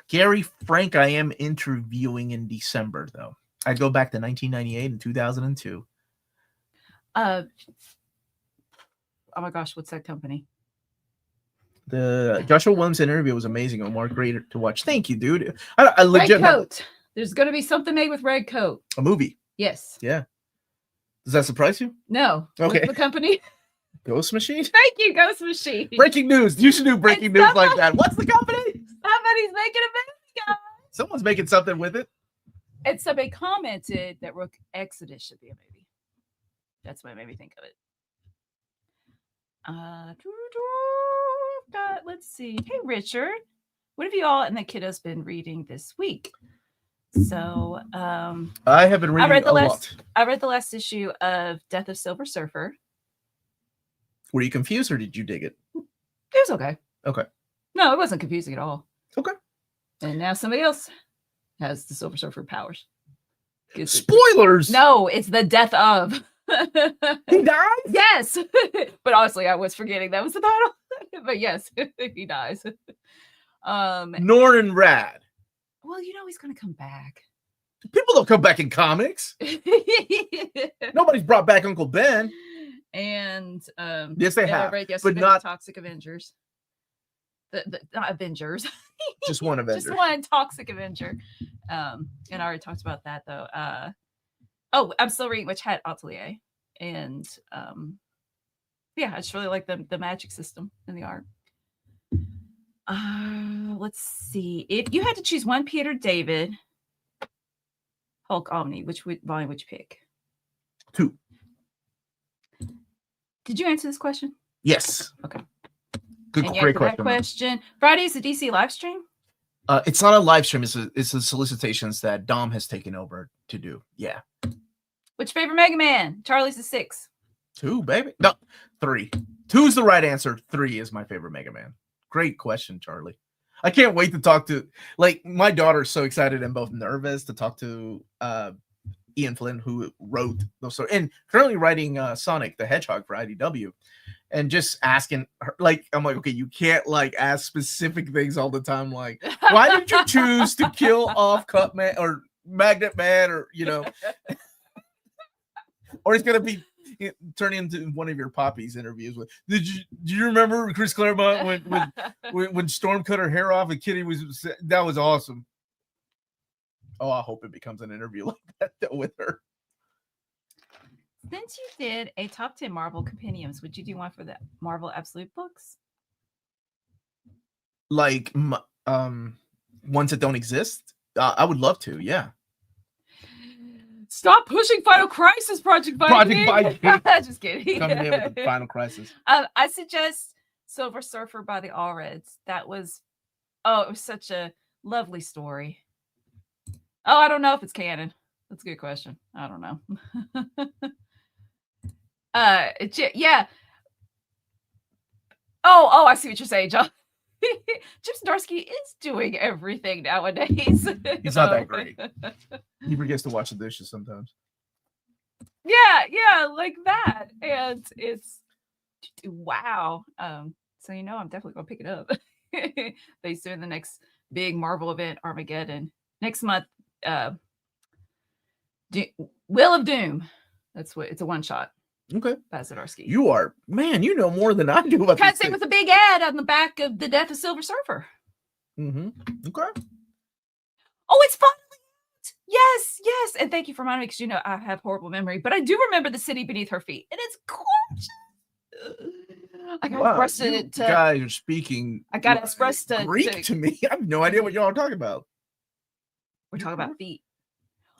Gary Frank, I am interviewing in December, though. I go back to 1998 and 2002. Oh my gosh, what's that company? The Joshua Williams interview was amazing. Omar, great to watch. Thank you, dude. I legit Red Coat. There's going to be something made with Red Coat. A movie. Yes. Yeah. Does that surprise you? No. Okay. What's the company? Ghost Machine? Thank you, Ghost Machine. Breaking news. You should do breaking news like that. What's the company? Somebody's making a movie, guys. Someone's making something with it. And somebody commented that Rook Exodus should be a movie. That's what made me think of it. Let's see. Hey, Richard. What have you all and the kiddos been reading this week? So, I have been reading a lot. I read the last issue of Death of Silver Surfer. Were you confused or did you dig it? It was okay. Okay. No, it wasn't confusing at all. Okay. And now somebody else has the Silver Surfer powers. Spoilers! No, it's the death of. He dies? Yes. But honestly, I was forgetting that was the title. But yes, he dies. Norrin Rad. Well, you know he's going to come back. People don't come back in comics. Nobody's brought back Uncle Ben. And yes, they have, but not Toxic Avengers. The not Avengers. Just one Avenger. Just one Toxic Avenger. And I already talked about that though. I'm still reading Witch Hat Atelier, and yeah, I just really like the magic system and the art. Let's see. If you had to choose one Peter David Hulk Omni, which volume would you pick? 2. Did you answer this question? Yes. Okay. Great question. Friday is a DC live stream? It's not a live stream. It's the solicitations that Dom has taken over to do. Yeah. Which favorite Mega Man? Charlie's the 6. 2, baby. No, 3. 2 is the right answer. 3 is my favorite Mega Man. Great question, Charlie. I can't wait to talk to, like, my daughter's so excited and both nervous to talk to Ian Flynn, who wrote those stories, and currently writing Sonic the Hedgehog for IDW, and just asking her, like, I'm like, okay, you can't like ask specific things all the time, like, why did you choose to kill off Cutman or Magnet Man, or you know, or it's gonna be turn into one of your Poppy's interviews with. Do you remember Chris Claremont when Storm cut her hair off and Kitty was, that was awesome. Oh, I hope it becomes an interview like that though with her. Since you did a top 10 Marvel compendiums, would you do one for the Marvel Absolute books? Like ones that don't exist? I would love to, yeah. Stop pushing Final Crisis, Project Viking. Just kidding. Coming in with the Final Crisis. I suggest Silver Surfer by the All Reds. That was, it was such a lovely story. Oh, I don't know if it's canon. That's a good question. I don't know. Yeah. Oh, I see what you're saying, John. Chip Zdarsky is doing everything nowadays. He's not that great. He forgets to wash the dishes sometimes. Yeah, like that. And it's wow. So I'm definitely gonna pick it up. He's doing the next big Marvel event, Armageddon, next month. Will of Doom. That's what it's a one shot. Okay. By Zdarsky. You know more than I do about this. It with a big ad on the back of The Death of Silver Surfer. Okay. Oh, it's finally out. Yes. And thank you for reminding me, because I have horrible memory, but I do remember The City Beneath Her Feet, and it's gorgeous. I got expressed it to guys are speaking. I got expressed to Greek to me. I have no idea what y'all are talking about. We're talking about feet.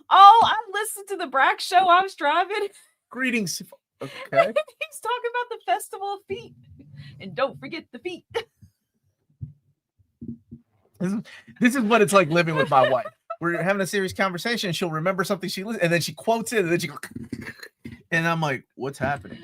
Oh, I listened to the Brack show. I was driving. Greetings. Okay. He's talking about the Festival of Feet. And don't forget the feet. This is what it's like living with my wife. We're having a serious conversation. She'll remember something she listened, and then she quotes it, and then she goes, and I'm like, what's happening?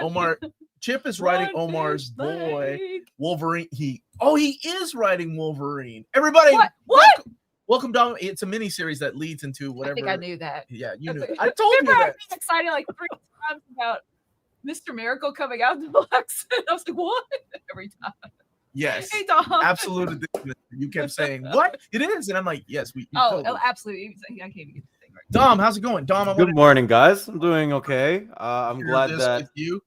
Omar, Chip is writing Omar's boy, Wolverine. He is writing Wolverine. Everybody, what? Welcome, Dom. It's a mini series that leads into whatever. I think I knew that. Yeah, you knew. I told you that. I was excited like 3 times about Mr. Miracle coming out deluxe. I was like, what? Every time. Yes. Hey, Dom. Absolute addiction. You kept saying, what? It is. And I'm like, yes. Absolutely. I can't even get the thing right. Dom, how's it going? Dom, good morning, guys. I'm doing okay. I'm glad that. With you.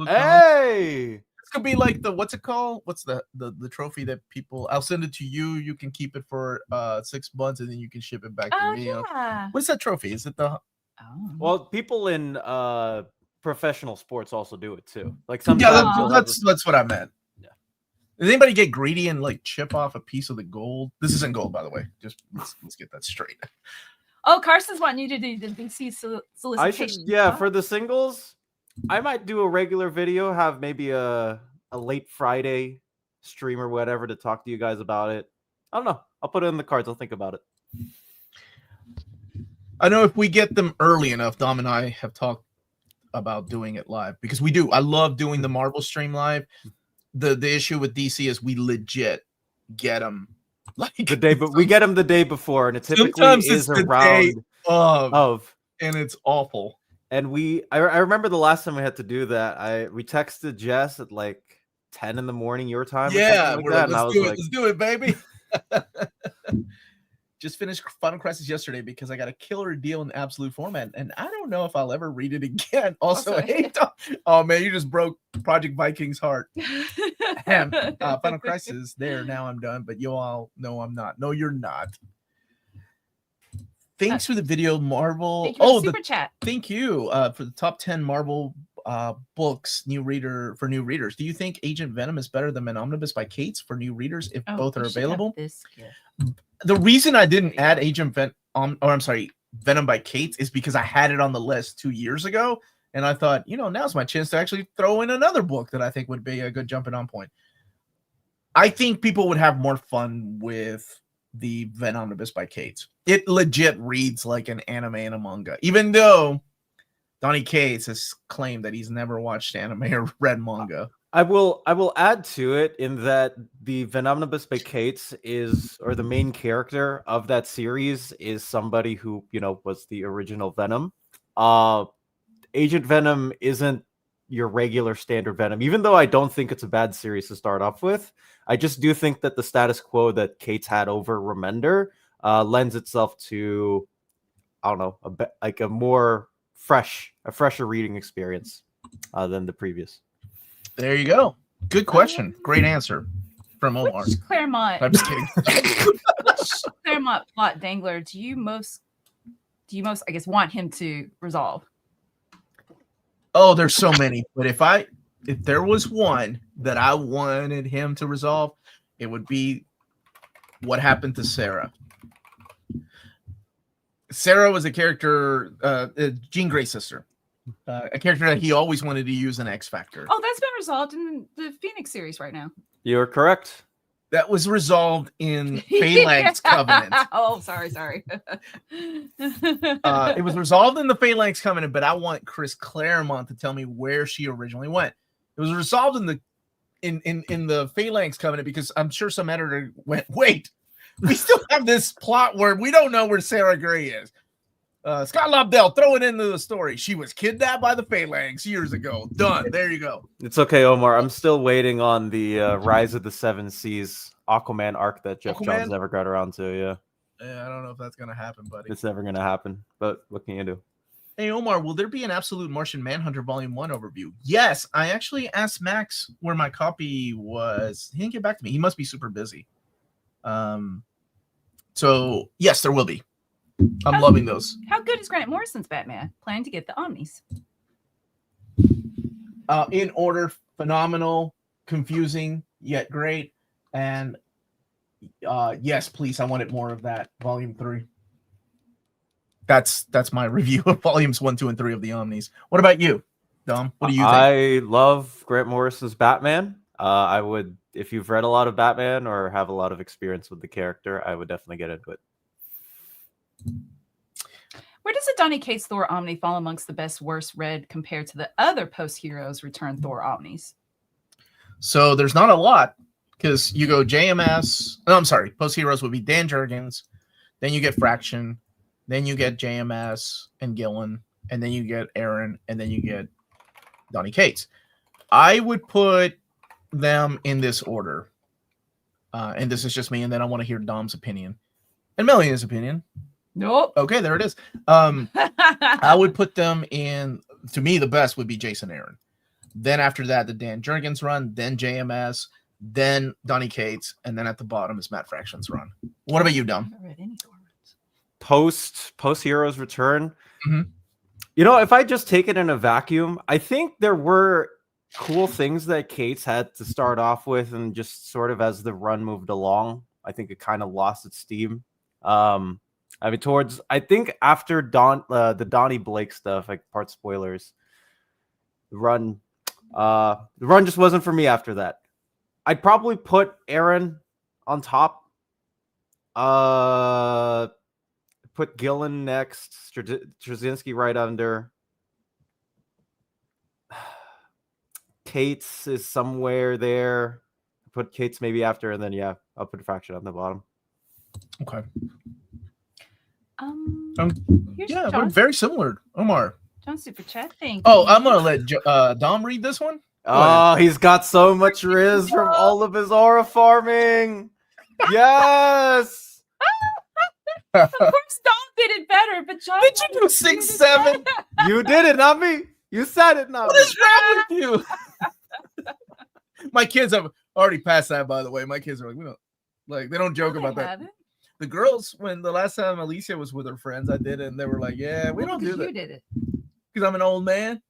Hey! This could be like what's it called? What's the trophy that people? I'll send it to you. You can keep it for 6 months, and then you can ship it back to me. Yeah. What's that trophy? Is it the? Well, people in professional sports also do it too. Like sometimes. Yeah, that's what I meant. Yeah. Does anybody get greedy and like chip off a piece of the gold? This isn't gold, by the way. Just let's get that straight. Oh, Carson's wanting you to do the DC solicitation. I should, for the singles. I might do a regular video, have maybe a late Friday stream or whatever to talk to you guys about it. I don't know. I'll put it in the cards. I'll think about it. I know if we get them early enough, Dom and I have talked about doing it live because we do. I love doing the Marvel stream live. The issue with DC is we legit get them like the day, but we get them the day before, and it typically is around of, and it's awful. And I remember the last time we had to do that. We texted Jess at like 10 in the morning your time. Yeah, like that, let's do it, baby. Just finished Final Crisis yesterday because I got a killer deal in absolute format, and I don't know if I'll ever read it again. Also, oh man, you just broke Project Viking's heart. Final Crisis there. Now I'm done, but you all know I'm not. No, you're not. Thanks for the video, Marvel. Thank you for the super chat. Thank you for the top 10 Marvel books, new readers. Do you think Agent Venom is better than an Omnibus by Cates for new readers if both are available? The reason I didn't add Venom by Cates is because I had it on the list 2 years ago, and I thought, now's my chance to actually throw in another book that I think would be a good jumping on point. I think people would have more fun with the Venom Omnibus by Cates. It legit reads like an anime and a manga, even though Donny Cates has claimed that he's never watched anime or read manga. I will add to it in that the Venomnibus by Cates or the main character of that series is somebody who, was the original Venom. Agent Venom isn't your regular standard Venom, even though I don't think it's a bad series to start off with. I just do think that the status quo that Cates had over Remender lends itself to, I don't know, a fresher reading experience than the previous. There you go. Good question. Great answer. from Omar. Which Claremont? I'm just kidding. Which Claremont plot dangler do you most, I guess, want him to resolve? Oh, there's so many. But if there was one that I wanted him to resolve, it would be what happened to Sarah. Sarah was a character, Jean Grey's sister, a character that he always wanted to use an X Factor. Oh, that's been resolved in the Phoenix series right now. You're correct. That was resolved in Phalanx Covenant. Oh, sorry. It was resolved in the Phalanx Covenant, but I want Chris Claremont to tell me where she originally went. It was resolved in the Phalanx Covenant because I'm sure some editor went, wait, we still have this plot where we don't know where Sarah Gray is. Scott Lobdell, throw it into the story. She was kidnapped by the Phalanx years ago. Done. There you go. It's okay, Omar. I'm still waiting on the Rise of the Seven Seas Aquaman arc that Jeff Johns never got around to. Yeah, I don't know if that's gonna happen, buddy. It's never gonna happen. But what can you do? Hey, Omar, will there be an Absolute Martian Manhunter Volume 1 overview? Yes, I actually asked Max where my copy was. He didn't get back to me. He must be super busy. So, yes, there will be. I'm loving those. How good is Grant Morrison's Batman? Planning to get the Omnis. In order, phenomenal, confusing, yet great. And yes, please, I wanted more of that. Volume 3. That's my review of volumes 1, 2, and 3 of the Omnis. What about you, Dom? What do you think? I love Grant Morrison's Batman. I would, if you've read a lot of Batman or have a lot of experience with the character, I would definitely get into it. Where does the Donny Cates Thor Omni fall amongst the best, worst read compared to the other post-Heroes Return Thor Omnis? So there's not a lot because you go JMS. No, I'm sorry. Post Heroes would be Dan Jurgens. Then you get Fraction. Then you get JMS and Gillen. And then you get Aaron. And then you get Donny Cates. I would put them in this order. And this is just me. And then I want to hear Dom's opinion. And Melanie's opinion. Nope. Okay, there it is. I would put them in, to me, the best would be Jason Aaron. Then after that, the Dan Jurgens run, then JMS, then Donny Cates, and then at the bottom is Matt Fraction's run. What about you, Dom? I haven't read any Thor runs. Post Heroes Return. Mm-hmm. You know, if I just take it in a vacuum, I think there were cool things that Cates had to start off with, and just sort of as the run moved along, I think it kind of lost its steam. I mean, I think after the Donnie Blake stuff, like part spoilers, the run just wasn't for me after that. I'd probably put Aaron on top. Put Gillen next, Straczynski right under. Cates is somewhere there. Put Cates maybe after, and then yeah, I'll put Fraction on the bottom. Okay. Here's Yeah, John, we're very similar. Omar. John Super Chat. Thank Oh, you. I'm going to let Dom read this one. Oh, he's got so much riz from all of his aura farming. Yes. Of course, Dom did it better, but John. Did you do 6, 7? You did it, not me. You said it, not What me. is wrong with you? My kids have already passed that, by the way. My kids are like, we don't, like, they don't joke about that. The girls, when the last time Alicia was with her friends, I did it, and they were like, yeah, we don't do that. You did it. Because I'm an old man.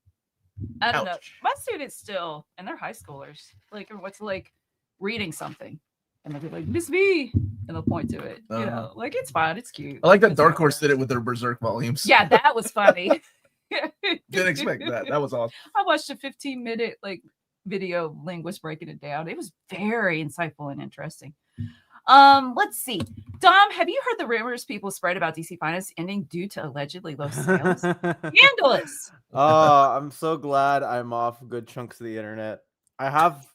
I don't know. Ouch. My students still, and they're high schoolers, like, what's like reading something, and they'll be like, Miss V, and they'll point to it. You know, like, it's fine, it's cute. I like that It's Dark not Horse bad. did it with their Berserk volumes. Yeah, that was funny. Didn't expect that. That was awesome. I watched a 15-minute like video linguist breaking it down. It was very insightful and interesting. Let's see. Dom, have you heard the rumors people spread about DC Finest ending due to allegedly low sales? Scandalous. Oh, I'm so glad I'm off good chunks of the internet. I have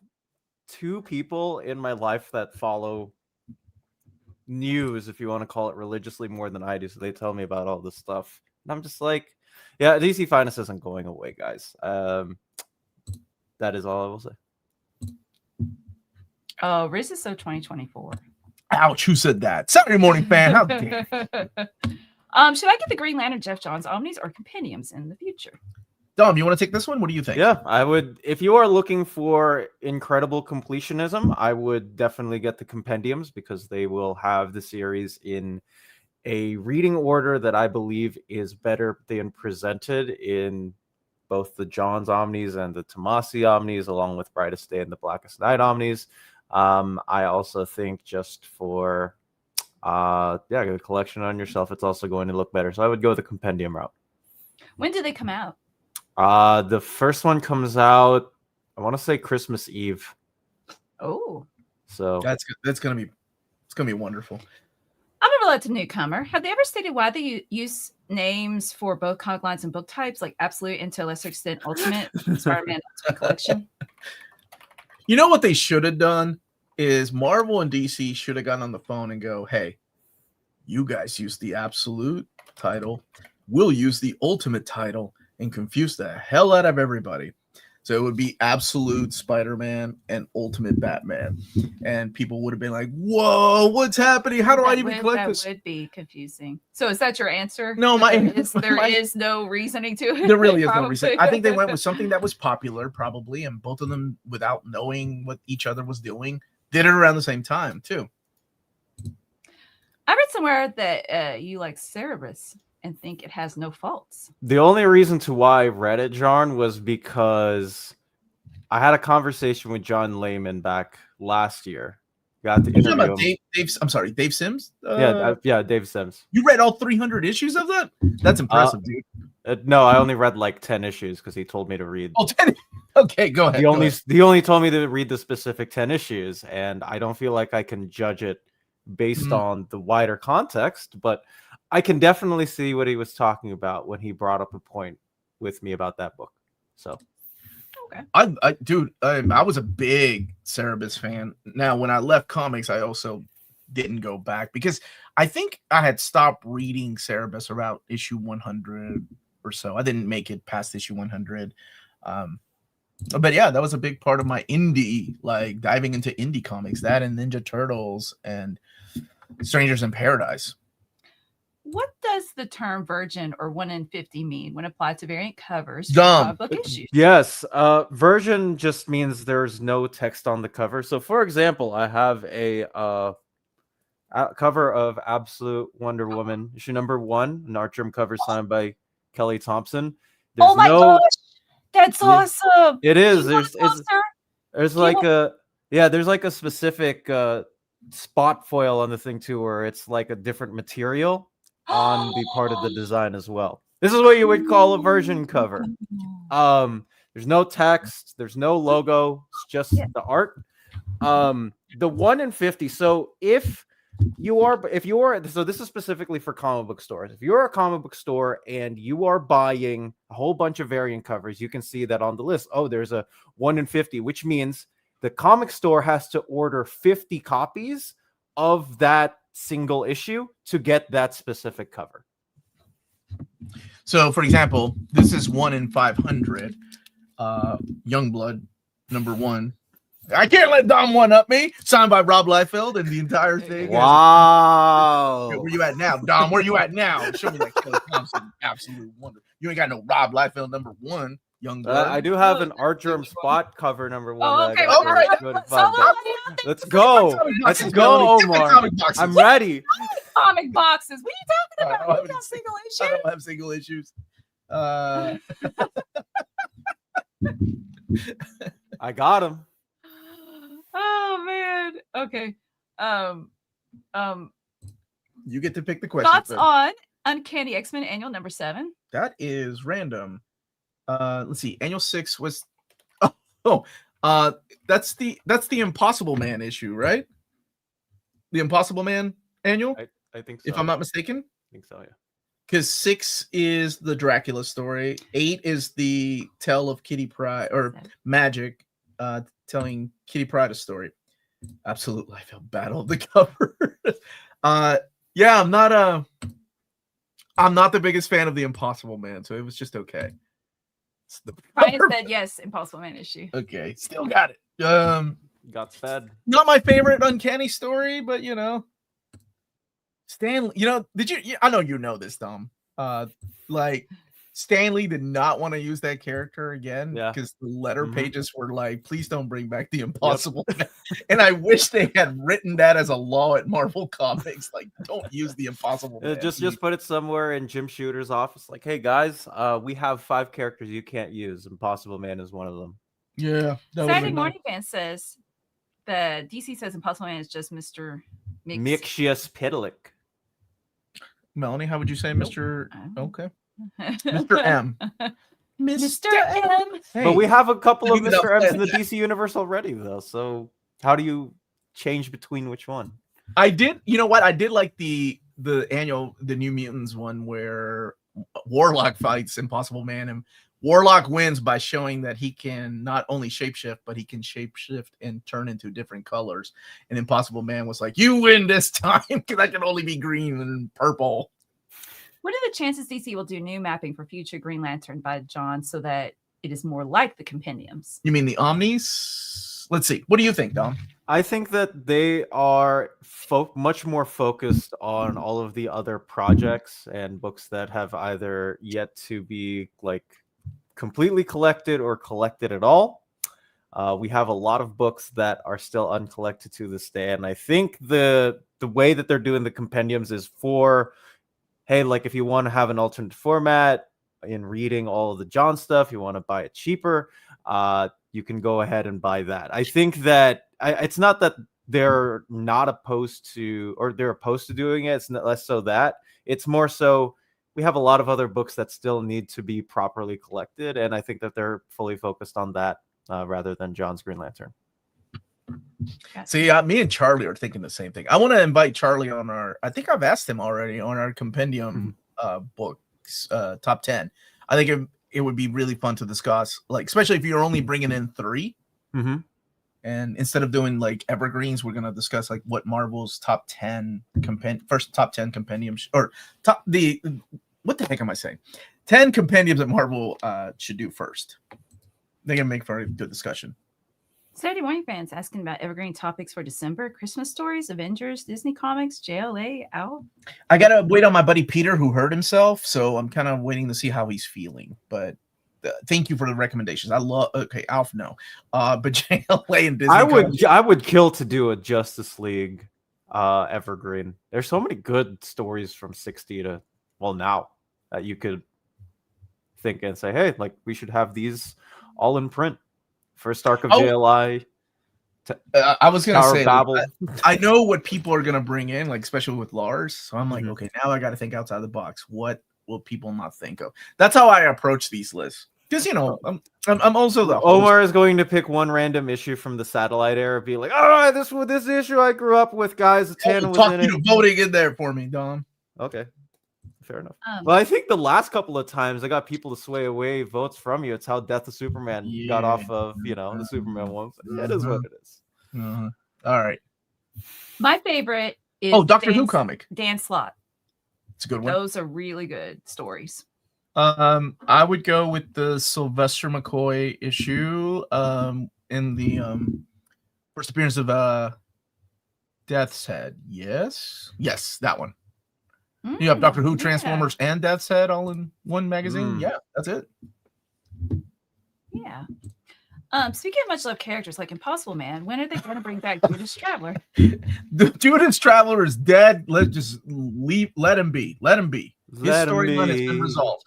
2 people in my life that follow news, if you want to call it religiously, more than I do. So they tell me about all this stuff. And I'm just like, yeah, DC Finest isn't going away, guys. That is all I will say. Oh, Riz is so 2024. Ouch, who said that? Saturday morning fan. How dare you? Should I get the Green Lantern Jeff Johns Omnis or compendiums in the future? Dom, you want to take this one? What do you think? Yeah, I would. If you are looking for incredible completionism, I would definitely get the compendiums because they will have the series in a reading order that I believe is better than presented in both the John's Omnis and the Tomasi Omnis, along with Brightest Day and the Blackest Night Omnis. I also think just for a collection on yourself, it's also going to look better. So I would go the compendium route. When do they come out? The first one comes out, I want to say Christmas Eve. Oh, So that's gonna be wonderful. I'm a reluctant newcomer. Have they ever stated why they use names for both comic lines and book types, like Absolute and to a lesser extent Ultimate, Spider-Man Ultimate Collection? You know what they should have done is Marvel and DC should have gotten on the phone and go, hey, you guys use the Absolute title. We'll use the Ultimate title and confuse the hell out of everybody. So it would be Absolute Spider-Man and Ultimate Batman. And people would have been like, whoa, what's happening? How do I even collect this? That would be confusing. So is that your answer? No, there is no reasoning to it. There really is no reason. I think they went with something that was popular, probably, and both of them, without knowing what each other was doing, did it around the same time, too. I read somewhere that you like Cerebus and think it has no faults. the only reason to why I read it, John, was because I had a conversation with John Layman back last year. Got to interview him. Dave Sims? Dave Sims. You read all 300 issues of that? That's impressive, dude. No, I only read like 10 issues because he told me to read. Oh, 10? Okay, go ahead. He only told me to read the specific 10 issues, and I don't feel like I can judge it based on the wider context, but I can definitely see what he was talking about when he brought up a point with me about that book. So, okay, I was a big Cerebus fan. Now, when I left comics, I also didn't go back because I think I had stopped reading Cerebus around issue 100 or so. I didn't make it past issue 100. But yeah, that was a big part of my indie, like diving into indie comics, that and Ninja Turtles and Strangers in Paradise. What does the term virgin or 1 in 50 mean when applied to variant covers for Dumb. comic book issues? Yes, version just means there's no text on the cover. So, for example, I have a cover of Absolute Wonder Woman, issue number 1, an Artgerm cover signed by Kelly Thompson. Oh my gosh, that's awesome! It is. There's like a specific spot foil on the thing too, where it's like a different material on the part of the design as well. This is what you would call a version cover. There's no text, there's no logo, it's just the art. The 1 in 50. So if you are, so this is specifically for comic book stores. If you're a comic book store and you are buying a whole bunch of variant covers, you can see that on the list. Oh, there's a 1 in 50, which means the comic store has to order 50 copies of that single issue to get that specific cover. So, for example, this is 1 in 500. Youngblood, number 1. I can't let Dom one up me. Signed by Rob Liefeld, and the entire thing. Wow. Where you at now, Dom? Where you at now? Show me that Kelly Thompson absolute wonder. You ain't got no Rob Liefeld number 1. Youngblood. I do have an Artgerm spot cover number 1. Oh, okay. All right. Let's go. Let's go, Omar. I'm ready. Comic boxes. What are you talking about? You got single issues? I don't have single issues. I got him. Oh man. Okay. You get to pick the question. Thoughts on Uncanny X-Men Annual number 7? That is random. Let's see. Annual 6 was that's the Impossible Man issue, right? The Impossible Man annual? I think so. If I'm not mistaken. I think so, yeah. Because 6 is the Dracula story. 8 is the tale of Kitty Pryde or Magic telling Kitty Pryde a story. Absolutely, I felt battle of the cover. Yeah, I'm not the biggest fan of the Impossible Man, so it was just okay. Ryan said yes, Impossible Man issue. Okay, still got it. Got fed. Not my favorite Uncanny story, but Stanley. I know you know this, Dom. Like Stanley did not want to use that character again Yeah. because the letter Mhm. pages were like, please don't bring back the Impossible Man. And I wish they had written that as a law at Marvel Comics. Like, don't use the Impossible Man. Just put it somewhere in Jim Shooter's office. Like, hey guys, we have 5 characters you can't use. Impossible Man is one of them. Yeah. Saturday Morning Fan says the DC says Impossible Man is just Mr. Mixius Pitalik. Melanie, how would you say Mr. Okay. Mr. Mr. M. Mr. M. Hey, But we have a couple of Leave it up Mr. M's in the there. DC universe already, though. So how do you change between which one? I did. You know what? I did like the New Mutants one where Warlock fights Impossible Man, and Warlock wins by showing that he can not only shapeshift, but he can shapeshift and turn into different colors. And Impossible Man was like, "You win this time because I can only be green and purple." What are the chances DC will do new mapping for future Green Lantern by John so that it is more like the compendiums? You mean the Omnis? Let's see. What do you think, Dom? I think that they are much more focused on all of the other projects and books that have either yet to be like completely collected or collected at all. We have a lot of books that are still uncollected to this day, and I think the way that they're doing the compendiums is for, hey, like if you want to have an alternate format in reading all of the John stuff, you want to buy it cheaper, you can go ahead and buy that. I think that it's not that they're not opposed to, or they're opposed to doing it. It's not less so that. It's more so we have a lot of other books that still need to be properly collected, and I think that they're fully focused on that rather than John's Green Lantern. See, me and Charlie are thinking the same thing. I want to invite Charlie on I think I've asked him already on our compendium books top 10. I think it would be really fun to discuss, like especially if you're only bringing in 3. Mm-hmm. And instead of doing like evergreens, we're gonna discuss like what Marvel's top 10 first top 10 compendiums or what the heck am I saying? 10 compendiums that Marvel should do first. They're gonna make for a good discussion. Saturday Morning Fans asking about evergreen topics for December: Christmas stories, Avengers, Disney Comics, JLA, Owl. I gotta wait on my buddy Peter who hurt himself, so I'm kind of waiting to see how he's feeling. But thank you for the recommendations. I love. Okay, Alf, no, but JLA and Disney. I would kill to do a Justice League evergreen. There's so many good stories from 60 to now that you could think and say, hey, like we should have these all in print. First arc of JLI. I was gonna say, Babel. I know what people are gonna bring in, like especially with Lars. So I'm like, Mhm. okay, now I got to think outside the box. What will people not think of? That's how I approach these lists. Because I'm also the host. Omar is going to pick one random issue from the satellite era, be like, oh, this issue I grew up with, guys. Tana was in it. Voting in there for me, Dom. Okay. Fair enough. Well, I think the last couple of times I got people to sway away votes from you. It's how Death of Superman got off of, the Superman one. It is what it is. All right. My favorite is Doctor Who comic. Dan Slott. It's a good one. Those are really good stories. I would go with the Sylvester McCoy issue in the first appearance of Death's Head. Yes, that one. You have Doctor Who, Transformers, and Death's Head all in one magazine. Yeah, that's it. Yeah. Speaking of much loved characters like Impossible Man, when are they going to bring back Judas Traveler? The Judas Traveler is dead. Let him be. His storyline has been resolved.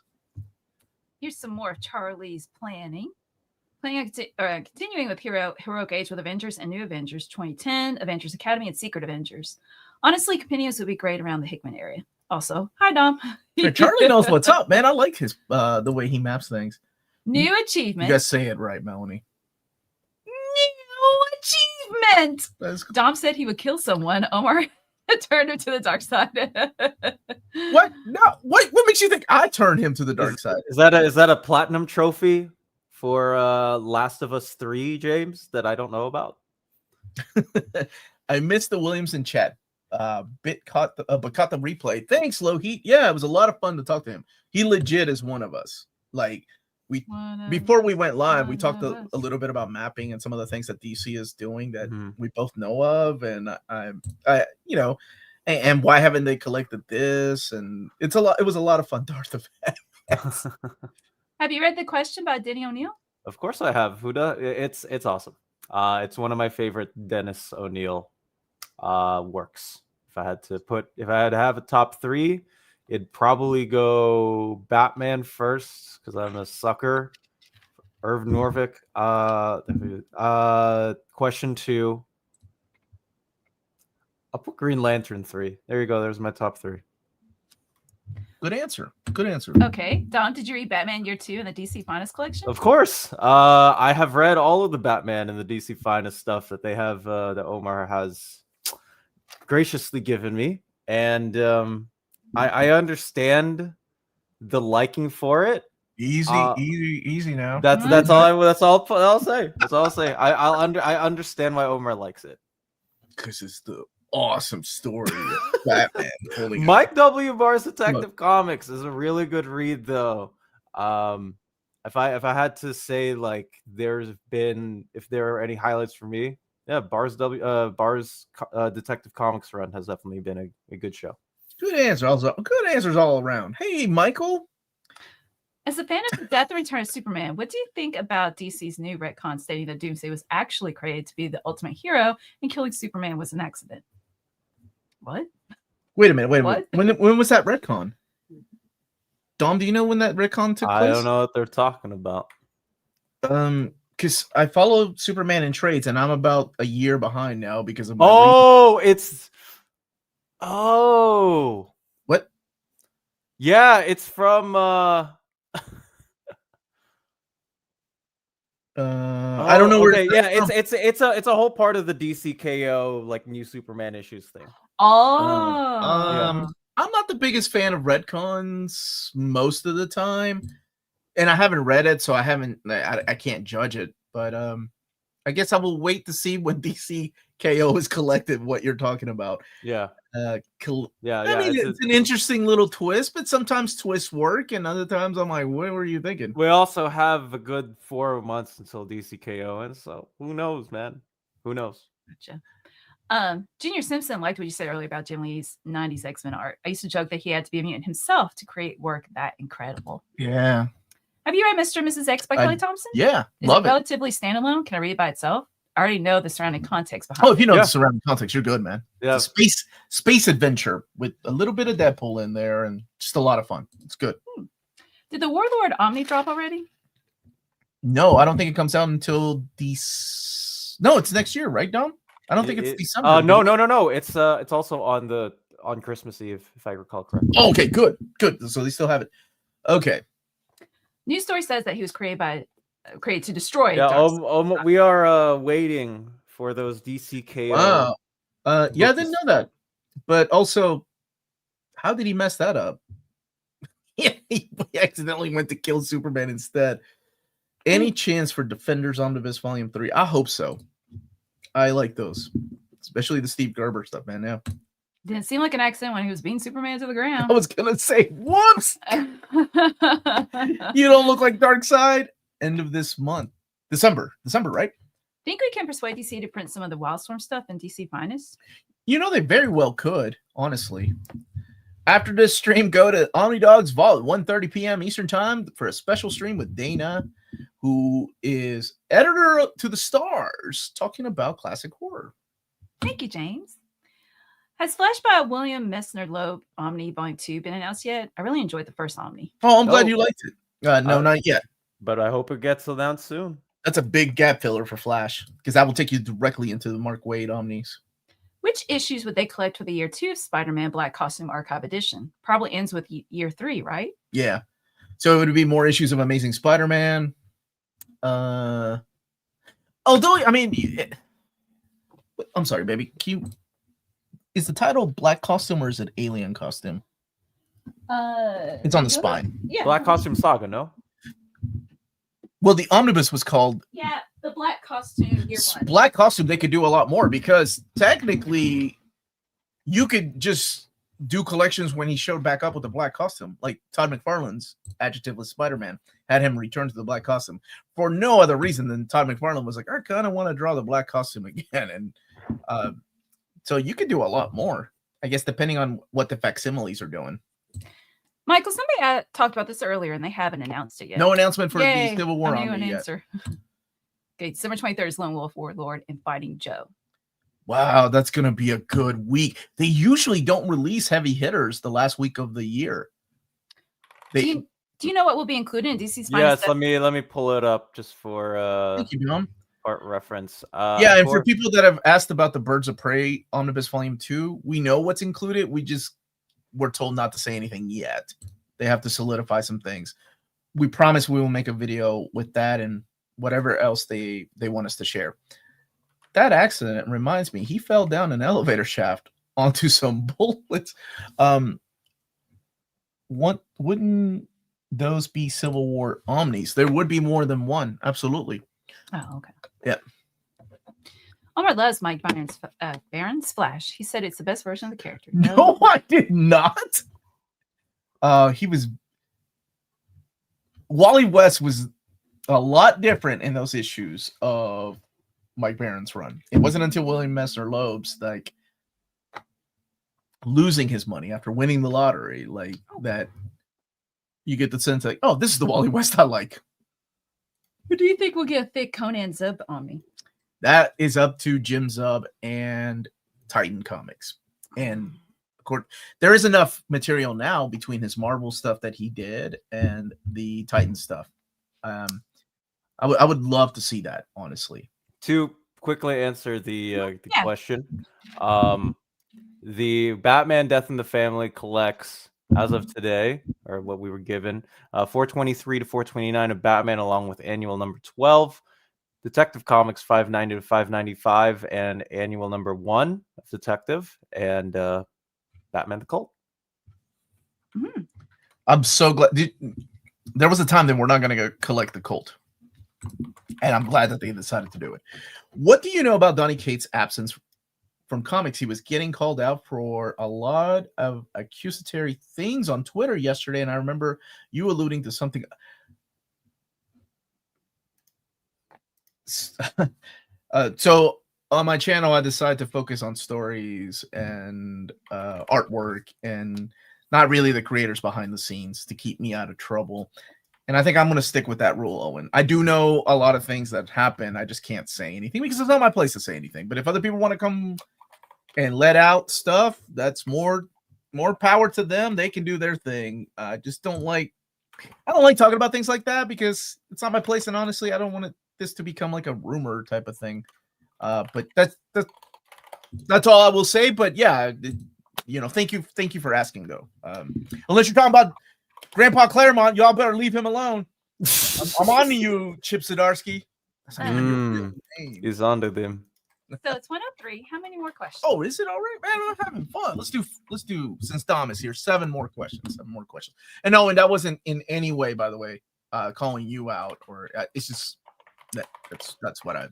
Here's some more of Charlie's planning. Continuing with Heroic Age with Avengers and New Avengers 2010, Avengers Academy, and Secret Avengers. Honestly, compendiums would be great around the Hickman area. Also, hi Dom. Charlie knows what's up, man. I like his the way he maps things. New achievement. You guys say it right, Melanie. New achievement. Dom said he would kill someone. Omar turned him to the dark side. What? No. What makes you think I turned him to the dark side? Is that a platinum trophy for Last of Us 3, James, that I don't know about? I missed the Williamson chat. But caught the replay. Thanks, Low Heat. Yeah, it was a lot of fun to talk to him. He legit is one of us. Like before we went live, we talked a little bit about mapping and some of the things that DC is doing that we both know of, and and why haven't they collected this? And it was a lot of fun. Darth Effect. Have you read The Question by Denny O'Neil? Of course I have. It's awesome. It's one of my favorite Dennis O'Neil works. If I had to have a top 3, it'd probably go Batman first because I'm a sucker. Irv Norvik. Question 2. I'll put Green Lantern 3. There you go. There's my top 3. Good answer. Good answer. Okay. Dom, did you read Batman Year 2 in the DC Finest collection? Of course. I have read all of the Batman and the DC Finest stuff that they have, that Omar has graciously given me. And I understand the liking for it. Easy now. That's all I'll say. That's all I'll say. I understand why Omar likes it. Because it's the awesome story of Batman. Mike W. Barr's Detective Comics is a really good read, though. If I had to say, like, if there are any highlights for me, yeah, Barr's Detective Comics run has definitely been a good show. Good answer. Also, good answers all around. Hey, Michael. As a fan of the Death and Return of Superman, what do you think about DC's new retcon stating that Doomsday was actually created to be the ultimate hero and killing Superman was an accident? What? Wait a minute. When was that retcon? Dom, do you know when that retcon took place? I don't know what they're talking about. Because I follow Superman in trades, and I'm about a year behind now because of my what? Yeah, it's from I don't know where. Okay, yeah, it's a whole part of the DCKO like new Superman issues thing. Oh, I'm not the biggest fan of retcons most of the time, and I haven't read it, so I can't judge it. But I guess I will wait to see when DCKO is collected what you're talking about. Yeah. I mean, it's an interesting little twist, but sometimes twists work, and other times I'm like, what were you thinking? We also have a good 4 months until DCKO, and so who knows, man? Who knows? Gotcha. Junior Simpson liked what you said earlier about Jim Lee's 90s X-Men art. I used to joke that he had to be a mutant himself to create work that incredible. Yeah. Have you read Mr. and Mrs. X by Kelly Thompson? Yeah, Is it relatively standalone? Can I read it by itself? I already know the surrounding context behind it. Oh, if you know the surrounding context, you're good, man. Yeah. It's a space adventure with a little bit of Deadpool in there and just a lot of fun. It's good. Did the Warlord Omni drop already? No, I don't think it comes out until No, it's next year, right, Dom? I don't think it's December. No. It's also on Christmas Eve, if I recall correctly. Oh, okay, good. So they still have it. Okay. News story says that he was created to destroy. Yeah, we are waiting for those DCKO. Wow. Yeah, I didn't know that. But also, how did he mess that up? He accidentally went to kill Superman instead. Any chance for Defenders Omnibus Volume 3? I hope so. I like those, especially the Steve Gerber stuff, man. Yeah. Didn't seem like an accident when he was beating Superman to the ground. I was gonna say, whoops! You don't look like Darkseid. End of this month, December, right? Think we can persuade DC to print some of the Wildstorm stuff in DC Finest? You know, they very well could, honestly. After this stream, go to OmniDog's Vault at 1:30 p.m. Eastern Time for a special stream with Dana, who is editor to the stars, talking about classic horror. Thank you, James. Has Flash by William Messner Loeb Omni Volume 2 been announced yet? I really enjoyed the first Omni. Oh, I'm glad you liked it. No, not yet. But I hope it gets announced soon. That's a big gap filler for Flash, because that will take you directly into the Mark Waid Omnis. Which issues would they collect for the Year 2 of Spider-Man Black Costume Archive Edition? Probably ends with Year 3, right? Yeah. So it would be more issues of Amazing Spider-Man. Although, I mean, I'm sorry, baby. Is the title Black Costume or is it Alien Costume? It's on the spine. Yeah. Black Costume Saga, no? Well, the omnibus was called... Yeah, the Black Costume Year 1. Black Costume, they could do a lot more because technically you could just do collections when he showed back up with the black costume. Like Todd McFarlane's Adjectiveless Spider-Man had him return to the black costume for no other reason than Todd McFarlane was like, I kind of want to draw the black costume again. And so you could do a lot more, I guess, depending on what the facsimiles are doing. Michael, somebody talked about this earlier, and they haven't announced it yet. No announcement for Yay, the Civil War I'm new Omni yet. answer. Okay, December 23rd is Lone Wolf Warlord and Fighting Joe. Wow, that's going to be a good week. They usually don't release heavy hitters the last week of the year. Do you know what will be included in DC's Yes, Finest? let me pull it up just for Thank you, Dom. part reference. Yeah, and for people that have asked about the Birds of Prey Omnibus Volume 2, we know what's included. We're told not to say anything yet. They have to solidify some things. We promise we will make a video with that and whatever else they want us to share. That accident reminds me, he fell down an elevator shaft onto some bullets. Wouldn't those be Civil War Omnis? There would be more than one. Absolutely. Oh, okay. Yeah. Omar loves Mike Baron's Flash. He said it's the best version of the character. No, I did not. Wally West was a lot different in those issues of Mike Baron's run. It wasn't until William Messner Loeb's like losing his money after winning the lottery, like that you get the sense like, oh, this is the Wally West I like. Who do you think will get a thick Conan Zub Omni? That is up to Jim Zub and Titan Comics. And of course, there is enough material now between his Marvel stuff that he did and the Titan stuff. I would love to see that, honestly. To quickly answer the question, the Batman Death in the Family collects, as of today, or what we were given, 423 to 429 of Batman, along with annual number 12. Detective Comics 590 to 595, and annual number 1 of Detective, and Batman the Cult. Mm-hmm. I'm so glad. There was a time that we're not going to collect the Cult. And I'm glad that they decided to do it. What do you know about Donny Cates' absence from comics? He was getting called out for a lot of accusatory things on Twitter yesterday, and I remember you alluding to something. So on my channel, I decided to focus on stories and artwork and not really the creators behind the scenes to keep me out of trouble. And I think I'm going to stick with that rule, Owen. I do know a lot of things that happen. I just can't say anything because it's not my place to say anything. But if other people want to come and let out stuff, that's more power to them. They can do their thing. I don't like talking about things like that because it's not my place. And honestly, I don't want this to become like a rumor type of thing. But that's all I will say. But yeah, thank you for asking though. Unless you're talking about Grandpa Claremont, y'all better leave him alone. I'm on to you, Chip Zdarsky. He's on to them. So it's 103. How many more questions? Oh, is it all right, man? I'm having fun. Let's do since Dom is here, 7 more questions. And no, and that wasn't in any way, by the way, calling you out, or it's just that's what I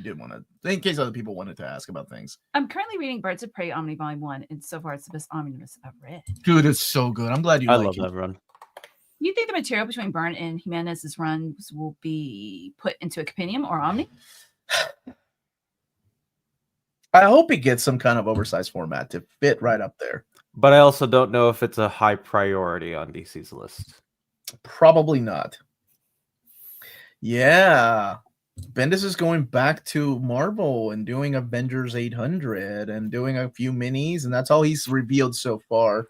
did want to, in case other people wanted to ask about things. I'm currently reading Birds of Prey Omni Volume 1, and so far it's the best omnibus I've read. Dude, it's so good. I'm glad you like it. I love that run. You think the material between Byrne and Jimenez's runs will be put into a compendium or Omni? I hope it gets some kind of oversized format to fit right up there. But I also don't know if it's a high priority on DC's list. Probably not. Yeah. Bendis is going back to Marvel and doing Avengers 800 and doing a few minis, and that's all he's revealed so far.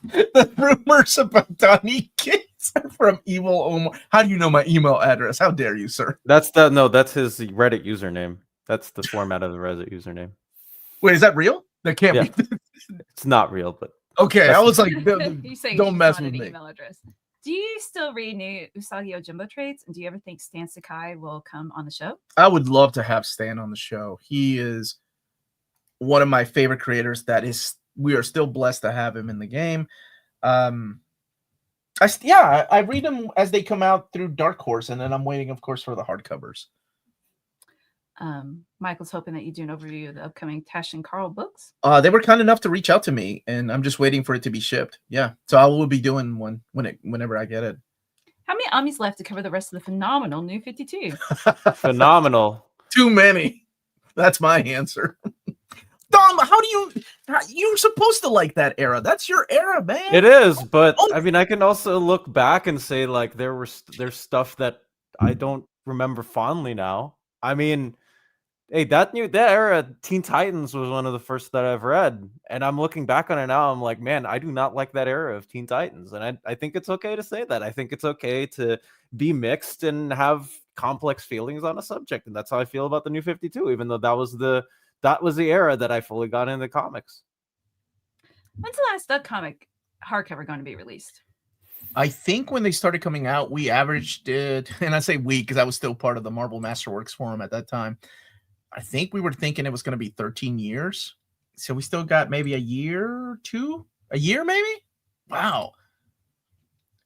The rumors about Donny Cates are from Evil Omar. How do you know my email address? How dare you, sir? That's his Reddit username. That's the format of the Reddit username. Wait, is that real? That can't be. It's not real, but okay. I was like, don't mess with me. Email address. Do you still read new Usagi Ojimbo trades? And do you ever think Stan Sakai will come on the show? I would love to have Stan on the show. He is one of my favorite creators. We are still blessed to have him in the game. I read them as they come out through Dark Horse, and then I'm waiting, of course, for the hardcovers. Michael's hoping that you do an overview of the upcoming Tash and Carl books. They were kind enough to reach out to me, and I'm just waiting for it to be shipped. Yeah, so I will be doing one whenever I get it. How many Omnis left to cover the rest of the phenomenal New 52? Phenomenal. Too many. That's my answer. Dom, you're supposed to like that era. That's your era, man. It is, but Oh. I mean, I can also look back and say like there's stuff that I don't remember fondly now. I mean, hey, that era, Teen Titans was one of the first that I've read, and I'm looking back on it now. I'm like, man, I do not like that era of Teen Titans, and I think it's okay to say that. I think it's okay to be mixed and have complex feelings on a subject, and that's how I feel about the New 52. Even though that was the era that I fully got into comics. When's the last Doug comic hardcover going to be released? I think when they started coming out, we averaged it, and I say we because I was still part of the Marvel Masterworks forum at that time. I think we were thinking it was going to be 13 years. So we still got maybe a year or two? A year, maybe? Wow.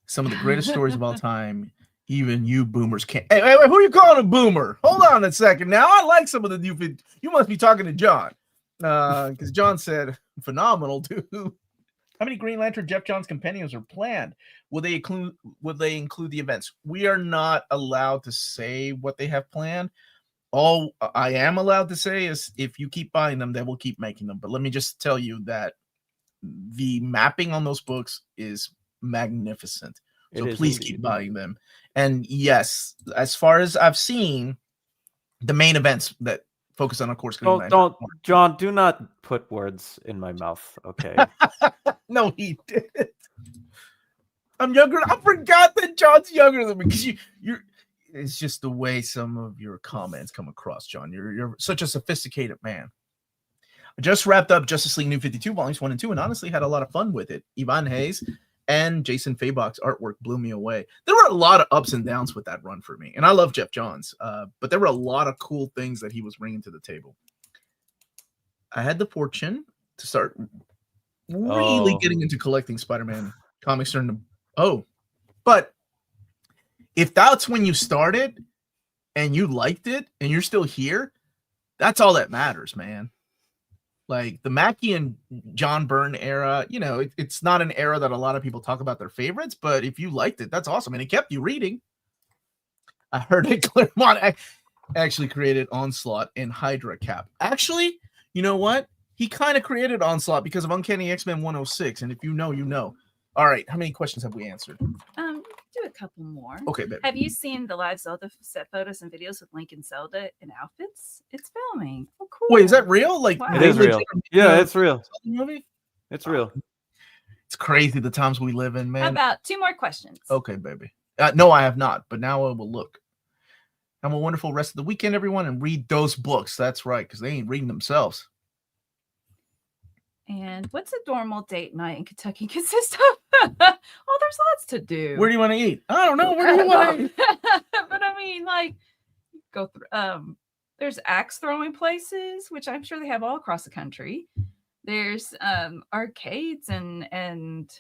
Some of the greatest stories of all time. Even you boomers can't. Hey, who are you calling a boomer? Hold on a second. Now, I like some of the new. You must be talking to John. Because John said, phenomenal, dude. How many Green Lantern Jeff Johns compendiums are planned? Will they include the events? We are not allowed to say what they have planned. All I am allowed to say is if you keep buying them, they will keep making them. But let me just tell you that the mapping on those books is magnificent. So please keep buying them. And yes, as far as I've seen, the main events that focus on, of course, don't John, do not put words in my mouth, okay? No, he didn't. I'm younger. I forgot that John's younger than me because you're. It's just the way some of your comments come across, John. You're such a sophisticated man. I just wrapped up Justice League New 52 volumes 1 and 2, and honestly had a lot of fun with it. Ivan Hayes and Jason Fabok's artwork blew me away. There were a lot of ups and downs with that run for me, and I love Jeff Johns, but there were a lot of cool things that he was bringing to the table. I had the fortune to start really getting into collecting Spider-Man comics during but if that's when you started and you liked it and you're still here, that's all that matters, man. Like the Mackie and John Byrne era, it's not an era that a lot of people talk about their favorites, but if you liked it, that's awesome. And it kept you reading. I heard that Claremont actually created Onslaught and Hydra Cap. Actually, you know what? He kind of created Onslaught because of Uncanny X-Men 106. And if you know, you know. All right. How many questions have we answered? Do a couple more. Okay, baby. Have you seen the live Zelda set photos and videos with Link and Zelda in outfits? It's filming. Oh, cool. Wait, is that real? Like, wow. It is real. Yeah, it's real. Movie? It's real. It's crazy the times we live in, man. How about 2 more questions? Okay, baby. No, I have not, but now I will look. Have a wonderful rest of the weekend, everyone, and read those books. That's right, because they ain't reading themselves. And what's a normal date night in Kentucky consist of? Oh, there's lots to do. Where do you want to eat? I don't know. Where do you want to eat? But I mean, like, go through. There's axe throwing places, which I'm sure they have all across the country. There's arcades and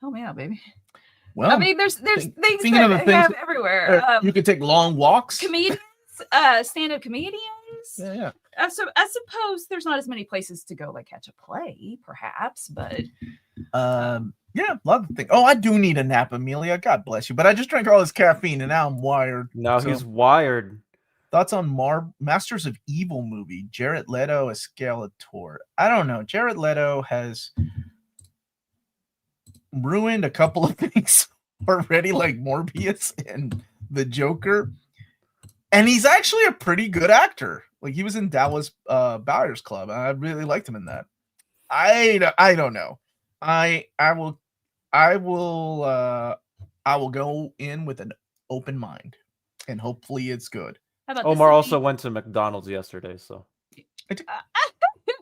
help me out, baby. Well, I mean, there's things that they have everywhere. You can take long walks. Comedians, stand-up comedians. Yeah. So I suppose there's not as many places to go, like catch a play, perhaps, but yeah, a lot of things. Oh, I do need a nap, Amelia. God bless you. But I just drank all this caffeine and now I'm wired. Now he's wired. Thoughts on Masters of Evil movie? Jared Leto as Skeletor. I don't know. Jared Leto has ruined a couple of things already, like Morbius and the Joker. And he's actually a pretty good actor. Like he was in Dallas Buyers Club. I really liked him in that. I don't know. I will go in with an open mind, and hopefully it's good. How about Omar also went to McDonald's yesterday, so.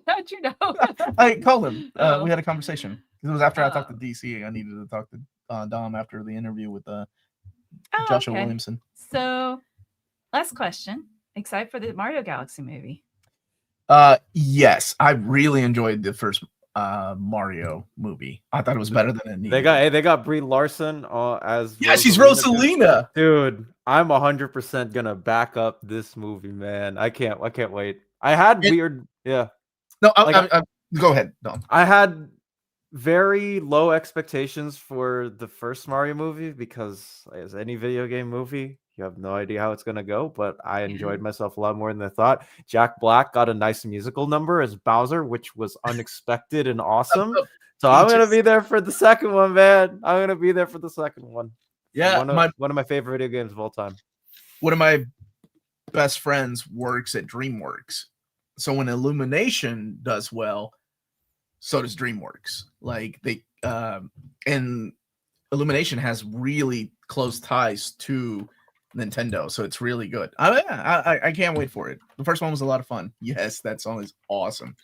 How'd you know? I called him. We had a conversation. It was after I talked to DC. I needed to talk to Dom after the interview with Joshua Williamson. So, last question. Excited for the Mario Galaxy movie? Yes, I really enjoyed the first Mario movie. I thought it was better than it needed. They got Brie Larson as she's Rosalina. Dude, I'm 100% gonna back up this movie, man. I can't wait. I had No, go ahead. No, I had very low expectations for the first Mario movie because, as any video game movie, You have no idea how it's gonna go, but I enjoyed myself a lot more than I thought. Jack Black got a nice musical number as Bowser, which was unexpected and awesome. So I'm gonna be there for the second one, man. I'm gonna be there for the second one. Yeah, one of my favorite video games of all time. One of my best friends works at DreamWorks, so when Illumination does well, so does DreamWorks. Like they and Illumination has really close ties to Nintendo, so it's really good. I can't wait for it. The first one was a lot of fun. Yes, that song is awesome.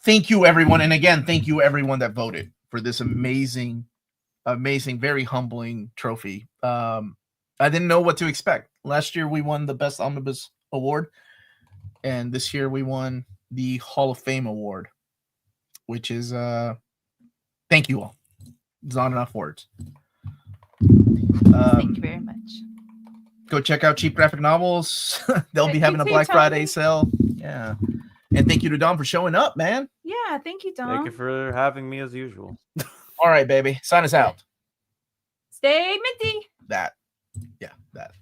Thank you, everyone, and again, thank you everyone that voted for this amazing, very humbling trophy. I didn't know what to expect. Last year we won the Best Omnibus Award, and this year we won the Hall of Fame Award, which is thank you all. There's not enough words. Thank you very much. Go check out Cheap Graphic Novels. They'll be having a Black Friday sale. Yeah. And thank you to Dom for showing up, man. Yeah, thank you, Dom. Thank you for having me as usual. All right, baby. Sign us out. Stay minty. That. Yeah, that.